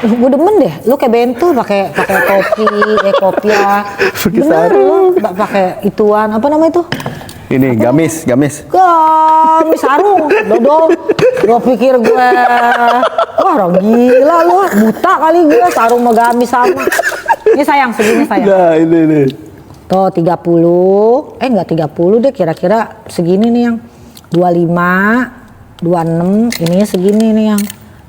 [SPEAKER 2] Gue demen deh, lu kayak Bento pakai topi, kopiah. Bener lu pakai ituan, apa nama itu?
[SPEAKER 1] Ini gamis.
[SPEAKER 2] Gamis sarung, dodol. Gue pikir gue, wah orang gila lu, buta kali gue sarung sama gamis sama. Ini sayang, segini sayang.
[SPEAKER 1] Nah ini.
[SPEAKER 2] Tuh 30, enggak 30 deh, kira-kira segini nih yang 25. 26, ininya segini nih yang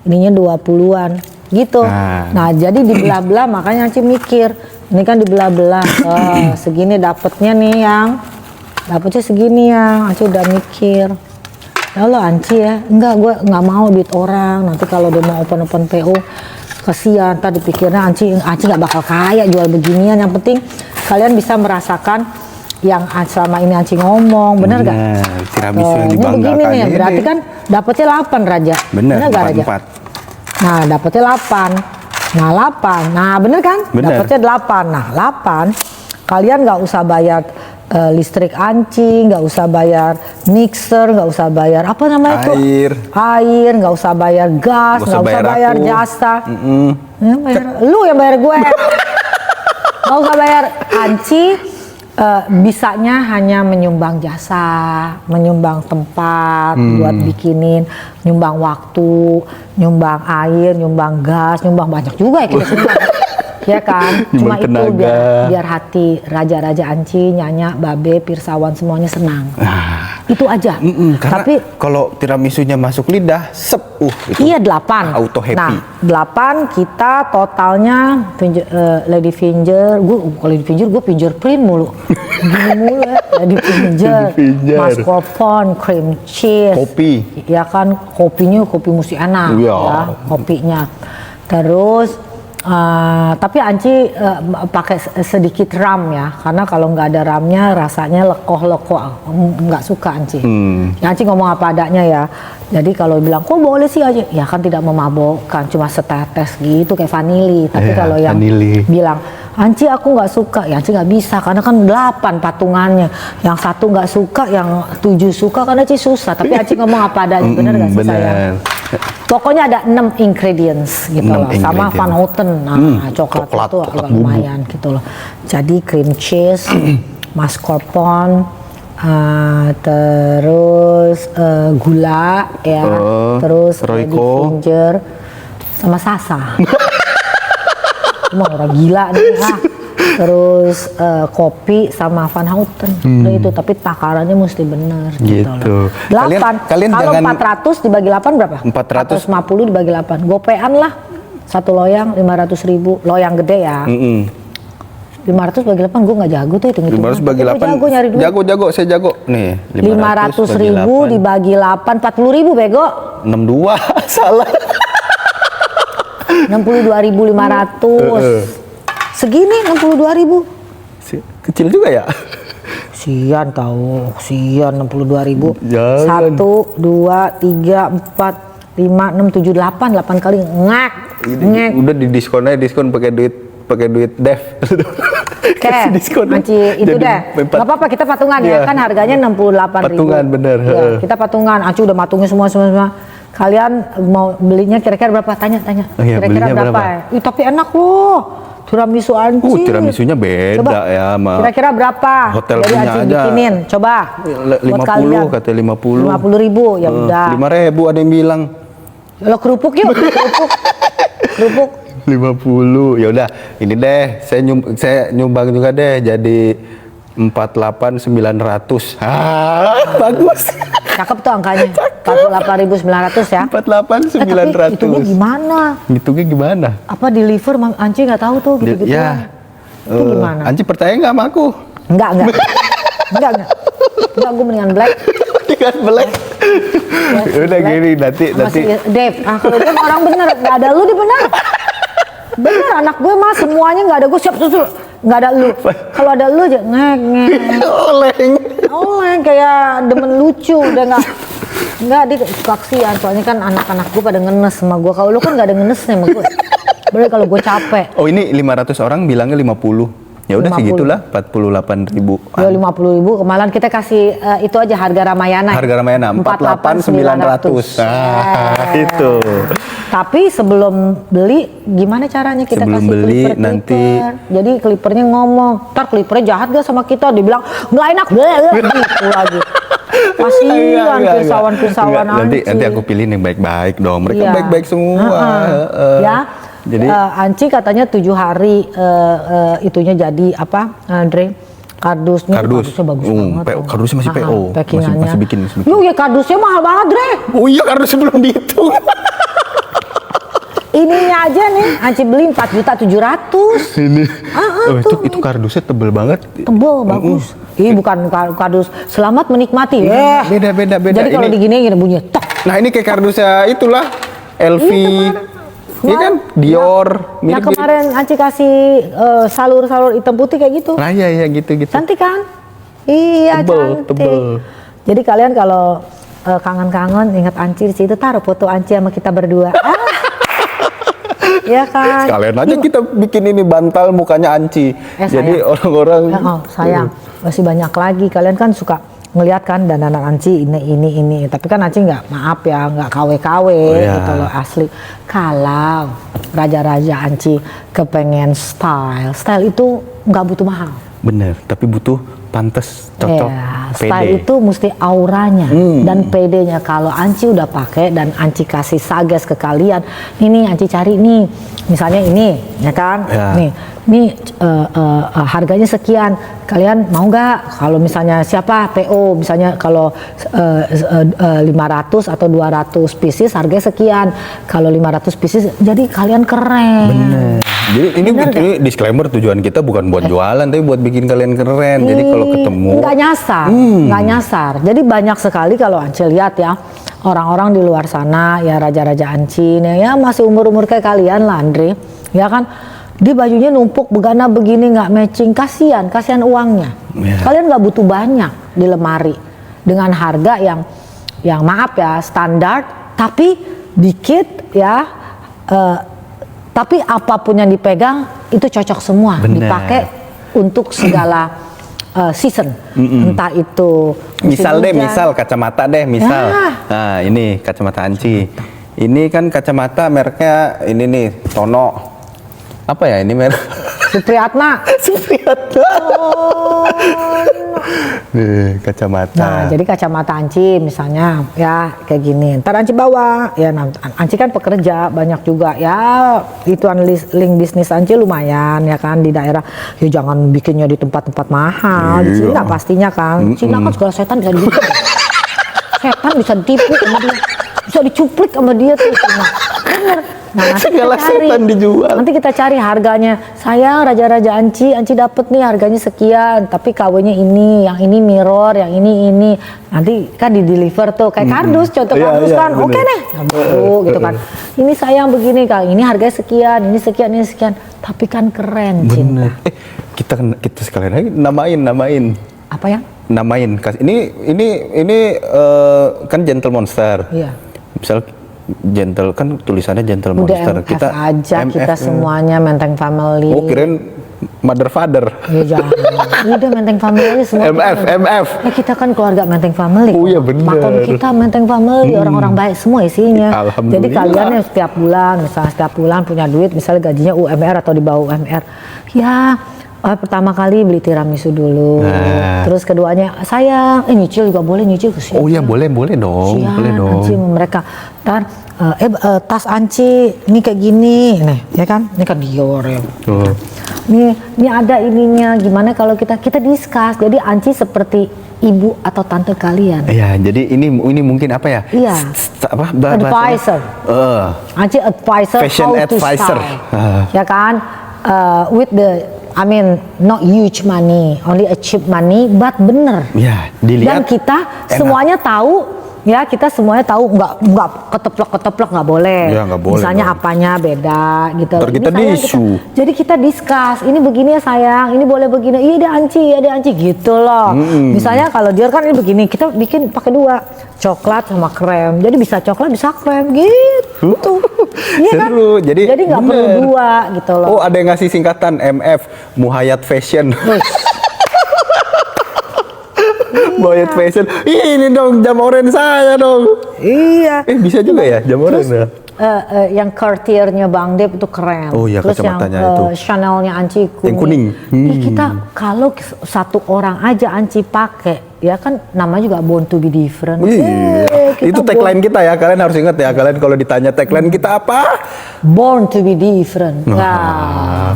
[SPEAKER 2] ininya 20-an gitu. Nah jadi dibelah-belah, makanya Anci mikir ini kan dibelah-belah, segini dapetnya nih yang dapetnya segini yang Anci udah mikir. Ya Allah Anci ya, enggak, gue nggak mau duit orang, nanti kalau dia mau open PO kasihan, tadi pikirnya Anci nggak bakal kaya jual beginian. Yang penting kalian bisa merasakan yang selama ini Anci ngomong, bener gak?
[SPEAKER 1] Tiramisu yang dibanggakan
[SPEAKER 2] begini nih,
[SPEAKER 1] ini.
[SPEAKER 2] berarti kan dapetnya 8 Raja.
[SPEAKER 1] Bener
[SPEAKER 2] gak Raja?
[SPEAKER 1] 4.
[SPEAKER 2] Nah dapetnya 8. Nah 8, nah bener kan? Dapetnya 8. Nah 8, kalian gak usah bayar listrik Anci, gak usah bayar mixer, gak usah bayar apa namanya itu? Air, gak usah bayar gas, gak usah bayar jasa. Ya, lu yang bayar gue. Nggak usah bayar. Anci bisanya hanya menyumbang jasa, menyumbang tempat buat bikinin, nyumbang waktu, nyumbang air, nyumbang gas, nyumbang banyak juga ya kita sumbang. Ya kan, cuma itu biar hati raja-raja Anci, Nyanya, Babe, Pirsawan semuanya senang. Itu aja.
[SPEAKER 1] Karena
[SPEAKER 2] Tapi
[SPEAKER 1] kalau tiramisunya masuk lidah, itu
[SPEAKER 2] iya 8.
[SPEAKER 1] auto happy.
[SPEAKER 2] Nah 8 kita totalnya Lady Finger, gue fingerprint mulu. Gini mulu ya, Lady Finger, mascarpone, cream cheese.
[SPEAKER 1] Kopi.
[SPEAKER 2] Ya kan, kopinya kopi mesti enak ya, kopinya. Terus tapi Anci pakai sedikit ram ya, karena kalau nggak ada ramnya rasanya lekoh-lekoh, nggak suka Anci. Ya, Anci ngomong apa adanya ya. Jadi kalau bilang kok boleh sih aja, ya kan tidak memabokkan, cuma setetes gitu kayak vanili. Tapi kalau yang bilang Anci aku nggak suka, ya Anci nggak bisa karena kan 8 patungannya. Yang satu nggak suka, yang 7 suka, karena Anci susah. Tapi Anci ngomong apa adanya, bener nggak sih sayang? Pokoknya ada 6 ingredients gitu loh, sama Van Houten. Nah, coklat itu agak lumayan gitu loh. Jadi cream cheese, mascarpone, terus gula ya, terus Lady Finger sama Sasa. Emang orang gila nih. Terus kopi sama Van Houten. Itu tapi takarannya mesti bener gitu. 8.
[SPEAKER 1] Kalian
[SPEAKER 2] kalau
[SPEAKER 1] jangan
[SPEAKER 2] 400 dibagi 8 berapa?
[SPEAKER 1] 450
[SPEAKER 2] dibagi 8. Gopean lah. Satu loyang 500.000. Loyang gede ya. 500 bagi 8 gue nggak jago tuh hitung-hitung.
[SPEAKER 1] 500 bagi 8.
[SPEAKER 2] Jago nyari duit.
[SPEAKER 1] Jago, saya jago. Nih,
[SPEAKER 2] 500.000 dibagi 8, 40.000 bego.
[SPEAKER 1] 62, salah.
[SPEAKER 2] 62.500. Segini 62.000.
[SPEAKER 1] Kecil juga ya?
[SPEAKER 2] Sian tahu, sian 62.000. 1,
[SPEAKER 1] Jangan.
[SPEAKER 2] 2, 3, 4, 5, 6, 7, 8 kali ngek.
[SPEAKER 1] Udah di diskon pakai duit dev.
[SPEAKER 2] Oke, Anci itu deh. Gak apa-apa kita patungan ya, kan harganya 68.000.
[SPEAKER 1] Patungan bener.
[SPEAKER 2] Ya, kita patungan. Anci udah matungin semua. Kalian mau belinya kira-kira berapa? Tanya. Kira-kira berapa? Ya? Tapi enak loh. Tiramisu Anci.
[SPEAKER 1] Tiramisunya beda. Coba, ya sama.
[SPEAKER 2] Kira-kira berapa?
[SPEAKER 1] Hotel
[SPEAKER 2] jadi
[SPEAKER 1] punya
[SPEAKER 2] Anci
[SPEAKER 1] aja.
[SPEAKER 2] bikinin. Coba.
[SPEAKER 1] 50 katanya 50.
[SPEAKER 2] 50.000 ya udah.
[SPEAKER 1] 5.000 ada yang bilang.
[SPEAKER 2] Lo kerupuk yuk. Kerupuk.
[SPEAKER 1] 50. Ya udah, ini deh. Saya nyumbang juga deh jadi 48.900. Bagus.
[SPEAKER 2] Cakep tuh angkanya. 48.900 ya.
[SPEAKER 1] 48.900.
[SPEAKER 2] Tapi hitungnya gimana?
[SPEAKER 1] Hitungnya gimana?
[SPEAKER 2] Apa deliver Anci nggak tahu tuh gitu-gitu.
[SPEAKER 1] Ya.
[SPEAKER 2] Itu gimana?
[SPEAKER 1] Anci percaya nggak sama aku?
[SPEAKER 2] Enggak. Enggak, gue mendingan black.
[SPEAKER 1] Dengan black. Ya udah gini nanti.
[SPEAKER 2] Dave, kalau dia orang bener, nggak ada lu di bener. Bener anak gue mah semuanya nggak ada gue siap susul. Nggak ada lu. Kalau ada lu aja ngek. Oleng kayak demen lucu udah nggak dia kasihan soalnya kan anak-anak gue pada ngenes sama gue. Kalau lu kan nggak ada ngenesnya sama gue. Boleh kalau gue capek.
[SPEAKER 1] Oh ini 500 orang bilangnya 50. Ya udah segitulah 48.000.
[SPEAKER 2] Ya 50.000 kemarin kita kasih itu aja harga Ramayana.
[SPEAKER 1] Harga Ramayana 48.900. Itu.
[SPEAKER 2] Tapi sebelum beli gimana caranya kita
[SPEAKER 1] Sebelum
[SPEAKER 2] kasih
[SPEAKER 1] beli
[SPEAKER 2] clipper.
[SPEAKER 1] nanti
[SPEAKER 2] Jadi clippernya ngomong, ntar clippernya jahat gak sama kita? Dia bilang nggak enak gitu lagi. Kasihan pirsawan Anci.
[SPEAKER 1] Nanti aku pilih yang baik-baik dong. Mereka baik-baik semua.
[SPEAKER 2] Ya.
[SPEAKER 1] Jadi
[SPEAKER 2] Anci katanya 7 hari itunya jadi apa, Andre? Kardusnya bagus banget.
[SPEAKER 1] Kardusnya masih PO. Masih bikin.
[SPEAKER 2] Yuk ya kardusnya mahal banget, Dre.
[SPEAKER 1] Oh iya kardusnya belum dihitung.
[SPEAKER 2] Ininya aja nih, Anci beli 4.700.000.
[SPEAKER 1] Ini. Itu kardusnya tebel banget.
[SPEAKER 2] Tebel, bagus. Ini bukan kardus. Selamat menikmati.
[SPEAKER 1] Beda.
[SPEAKER 2] Jadi kalau diginiin bunyinya tok.
[SPEAKER 1] Nah ini kayak kardusnya itulah LV. Iya kan? Dior.
[SPEAKER 2] Yang kemarin Anci kasih salur-salur hitam putih kayak gitu.
[SPEAKER 1] Nah iya gitu.
[SPEAKER 2] Cantik kan? Iya, cantik.
[SPEAKER 1] Tebel.
[SPEAKER 2] Jadi kalian kalau kangen-kangen ingat Anci di situ taruh foto Anci sama kita berdua. Ya kan?
[SPEAKER 1] Sekalian aja kita bikin ini bantal mukanya Anci. Jadi orang-orang
[SPEAKER 2] sayang, masih banyak lagi. Kalian kan suka ngeliat kan dandanan Anci ini. Tapi kan Anci nggak, maaf ya, nggak KW-KW
[SPEAKER 1] iya.
[SPEAKER 2] gitu loh asli. Kalau raja-raja Anci kepengen style itu nggak butuh mahal.
[SPEAKER 1] Bener, tapi butuh pantas, cocok,
[SPEAKER 2] Ya,
[SPEAKER 1] pede.
[SPEAKER 2] style itu mesti auranya dan pedenya. Kalau Anci udah pakai dan Anci kasih suggest ke kalian, ini Anci cari nih, misalnya ini, ya kan,
[SPEAKER 1] Ya.
[SPEAKER 2] nih harganya sekian, kalian mau nggak? Kalau misalnya siapa PO, misalnya kalau 500 atau 200 pieces harganya sekian, kalau 500 pieces, jadi kalian keren.
[SPEAKER 1] Bener. Jadi ini disclaimer, tujuan kita bukan buat jualan, tapi buat bikin kalian keren. Jadi kalau ketemu
[SPEAKER 2] nggak nyasar. Jadi banyak sekali kalau Anci lihat ya, orang-orang di luar sana ya, raja-raja Anci ya masih umur-umur kayak kalian lah Andre, ya kan, di bajunya numpuk begana begini nggak matching, kasihan uangnya.
[SPEAKER 1] Ya.
[SPEAKER 2] Kalian nggak butuh banyak di lemari dengan harga yang maaf ya standar, tapi dikit ya. Tapi apapun yang dipegang itu cocok semua.
[SPEAKER 1] Bener.
[SPEAKER 2] Dipakai untuk segala season. Entah itu
[SPEAKER 1] misal
[SPEAKER 2] musim hujan.
[SPEAKER 1] misal kacamata deh, misal.
[SPEAKER 2] Ya.
[SPEAKER 1] Nah, ini kacamata Anci. Ini kan kacamata mereknya ini nih, Tono. Apa ya ini merek?
[SPEAKER 2] Supriyatna.
[SPEAKER 1] Supriyatna. Nih, kacamata.
[SPEAKER 2] Nah, jadi kacamata Anci misalnya ya kayak gini. Ntar Anci bawa ya. Nah, Anci kan pekerja banyak juga ya. Ituan link bisnis Anci lumayan ya kan di daerah. Ya jangan bikinnya di tempat-tempat mahal. Di Cina pastinya kan. Cina kan segala setan bisa ditipu. Setan bisa ditipu sama dia. Bisa dicuplik sama dia tuh Cina. Bener. Nah, nanti
[SPEAKER 1] Segala
[SPEAKER 2] kita cari,
[SPEAKER 1] setan dijual.
[SPEAKER 2] nanti kita cari harganya. Sayang raja-raja Anci dapet nih harganya sekian, tapi KW-nya ini, yang ini mirror, yang ini. Nanti kan di deliver tuh kayak kardus, contoh
[SPEAKER 1] Iya,
[SPEAKER 2] kardus
[SPEAKER 1] iya,
[SPEAKER 2] kan,
[SPEAKER 1] bener.
[SPEAKER 2] oke deh, baru gitu kan. Ini sayang begini kak, ini harganya sekian, ini sekian, tapi kan keren
[SPEAKER 1] Bener.
[SPEAKER 2] Cinta.
[SPEAKER 1] Kita sekalian lagi namain.
[SPEAKER 2] Apa ya?
[SPEAKER 1] Namain. Ini kan Gentle Monster.
[SPEAKER 2] Iya.
[SPEAKER 1] Misal Gentle kan tulisannya Gentle
[SPEAKER 2] Udah
[SPEAKER 1] Monster.
[SPEAKER 2] MF aja kita semuanya Menteng Family.
[SPEAKER 1] Oh, kirain Mother Father.
[SPEAKER 2] Ya jangan. Udah Menteng Family semua.
[SPEAKER 1] MF.
[SPEAKER 2] Ya, kita kan keluarga Menteng Family.
[SPEAKER 1] Oh, iya bener.
[SPEAKER 2] Makom kita Menteng Family, orang-orang baik semua isinya.
[SPEAKER 1] Alhamdulillah.
[SPEAKER 2] Jadi kalian yang setiap bulan punya duit, misalnya gajinya UMR atau di bawah UMR. Ya, pertama kali beli tiramisu dulu.
[SPEAKER 1] Nah.
[SPEAKER 2] Terus keduanya, sayang, nyicil juga boleh, nyicil ke sini.
[SPEAKER 1] Oh iya, boleh dong.
[SPEAKER 2] Sian,
[SPEAKER 1] Boleh dong.
[SPEAKER 2] Anci mereka. Ntar, tas Anci ini kayak gini, nih, ya kan? Ini kan Dior ya.
[SPEAKER 1] Oh.
[SPEAKER 2] Ini ada ininya. Gimana kalau kita discuss? Jadi Anci seperti ibu atau tante kalian.
[SPEAKER 1] Iya, jadi ini mungkin apa ya?
[SPEAKER 2] Iya.
[SPEAKER 1] Apa
[SPEAKER 2] Advisor. Anci advisor,
[SPEAKER 1] Fashion
[SPEAKER 2] how to
[SPEAKER 1] advisor.
[SPEAKER 2] style. Ya kan? With not huge money, only a cheap money, but bener.
[SPEAKER 1] Ya,
[SPEAKER 2] Dan
[SPEAKER 1] dilihat.
[SPEAKER 2] kita semuanya tahu. Ya, kita semuanya tahu nggak keteplok nggak boleh.
[SPEAKER 1] Ya, nggak boleh
[SPEAKER 2] Misalnya
[SPEAKER 1] dong.
[SPEAKER 2] apanya beda gitu.
[SPEAKER 1] Ntar kita
[SPEAKER 2] Ini sayang,
[SPEAKER 1] disu.
[SPEAKER 2] jadi kita discuss. Ini begini ya sayang. Ini boleh begini. Iya deh Anci gitu loh. Misalnya kalau Dior kan ini begini. Kita bikin pakai dua, coklat sama krem. Jadi bisa coklat bisa krem gitu. Iya kan?
[SPEAKER 1] Seru. Jadi
[SPEAKER 2] nggak perlu
[SPEAKER 1] bener.
[SPEAKER 2] dua gitu loh.
[SPEAKER 1] Oh, ada yang ngasih singkatan MF, Muhayat Fashion. Muhayat Fashion. Ini dong jam orange saya dong.
[SPEAKER 2] Iya.
[SPEAKER 1] Bisa juga ya jam orange ya?
[SPEAKER 2] Yang Cartier-nya Bang Dep itu keren.
[SPEAKER 1] Oh iya,
[SPEAKER 2] Terus yang
[SPEAKER 1] kacamatanya itu.
[SPEAKER 2] Chanel-nya Anci kuning.
[SPEAKER 1] Yang kuning.
[SPEAKER 2] Ya, kita kalau satu orang aja Anci pakai, ya kan namanya juga Born to be Different.
[SPEAKER 1] Iya.
[SPEAKER 2] Kita
[SPEAKER 1] Itu tagline kita ya, kalian harus ingat ya. Kalian kalau ditanya tagline kita apa?
[SPEAKER 2] Born to be Different. Nah,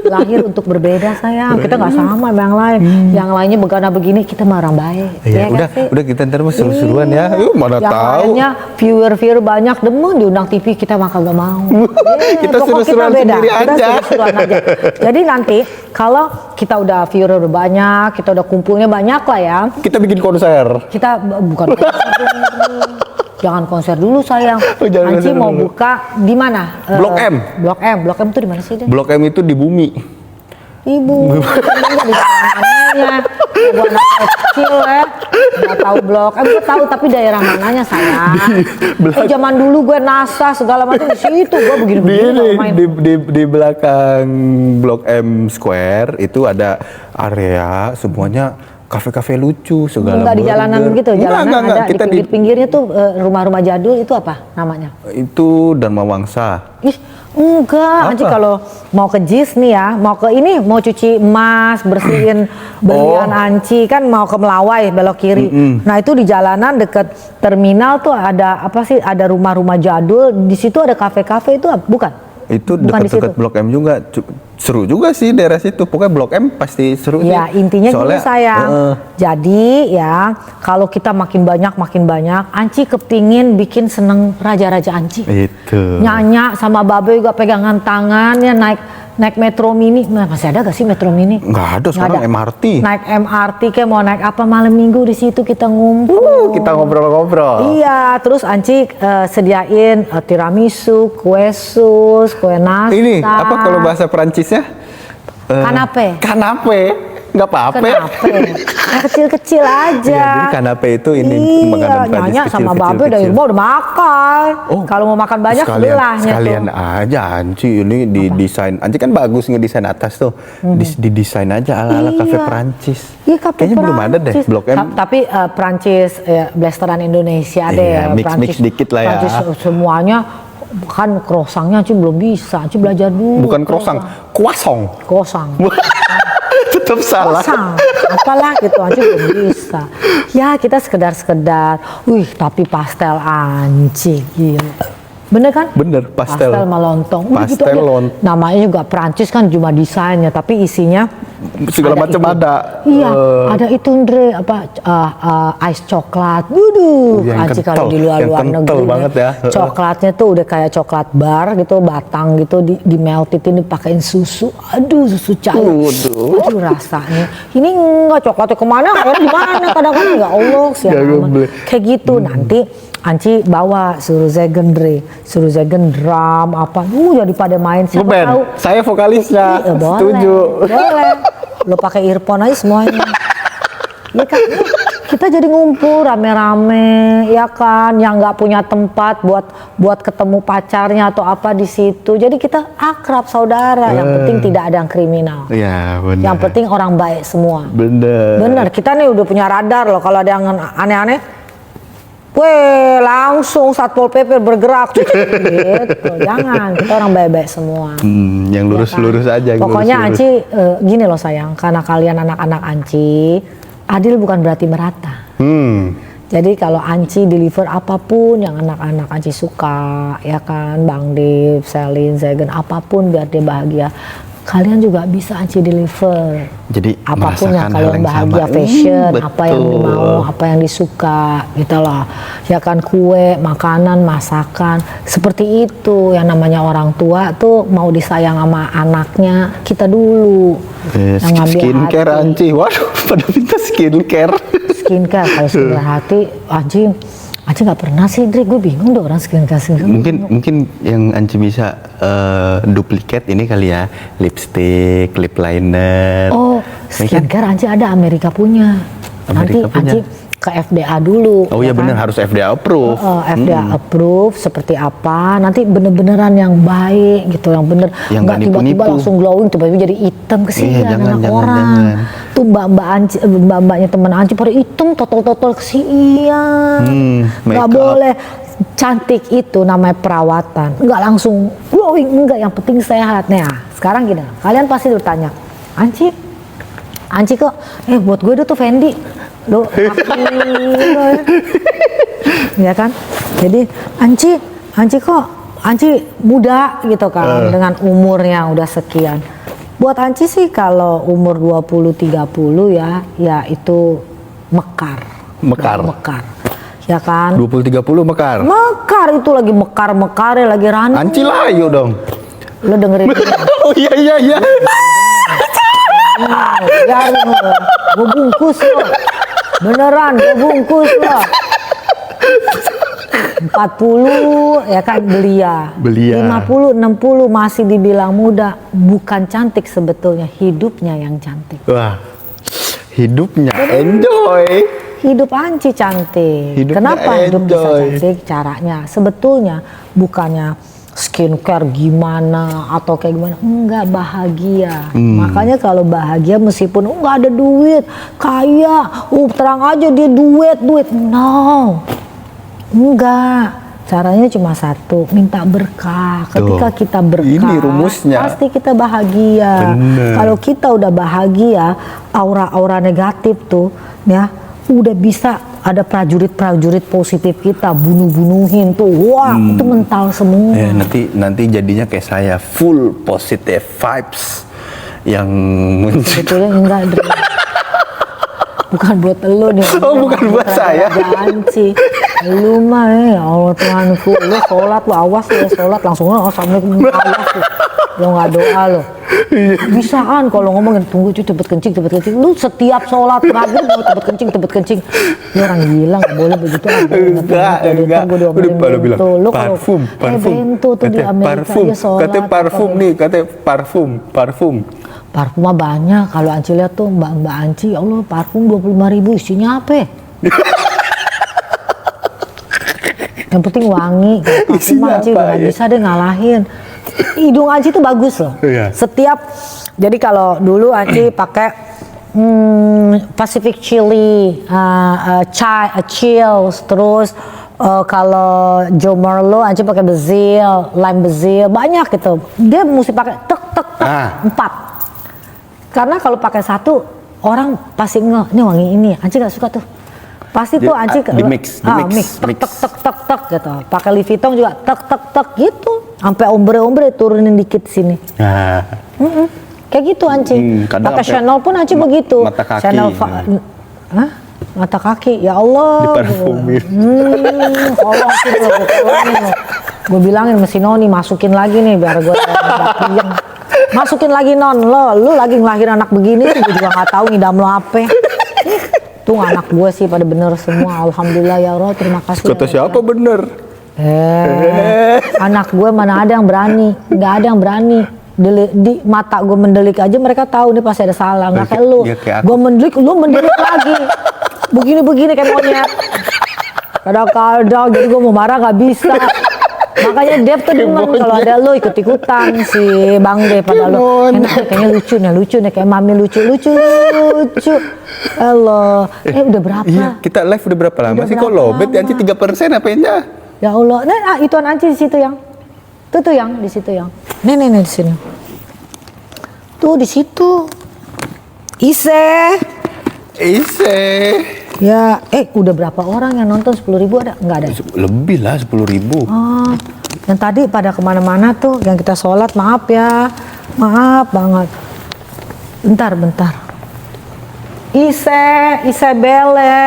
[SPEAKER 2] lahir untuk berbeda sayang. Kita nggak sama sama yang lain. Yang lainnya begana begini, kita mah orang baik.
[SPEAKER 1] Iya,
[SPEAKER 2] kan sih?
[SPEAKER 1] udah kita ntar mah seru-seruan ya. Yuk, mana
[SPEAKER 2] yang
[SPEAKER 1] tahu.
[SPEAKER 2] lainnya viewer banyak demen diundang TV, kita mah kagak mau.
[SPEAKER 1] Kita
[SPEAKER 2] pokok
[SPEAKER 1] seru-seruan
[SPEAKER 2] beda.
[SPEAKER 1] sendiri
[SPEAKER 2] Kita
[SPEAKER 1] aja.
[SPEAKER 2] seru-seruan aja. Jadi nanti kalau kita udah viewer banyak, kita udah kumpulnya banyak lah ya.
[SPEAKER 1] Kita bikin konser.
[SPEAKER 2] Kita bukan konser dulu. Jangan konser dulu sayang.
[SPEAKER 1] Oh, jangan
[SPEAKER 2] Anci
[SPEAKER 1] konser
[SPEAKER 2] mau
[SPEAKER 1] dulu.
[SPEAKER 2] buka di mana?
[SPEAKER 1] Blok M.
[SPEAKER 2] Blok M itu di mana sih deh?
[SPEAKER 1] Blok M itu di bumi.
[SPEAKER 2] Ibu, enggak di daerah mananya. Gua anak kecil ya, nggak tahu Blok M. Gue tahu tapi daerah mananya sayang. Zaman dulu gue NASA segala macam di situ. Gue begini-begini main.
[SPEAKER 1] Di belakang Blok M Square itu ada area semuanya kafe-kafe lucu segala.
[SPEAKER 2] Enggak di jalanan
[SPEAKER 1] burger.
[SPEAKER 2] gitu, jalanan
[SPEAKER 1] Enggak,
[SPEAKER 2] ada
[SPEAKER 1] kita
[SPEAKER 2] di pinggir-pinggirnya tuh rumah-rumah jadul itu apa namanya?
[SPEAKER 1] itu Dharma Wangsa.
[SPEAKER 2] Ih, enggak, Anci
[SPEAKER 1] Apa?
[SPEAKER 2] kalau mau ke JIS nih ya, mau ke ini, mau cuci emas, bersihin berlian Anci, kan mau ke Melawai belok kiri. Nah itu di jalanan deket terminal tuh ada apa sih? Ada rumah-rumah jadul, di situ ada kafe-kafe itu bukan?
[SPEAKER 1] Itu
[SPEAKER 2] Bukan di
[SPEAKER 1] dekat-dekat
[SPEAKER 2] situ.
[SPEAKER 1] Blok M juga. Seru juga sih daerah situ. Pokoknya Blok M pasti seru
[SPEAKER 2] Ya
[SPEAKER 1] sih.
[SPEAKER 2] intinya
[SPEAKER 1] Soalnya,
[SPEAKER 2] gini sayang. Jadi ya kalau kita makin banyak, Anci kepingin bikin seneng raja-raja Anci.
[SPEAKER 1] itu.
[SPEAKER 2] Nyanya sama Babe juga pegangan tangannya naik metro mini. Nah, masih ada gak sih metro mini?
[SPEAKER 1] Nggak ada sekarang MRT.
[SPEAKER 2] Naik MRT kayak mau naik apa malam minggu di situ kita ngumpul.
[SPEAKER 1] Kita ngobrol-ngobrol.
[SPEAKER 2] Iya, terus Anci sediain tiramisu, kue sus, kue nastar.
[SPEAKER 1] Ini apa kalau bahasa Perancisnya?
[SPEAKER 2] Kanape.
[SPEAKER 1] Kanape. Nggak apa-apa.
[SPEAKER 2] Kenapa? Yang kecil-kecil aja.
[SPEAKER 1] Iya, jadi kanape itu ini makanan Prancis
[SPEAKER 2] Nyanya sama Babe dari rumah udah makan. Kalau mau makan banyak sebelahnya
[SPEAKER 1] sekalian
[SPEAKER 2] tuh.
[SPEAKER 1] aja Anci ini didesain. Anci kan bagus ngedesain atas tuh. Didesain aja ala-ala kafe Perancis.
[SPEAKER 2] Iya, kafe
[SPEAKER 1] Kayaknya belum ada deh
[SPEAKER 2] Perancis.
[SPEAKER 1] Blok M.
[SPEAKER 2] Tapi Perancis, blasteran Indonesia deh.
[SPEAKER 1] Iya, mix-mix dikit lah ya.
[SPEAKER 2] Perancis semuanya kan croissantnya Anci belum bisa. Anci belajar dulu.
[SPEAKER 1] Bukan croissant, kuasong.
[SPEAKER 2] Croissant.
[SPEAKER 1] Tetap salah.
[SPEAKER 2] Croissant. Apalah gitu Anci belum bisa. Ya kita sekedar. Wih tapi pastel Anci gila. Bener kan?
[SPEAKER 1] Bener, pastel.
[SPEAKER 2] Pastel melontong. Udah gitu
[SPEAKER 1] Pastel
[SPEAKER 2] aja. Namanya juga Perancis kan cuma desainnya, tapi isinya
[SPEAKER 1] Segala macam
[SPEAKER 2] itu.
[SPEAKER 1] ada.
[SPEAKER 2] Iya, ada itu Andre apa ice coklat. Duduh,
[SPEAKER 1] Yang
[SPEAKER 2] Anci
[SPEAKER 1] kental,
[SPEAKER 2] kalau di luar
[SPEAKER 1] yang kental
[SPEAKER 2] negeri
[SPEAKER 1] banget ya.
[SPEAKER 2] Coklatnya tuh udah kayak coklat bar gitu, batang gitu di meltitin dipakein susu. Aduh, susu cair. Aduh rasanya. Ini enggak coklatnya kemana? Akhirnya gimana? Kadang-kadang ya Allah siapa. Kayak gitu nanti Anci bawa suruh Zegen drum apa, jadi pada main siapa
[SPEAKER 1] Ngeband.
[SPEAKER 2] tahu.
[SPEAKER 1] Saya vokalisnya.
[SPEAKER 2] Iya, boleh,
[SPEAKER 1] Setuju.
[SPEAKER 2] boleh. Lo pakai earphone aja semuanya. Ya kan, kita jadi ngumpul rame-rame, ya kan, yang nggak punya tempat buat ketemu pacarnya atau apa di situ. Jadi kita akrab saudara. Yang penting tidak ada yang kriminal.
[SPEAKER 1] Iya, benar.
[SPEAKER 2] Yang penting orang baik semua.
[SPEAKER 1] Bener.
[SPEAKER 2] Kita nih udah punya radar loh. Kalau ada yang aneh-aneh. Weh, langsung Satpol PP bergerak. Gitu. Jangan, kita orang baik-baik semua.
[SPEAKER 1] Yang lurus-lurus aja.
[SPEAKER 2] Pokoknya
[SPEAKER 1] lurus-lurus.
[SPEAKER 2] Anci, gini loh sayang, karena kalian anak-anak Anci, adil bukan berarti merata. Jadi kalau Anci deliver apapun yang anak-anak Anci suka, ya kan, Bang Dip, Selin, Zegen, apapun biar dia bahagia. Kalian juga bisa Anci deliver.
[SPEAKER 1] Jadi
[SPEAKER 2] Apapun yang
[SPEAKER 1] merasakan hal
[SPEAKER 2] kalian
[SPEAKER 1] yang
[SPEAKER 2] bahagia,
[SPEAKER 1] sama.
[SPEAKER 2] fashion, apa yang
[SPEAKER 1] Betul.
[SPEAKER 2] dimau, apa yang disuka, gitu loh. Ya kan, kue, makanan, masakan, seperti itu. Yang namanya orang tua tuh mau disayang sama anaknya, kita dulu. Yang ngambil
[SPEAKER 1] Skincare
[SPEAKER 2] hati.
[SPEAKER 1] Anci. Waduh, pada minta skincare.
[SPEAKER 2] Skincare, kalau skincare hati, Anci nggak pernah sih, Dre. Gue bingung deh orang skincare.
[SPEAKER 1] Mungkin yang Anci bisa duplikat ini kali ya, lipstick, lip liner.
[SPEAKER 2] Oh,
[SPEAKER 1] Ini kan-
[SPEAKER 2] skincare Anci ada, Amerika punya. Nanti
[SPEAKER 1] Amerika punya.
[SPEAKER 2] Anci ke FDA dulu.
[SPEAKER 1] Oh iya
[SPEAKER 2] ya kan?
[SPEAKER 1] bener, harus FDA approve.
[SPEAKER 2] FDA approve seperti apa, nanti bener-beneran yang baik gitu, yang bener,
[SPEAKER 1] Yang
[SPEAKER 2] nggak
[SPEAKER 1] nggak
[SPEAKER 2] tiba-tiba
[SPEAKER 1] nipu-nipu.
[SPEAKER 2] langsung glowing, tiba-tiba jadi hitam, kesian
[SPEAKER 1] jangan,
[SPEAKER 2] anak
[SPEAKER 1] jangan,
[SPEAKER 2] orang.
[SPEAKER 1] jangan.
[SPEAKER 2] Tuh mbak-mbaknya temen Anci pada hitam, totol-totol, kesian. Nggak
[SPEAKER 1] make up.
[SPEAKER 2] boleh. Cantik itu namanya perawatan, nggak langsung glowing, enggak, yang penting sehat. Nah, sekarang gini, kalian pasti bertanya, Anci kok, buat gue itu tuh Fendi, lo ya kan? Jadi Anci muda gitu kan, dengan umur yang udah sekian. Buat Anci sih kalau umur 20-30 ya itu mekar. Ya kan?
[SPEAKER 1] 20-30 mekar.
[SPEAKER 2] Mekar itu lagi mekar-mekarnya, lagi running.
[SPEAKER 1] Anci layu dong.
[SPEAKER 2] Lo dengerin ini.
[SPEAKER 1] Oh iya.
[SPEAKER 2] Biarin lo. Gue bungkus lo. Beneran, gue bungkus lo. 40 ya kan belia. 50, 60 masih dibilang muda. Bukan cantik sebetulnya, hidupnya yang cantik.
[SPEAKER 1] Wah, hidupnya enjoy.
[SPEAKER 2] Hidup Anci cantik.
[SPEAKER 1] Hidupnya
[SPEAKER 2] Kenapa hidup bisa
[SPEAKER 1] enjoy.
[SPEAKER 2] cantik? Caranya sebetulnya bukannya skincare gimana atau kayak gimana, enggak, bahagia. Makanya kalau bahagia meskipun enggak ada duit, kaya, terang aja dia duit, no, enggak. Caranya cuma satu, minta berkah. Ketika kita berkah,
[SPEAKER 1] ini rumusnya.
[SPEAKER 2] pasti kita bahagia. Kalau kita udah bahagia, aura-aura negatif tuh, ya, udah bisa ada prajurit-prajurit positif kita bunuh-bunuhin tuh. Wah, itu mental semua.
[SPEAKER 1] Ya, nanti jadinya kayak saya, full positive vibes yang
[SPEAKER 2] Sebetulnya enggak, Dre. Bukan buat elu nih.
[SPEAKER 1] Oh, bukan buat saya.
[SPEAKER 2] Janji. Lu mah ya Allah Tuhanku, lu sholat lu awas ya, sholat langsung assalamualaikum, awas lu. Lu nggak doa lo. Bisaan kalau ngomongin tunggu cuy cepet kencing. Lu setiap sholat maghrib mau cepet kencing. Lu orang gila, nggak boleh begitu.
[SPEAKER 1] Enggak. Udah bilang
[SPEAKER 2] lu
[SPEAKER 1] parfum.
[SPEAKER 2] Bento tuh di Amerika
[SPEAKER 1] parfum.
[SPEAKER 2] ya sholat.
[SPEAKER 1] Katanya parfum nih, katanya parfum.
[SPEAKER 2] Parfum mah banyak. Kalau Anci lihat tuh Mbak Anci, ya Allah parfum 25.000 isinya apa? Yang penting wangi. Parfum Anci udah nggak bisa deh ngalahin. Hidung Anci tuh bagus loh.
[SPEAKER 1] Iya.
[SPEAKER 2] Setiap, jadi kalau dulu Anci pakai Pacific Chili, Chills, terus kalau Joe Merlot Anci pakai basil, lime basil, banyak gitu. Dia mesti pakai tek 4. Karena kalau pakai satu orang pasti nge, ini wangi ini, Anci nggak suka tuh. Pasti tuh Anci
[SPEAKER 1] di mix
[SPEAKER 2] tek gitu. Pakai Louis Vuitton juga tek gitu. Sampai ombre turunin dikit sini. Kayak gitu Anci. Pakai Chanel pun Anci begitu.
[SPEAKER 1] Mata kaki.
[SPEAKER 2] Chanel mata kaki. Ya Allah.
[SPEAKER 1] Diparfumin.
[SPEAKER 2] Allah gue bilangin sama si Noni masukin lagi nih biar gue masukin lagi non lu lagi ngelahirin anak begini gue juga nggak tahu ngidam lo apa. Tuh anak gue sih pada bener semua, alhamdulillah ya Allah, terima kasih.
[SPEAKER 1] Kata siapa bener?
[SPEAKER 2] Anak gue mana ada yang berani, nggak ada yang berani. Di mata gue mendelik aja mereka tahu nih pasti ada salah, nggak kayak lu. Gue mendelik, lu mendelik lagi. Begini kayak monyet. Kadang-kadang jadi gue mau marah nggak bisa. Makanya Dev tuh demen kalau ada lo ikut-ikutan si Bang Dev pada lo. Enak kayaknya lucu nih kayak mami lucu. Halo. Udah berapa?
[SPEAKER 1] Iya, kita live udah berapa lama sih? Kok lobet Anci 3% apanya?
[SPEAKER 2] Ya Allah. Nah, ituan Anci di situ yang. Tuh yang di situ yang. Nih di sini. Tuh di situ. Ise. Ya, udah berapa orang yang nonton? 10.000 ada? Nggak ada?
[SPEAKER 1] Lebih lah, 10.000.
[SPEAKER 2] Oh, yang tadi pada kemana-mana tuh, yang kita sholat, maaf ya. Maaf banget. Bentar. Isabelle.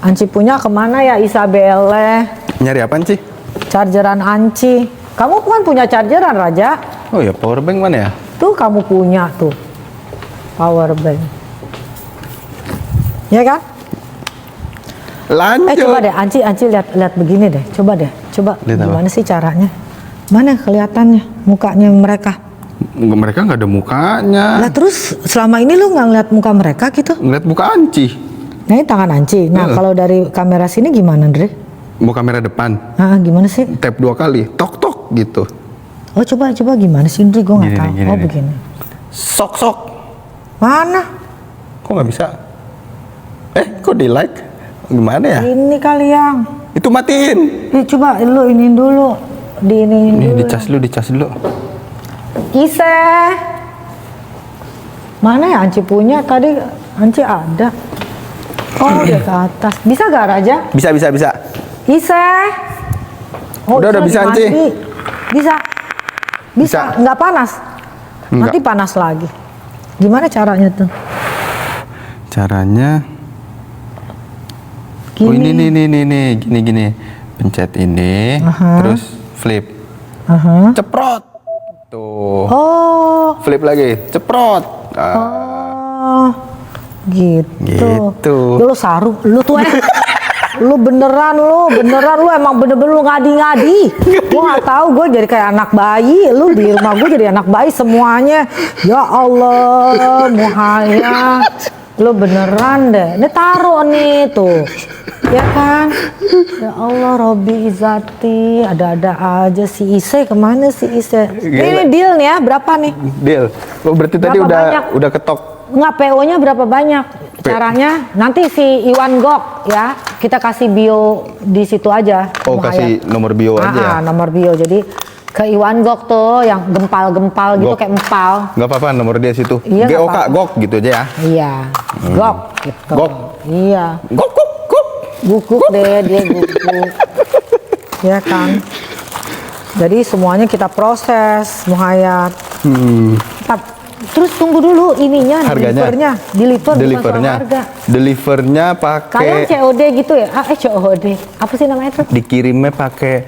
[SPEAKER 2] Anci punya kemana ya Isabelle?
[SPEAKER 1] Nyari apaan sih?
[SPEAKER 2] Chargeran Anci. Kamu kan punya chargeran, Raja?
[SPEAKER 1] Oh ya, power bank mana ya?
[SPEAKER 2] Tuh kamu punya tuh. Power bank. Ya kan?
[SPEAKER 1] Lanjut.
[SPEAKER 2] Coba deh Anci lihat begini deh. Coba
[SPEAKER 1] lihat
[SPEAKER 2] gimana sih caranya? Mana kelihatannya mukanya mereka?
[SPEAKER 1] Mereka nggak ada mukanya.
[SPEAKER 2] Lah terus selama ini lu nggak ngeliat muka mereka gitu?
[SPEAKER 1] Ngeliat muka Anci.
[SPEAKER 2] Nah ini tangan Anci. Nah kalau dari kamera sini gimana, Dre?
[SPEAKER 1] Mau kamera depan.
[SPEAKER 2] Gimana sih?
[SPEAKER 1] Tap 2 kali, tok gitu.
[SPEAKER 2] Oh coba gimana sih, Dre? Gue nggak tahu.
[SPEAKER 1] Gini.
[SPEAKER 2] Begini.
[SPEAKER 1] Sok.
[SPEAKER 2] Mana?
[SPEAKER 1] Kok nggak bisa? Kok di like? Gimana ya?
[SPEAKER 2] Ini kali yang.
[SPEAKER 1] Itu matiin.
[SPEAKER 2] Coba lu iniin dulu. Diiniin dulu.
[SPEAKER 1] Dicas dulu.
[SPEAKER 2] Ise. Mana ya Anci punya? Tadi Anci ada. Oh, udah ke atas. Bisa gak Raja?
[SPEAKER 1] Bisa.
[SPEAKER 2] Ise. Oh,
[SPEAKER 1] udah bisa Anci.
[SPEAKER 2] Bisa. Nggak panas? Nanti panas lagi. Gimana caranya tuh?
[SPEAKER 1] Caranya
[SPEAKER 2] gini.
[SPEAKER 1] Oh ini gini. Pencet ini, terus flip. Ceprot. Tuh.
[SPEAKER 2] Oh.
[SPEAKER 1] Flip lagi, ceprot.
[SPEAKER 2] Oh. Gitu.
[SPEAKER 1] Ya,
[SPEAKER 2] lu saru, lu tuh lu beneran lu emang bener-bener lu ngadi-ngadi. Gua nggak tahu, gue jadi kayak anak bayi. Lu di rumah gue jadi anak bayi semuanya. Ya Allah, muhaya. Lu beneran deh. Ini taruh nih tuh. Ya kan? Ya Allah, Robi Izati, ada-ada aja si Ise, kemana si Ise? Ini deal nih ya, berapa nih?
[SPEAKER 1] Deal. Oh, berarti tadi
[SPEAKER 2] Berapa banyak?
[SPEAKER 1] udah ketok.
[SPEAKER 2] Nggak, PO-nya berapa banyak? Caranya nanti si Iwan Gok ya, kita kasih bio di situ aja.
[SPEAKER 1] Oh, kasih nomor bio aja ya?
[SPEAKER 2] Nomor bio. Jadi ke Iwan Gok tuh yang gempal-gempal gitu,
[SPEAKER 1] Gok.
[SPEAKER 2] kayak empal.
[SPEAKER 1] Nggak apa-apa, nomor dia situ.
[SPEAKER 2] Iya, nggak
[SPEAKER 1] GOK,
[SPEAKER 2] apa-apa.
[SPEAKER 1] Gok gitu aja ya.
[SPEAKER 2] Iya, Gok gitu.
[SPEAKER 1] Gok.
[SPEAKER 2] Iya.
[SPEAKER 1] Gok, gok, gok.
[SPEAKER 2] Guguk deh, dia guguk. Ya kan. Jadi semuanya kita proses, Muhayat. Terus tunggu dulu ininya,
[SPEAKER 1] Harganya?
[SPEAKER 2] delivernya, harga.
[SPEAKER 1] Delivernya
[SPEAKER 2] Kalian
[SPEAKER 1] pakai
[SPEAKER 2] COD gitu ya? COD. Apa sih namanya itu?
[SPEAKER 1] dikirimnya pakai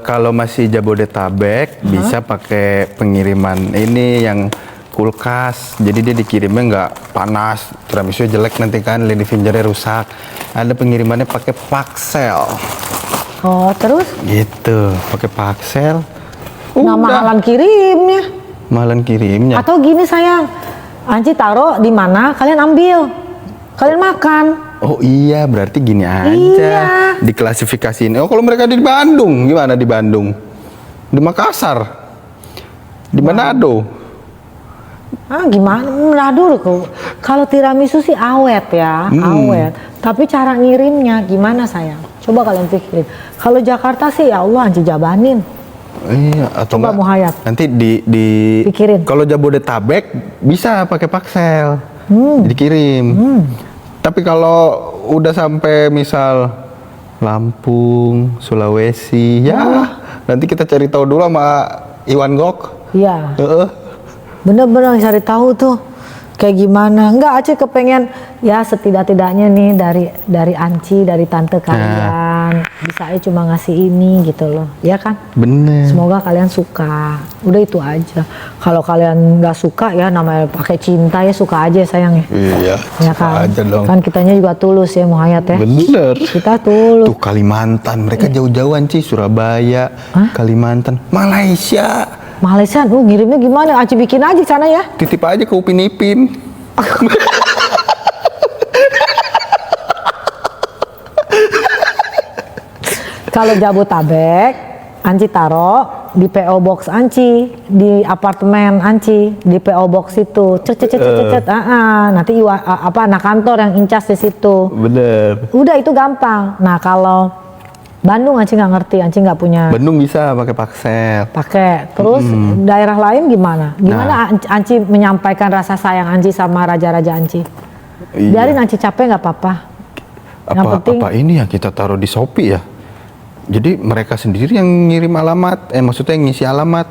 [SPEAKER 1] kalau masih Jabodetabek bisa pakai pengiriman ini yang kulkas. Jadi dia dikirimnya nggak panas, tiramisu jelek nanti kan, lady fingernya rusak. Ada pengirimannya pakai paksel.
[SPEAKER 2] Oh, terus?
[SPEAKER 1] Gitu, pakai paksel.
[SPEAKER 2] Nah, mahalan kirimnya.
[SPEAKER 1] Mahalan kirimnya.
[SPEAKER 2] Atau gini sayang, Anci taruh di mana, kalian ambil, kalian makan.
[SPEAKER 1] Oh iya, berarti gini aja.
[SPEAKER 2] Iya.
[SPEAKER 1] Diklasifikasiin. Oh, kalau mereka di Bandung, gimana di Bandung? Di Makassar? Di Manado?
[SPEAKER 2] Gimana? Manado kok. Kalau tiramisu sih awet ya, awet. Tapi cara ngirimnya gimana sayang? Coba kalian pikirin. Kalau Jakarta sih ya Allah, Anci jabanin.
[SPEAKER 1] Iya, atau
[SPEAKER 2] Coba
[SPEAKER 1] enggak?
[SPEAKER 2] Muhayat.
[SPEAKER 1] Nanti di
[SPEAKER 2] Pikirin.
[SPEAKER 1] Kalau Jabodetabek bisa pakai paksel, dikirim. Tapi kalau udah sampai misal Lampung, Sulawesi, ya nanti kita cari tahu dulu sama Iwan Gok.
[SPEAKER 2] Iya.
[SPEAKER 1] Heeh.
[SPEAKER 2] Bener-bener cari tahu tuh kayak gimana. Enggak, Aceh kepengen ya setidak-tidaknya nih dari Anci, dari tante kalian bisa aja cuma ngasih ini gitu loh, ya kan?
[SPEAKER 1] Bener.
[SPEAKER 2] Semoga kalian suka. Udah itu aja. Kalau kalian nggak suka ya namanya pakai cinta ya, suka aja sayang ya.
[SPEAKER 1] Iya.
[SPEAKER 2] Ya
[SPEAKER 1] suka
[SPEAKER 2] kan?
[SPEAKER 1] aja dong.
[SPEAKER 2] Kan kitanya juga tulus ya Muhayat ya.
[SPEAKER 1] Bener.
[SPEAKER 2] Kita tulus.
[SPEAKER 1] Tuh Kalimantan, mereka jauh-jauhan sih, Surabaya, Kalimantan, Malaysia.
[SPEAKER 2] Malaysia, ngirimnya gimana? Aceh bikin aja di sana ya.
[SPEAKER 1] Titip aja ke Upin Ipin.
[SPEAKER 2] Kalau Jabotabek, Anci taro di PO Box Anci, di apartemen Anci, di PO Box itu. Cet. Nanti anak kantor yang incas di situ.
[SPEAKER 1] Bener.
[SPEAKER 2] Udah itu gampang. Nah kalau Bandung Anci nggak ngerti, Anci nggak punya.
[SPEAKER 1] Bandung bisa pakai paksel.
[SPEAKER 2] Pakai. Terus daerah lain gimana? Gimana Anci menyampaikan rasa sayang Anci sama raja-raja Anci?
[SPEAKER 1] Iya.
[SPEAKER 2] Biarin Anci capek nggak apa-apa. Yang penting
[SPEAKER 1] Apa ini ya kita taruh di Shopee ya? Jadi mereka sendiri yang ngirim alamat, maksudnya yang ngisi alamat.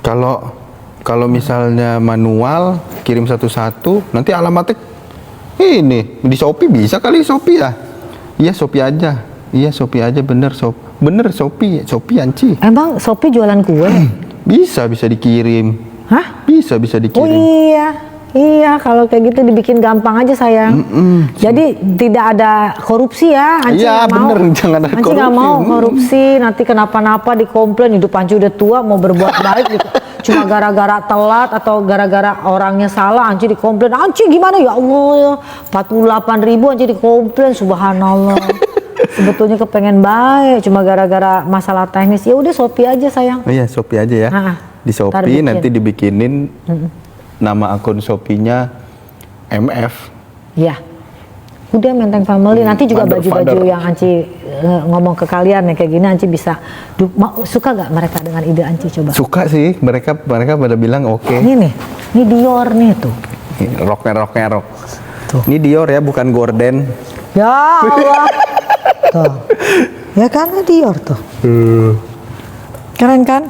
[SPEAKER 1] Kalau misalnya manual kirim satu-satu, nanti alamatnya ini di Shopee bisa kali Shopee ya? Iya Shopee aja. Iya Shopee aja, bener Shopee Anci.
[SPEAKER 2] emang Shopee jualan kue?
[SPEAKER 1] Bisa dikirim.
[SPEAKER 2] Hah?
[SPEAKER 1] Bisa
[SPEAKER 2] Oh
[SPEAKER 1] dikirim.
[SPEAKER 2] iya kalau kayak gitu dibikin gampang aja sayang. Jadi tidak ada korupsi ya. Anci
[SPEAKER 1] Iya,
[SPEAKER 2] nggak mau.
[SPEAKER 1] bener, jangan ada
[SPEAKER 2] Anci nggak
[SPEAKER 1] korupsi.
[SPEAKER 2] mau korupsi. Nanti kenapa-napa dikomplain, hidup Anci udah tua mau berbuat baik gitu. Cuma gara-gara telat atau gara-gara orangnya salah Anci dikomplain. Anci gimana ya Allah ya, 48.000 Anci dikomplain, subhanallah. Sebetulnya kepengen baik, cuma gara-gara masalah teknis. Ya udah Shopee aja sayang.
[SPEAKER 1] Iya Shopee aja ya. Di
[SPEAKER 2] Ntar
[SPEAKER 1] Shopee
[SPEAKER 2] bikin.
[SPEAKER 1] nanti dibikinin nama akun Shopee-nya MF.
[SPEAKER 2] Ya, udah Menteng Family. Nanti juga
[SPEAKER 1] Father.
[SPEAKER 2] baju-baju yang Anci ngomong ke kalian ya kayak gini, Anci bisa. Suka gak mereka dengan ide Anci coba?
[SPEAKER 1] Suka sih, mereka pada bilang oke.
[SPEAKER 2] Ini nih, ini Dior nih tuh.
[SPEAKER 1] Roknya rok.
[SPEAKER 2] Tuh.
[SPEAKER 1] Ini Dior ya, bukan Gordon.
[SPEAKER 2] Ya Allah. Tuh. Ya kan ini Dior tuh. Keren kan?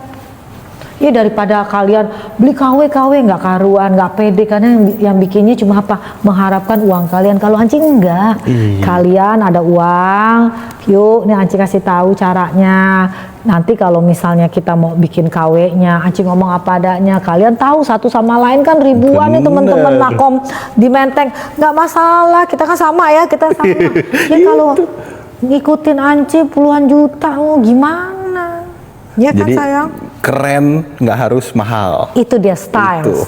[SPEAKER 2] Ya daripada kalian beli KW nggak karuan, nggak pede, karena yang bikinnya cuma apa? Mengharapkan uang kalian. Kalau Anci enggak, kalian ada uang, yuk nih Anci kasih tahu caranya. Nanti kalau misalnya kita mau bikin KW-nya, Anci ngomong apa adanya. Kalian tahu satu sama lain kan ribuan nih teman-teman makom di Menteng. Nggak masalah, kita kan sama ya, kita sama. Ya kalau ngikutin Anci puluhan juta, gimana? Ya kan
[SPEAKER 1] Jadi
[SPEAKER 2] sayang?
[SPEAKER 1] keren, nggak harus mahal.
[SPEAKER 2] Itu dia style,
[SPEAKER 1] Itu.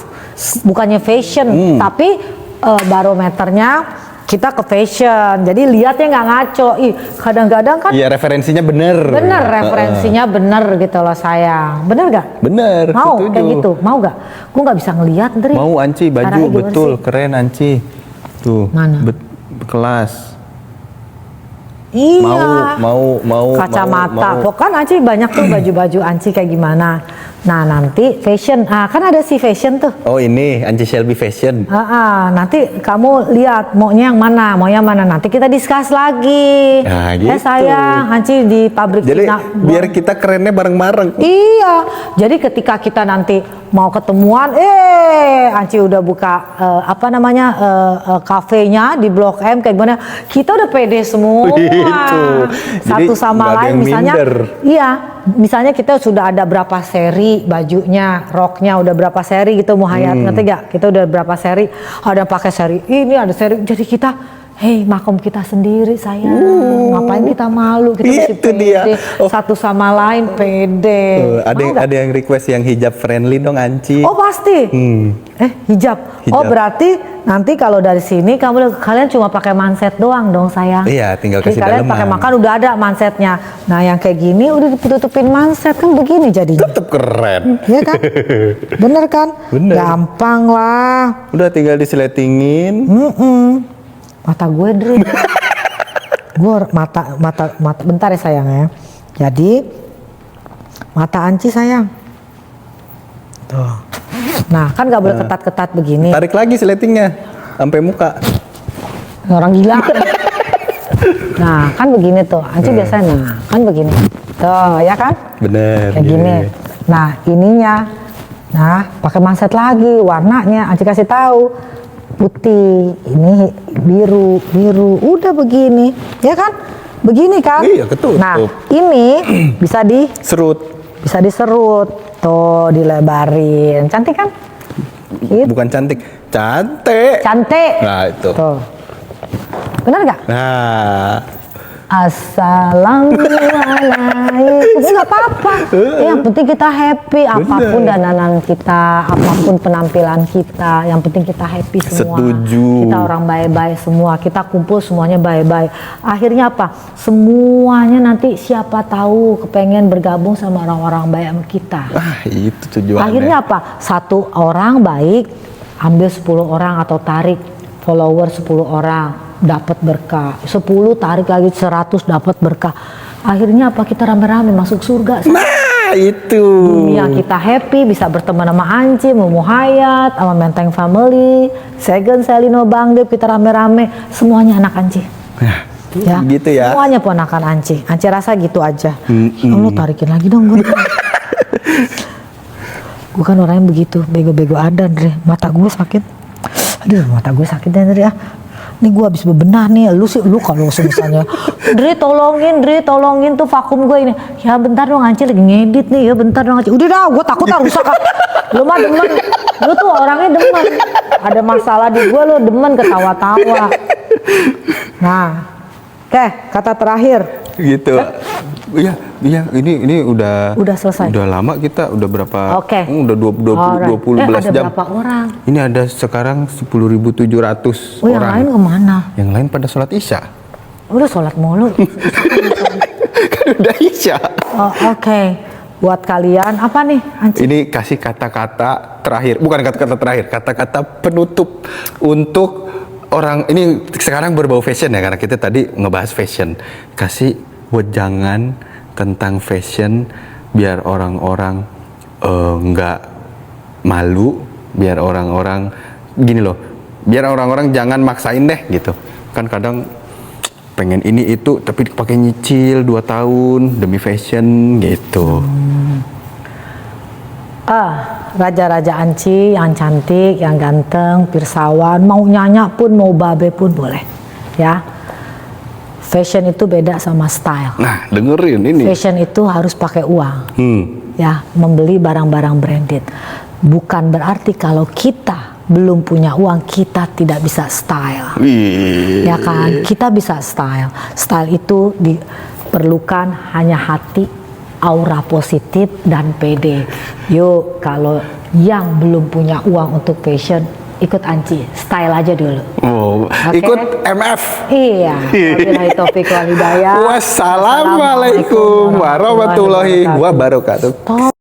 [SPEAKER 2] bukannya fashion, tapi barometernya kita ke fashion, jadi lihatnya nggak ngaco. Ih, kadang-kadang kan
[SPEAKER 1] Iya, referensinya bener.
[SPEAKER 2] bener referensinya bener gitu loh sayang. Bener gak?
[SPEAKER 1] Bener,
[SPEAKER 2] Mau
[SPEAKER 1] setuju.
[SPEAKER 2] kayak gitu? Mau gak? Gue nggak bisa ngelihat, Ndri.
[SPEAKER 1] Mau Anci baju
[SPEAKER 2] Caranya gimana
[SPEAKER 1] betul
[SPEAKER 2] sih?
[SPEAKER 1] keren Anci. Tuh.
[SPEAKER 2] Mana?
[SPEAKER 1] Kelas.
[SPEAKER 2] Iya.
[SPEAKER 1] Mau
[SPEAKER 2] Kacamata.
[SPEAKER 1] mau.
[SPEAKER 2] Pokoknya Anci banyak tuh baju-baju Anci kayak gimana. Nah nanti fashion, kan ada si fashion tuh.
[SPEAKER 1] Oh ini Anci Shelby Fashion.
[SPEAKER 2] Nanti kamu lihat maunya yang mana, nanti kita discuss lagi.
[SPEAKER 1] Nah,
[SPEAKER 2] Ya
[SPEAKER 1] gitu.
[SPEAKER 2] sayang, Anci di pabrik
[SPEAKER 1] Jadi
[SPEAKER 2] Cina.
[SPEAKER 1] biar kita kerennya bareng-bareng.
[SPEAKER 2] Iya, jadi ketika kita nanti mau ketemuan, Anci udah buka kafenya di Blok M kayak gimana? Kita udah pede semua,
[SPEAKER 1] Gitu.
[SPEAKER 2] satu
[SPEAKER 1] Jadi
[SPEAKER 2] sama
[SPEAKER 1] nggak ada
[SPEAKER 2] lain.
[SPEAKER 1] yang
[SPEAKER 2] Misalnya,
[SPEAKER 1] minder.
[SPEAKER 2] iya, misalnya kita sudah ada berapa seri bajunya, roknya udah berapa seri gitu, Muhayat ngerti gak? Kita udah berapa seri, ada yang pakai seri ini, ada seri, jadi kita. Hei, makom kita sendiri sayang. Ngapain kita malu? Kita mesti
[SPEAKER 1] Itu dia.
[SPEAKER 2] pede.
[SPEAKER 1] Oh.
[SPEAKER 2] Satu sama lain pede. Mau nggak?
[SPEAKER 1] Ada yang request yang hijab friendly dong Anci.
[SPEAKER 2] Oh pasti. Hijab. Oh
[SPEAKER 1] Hijab.
[SPEAKER 2] berarti nanti kalau dari sini kalian cuma pakai manset doang dong sayang.
[SPEAKER 1] Iya, tinggal
[SPEAKER 2] Jadi
[SPEAKER 1] kasih
[SPEAKER 2] kalian pakai
[SPEAKER 1] daleman.
[SPEAKER 2] makan udah ada mansetnya. Nah yang kayak gini udah ditutupin manset kan begini jadinya.
[SPEAKER 1] Tetep keren.
[SPEAKER 2] Iya kan? Bener kan?
[SPEAKER 1] Bener.
[SPEAKER 2] Gampang lah.
[SPEAKER 1] Udah tinggal diseletingin.
[SPEAKER 2] Mata gue Dri. Gue mata bentar ya sayang ya. Jadi mata Anci sayang. Tuh. Nah kan gak boleh ketat-ketat begini.
[SPEAKER 1] Tarik lagi seletingnya sampai muka.
[SPEAKER 2] Orang gila. Nah kan begini tuh. Anci biasanya kan begini. Tuh ya kan?
[SPEAKER 1] Bener.
[SPEAKER 2] Kayak gini.
[SPEAKER 1] iya.
[SPEAKER 2] Nah ininya. Nah pakai manset lagi. Warnanya Anci kasih tahu. Putih, ini biru, udah begini, ya kan? Begini kan?
[SPEAKER 1] Iya, ketutup.
[SPEAKER 2] Nah, ini bisa
[SPEAKER 1] Serut.
[SPEAKER 2] diserut, tuh dilebarin, cantik kan? Gitu.
[SPEAKER 1] Bukan cantik, cantik.
[SPEAKER 2] Cantik.
[SPEAKER 1] Nah itu.
[SPEAKER 2] Tuh, benar nggak?
[SPEAKER 1] Nah,
[SPEAKER 2] Assalamualaikum. Nggak apa-apa. Yang penting kita happy. Apapun dandanan kita, apapun penampilan kita, yang penting kita happy semua.
[SPEAKER 1] Setuju.
[SPEAKER 2] Kita orang baik-baik semua. Kita kumpul semuanya baik-baik. Akhirnya apa? Semuanya nanti siapa tahu kepengen bergabung sama orang-orang baik sama kita.
[SPEAKER 1] itu tujuannya.
[SPEAKER 2] Akhirnya apa? Satu orang baik, ambil 10 orang atau tarik follower 10 orang, dapat berkah. 10 tarik lagi 100 dapat berkah. Akhirnya apa? Kita rame-rame masuk surga.
[SPEAKER 1] Nah, itu.
[SPEAKER 2] Dunia kita happy, bisa berteman sama Anci, sama Muhayat, sama Menteng Family, Segen, Selino, Bang Dep, kita rame-rame. Semuanya anak Anci. Ya,
[SPEAKER 1] Gitu ya.
[SPEAKER 2] semuanya ponakan Anci. Anci rasa gitu aja. Lo tarikin lagi dong gue. Gue kan orangnya begitu, bego-bego ada, Dre. Mata gue sakit. Aduh, mata gue sakit ya, Dre. Nih gue habis bebenah nih. Lu kalau misalnya, Dre tolongin tuh vakum gue ini. Ya bentar dong Anci lagi ngedit nih. Ya bentar dong Anci. Udah dah, gue takut rusak. Lu mah demen. Lu tuh orangnya demen. Ada masalah di gue, lu demen ketawa-tawa. Nah, oke, kata terakhir.
[SPEAKER 1] Gitu. Iya, ini udah
[SPEAKER 2] selesai.
[SPEAKER 1] Udah lama kita, udah berapa?
[SPEAKER 2] Oke.
[SPEAKER 1] Udah 20
[SPEAKER 2] Alright.
[SPEAKER 1] jam.
[SPEAKER 2] Ada berapa orang?
[SPEAKER 1] Ini ada sekarang 10.700
[SPEAKER 2] Oh, yang
[SPEAKER 1] orang.
[SPEAKER 2] lain kemana?
[SPEAKER 1] Yang lain pada sholat Isya.
[SPEAKER 2] Udah sholat mulu.
[SPEAKER 1] Kan udah Isya.
[SPEAKER 2] Oh, oke. Buat kalian apa nih, Anci?
[SPEAKER 1] Ini kasih kata-kata terakhir, bukan kata-kata terakhir, kata-kata penutup untuk orang ini sekarang berbau fashion ya, karena kita tadi ngebahas fashion. Kasih wejangan tentang fashion biar orang-orang nggak malu, biar orang-orang gini loh, biar orang-orang jangan maksain deh gitu. Kan kadang pengen ini itu tapi pakai nyicil 2 tahun demi fashion gitu.
[SPEAKER 2] Raja-raja Anci yang cantik, yang ganteng, pirsawan, mau nyanyak pun, mau babe pun boleh, ya. Fashion itu beda sama style.
[SPEAKER 1] Nah, dengerin ini.
[SPEAKER 2] Fashion itu harus pakai uang, ya, membeli barang-barang branded. Bukan berarti kalau kita belum punya uang kita tidak bisa style.
[SPEAKER 1] Wih.
[SPEAKER 2] Ya kan, kita bisa style. Style itu diperlukan hanya hati, aura positif dan pede. Yuk, kalau yang belum punya uang untuk fashion, ikut Anci, style aja dulu.
[SPEAKER 1] Oh,
[SPEAKER 2] Oke.
[SPEAKER 1] ikut MF.
[SPEAKER 2] Iya. Wabillahi taufiq wal hidayah.
[SPEAKER 1] Wassalamualaikum warahmatullahi wabarakatuh.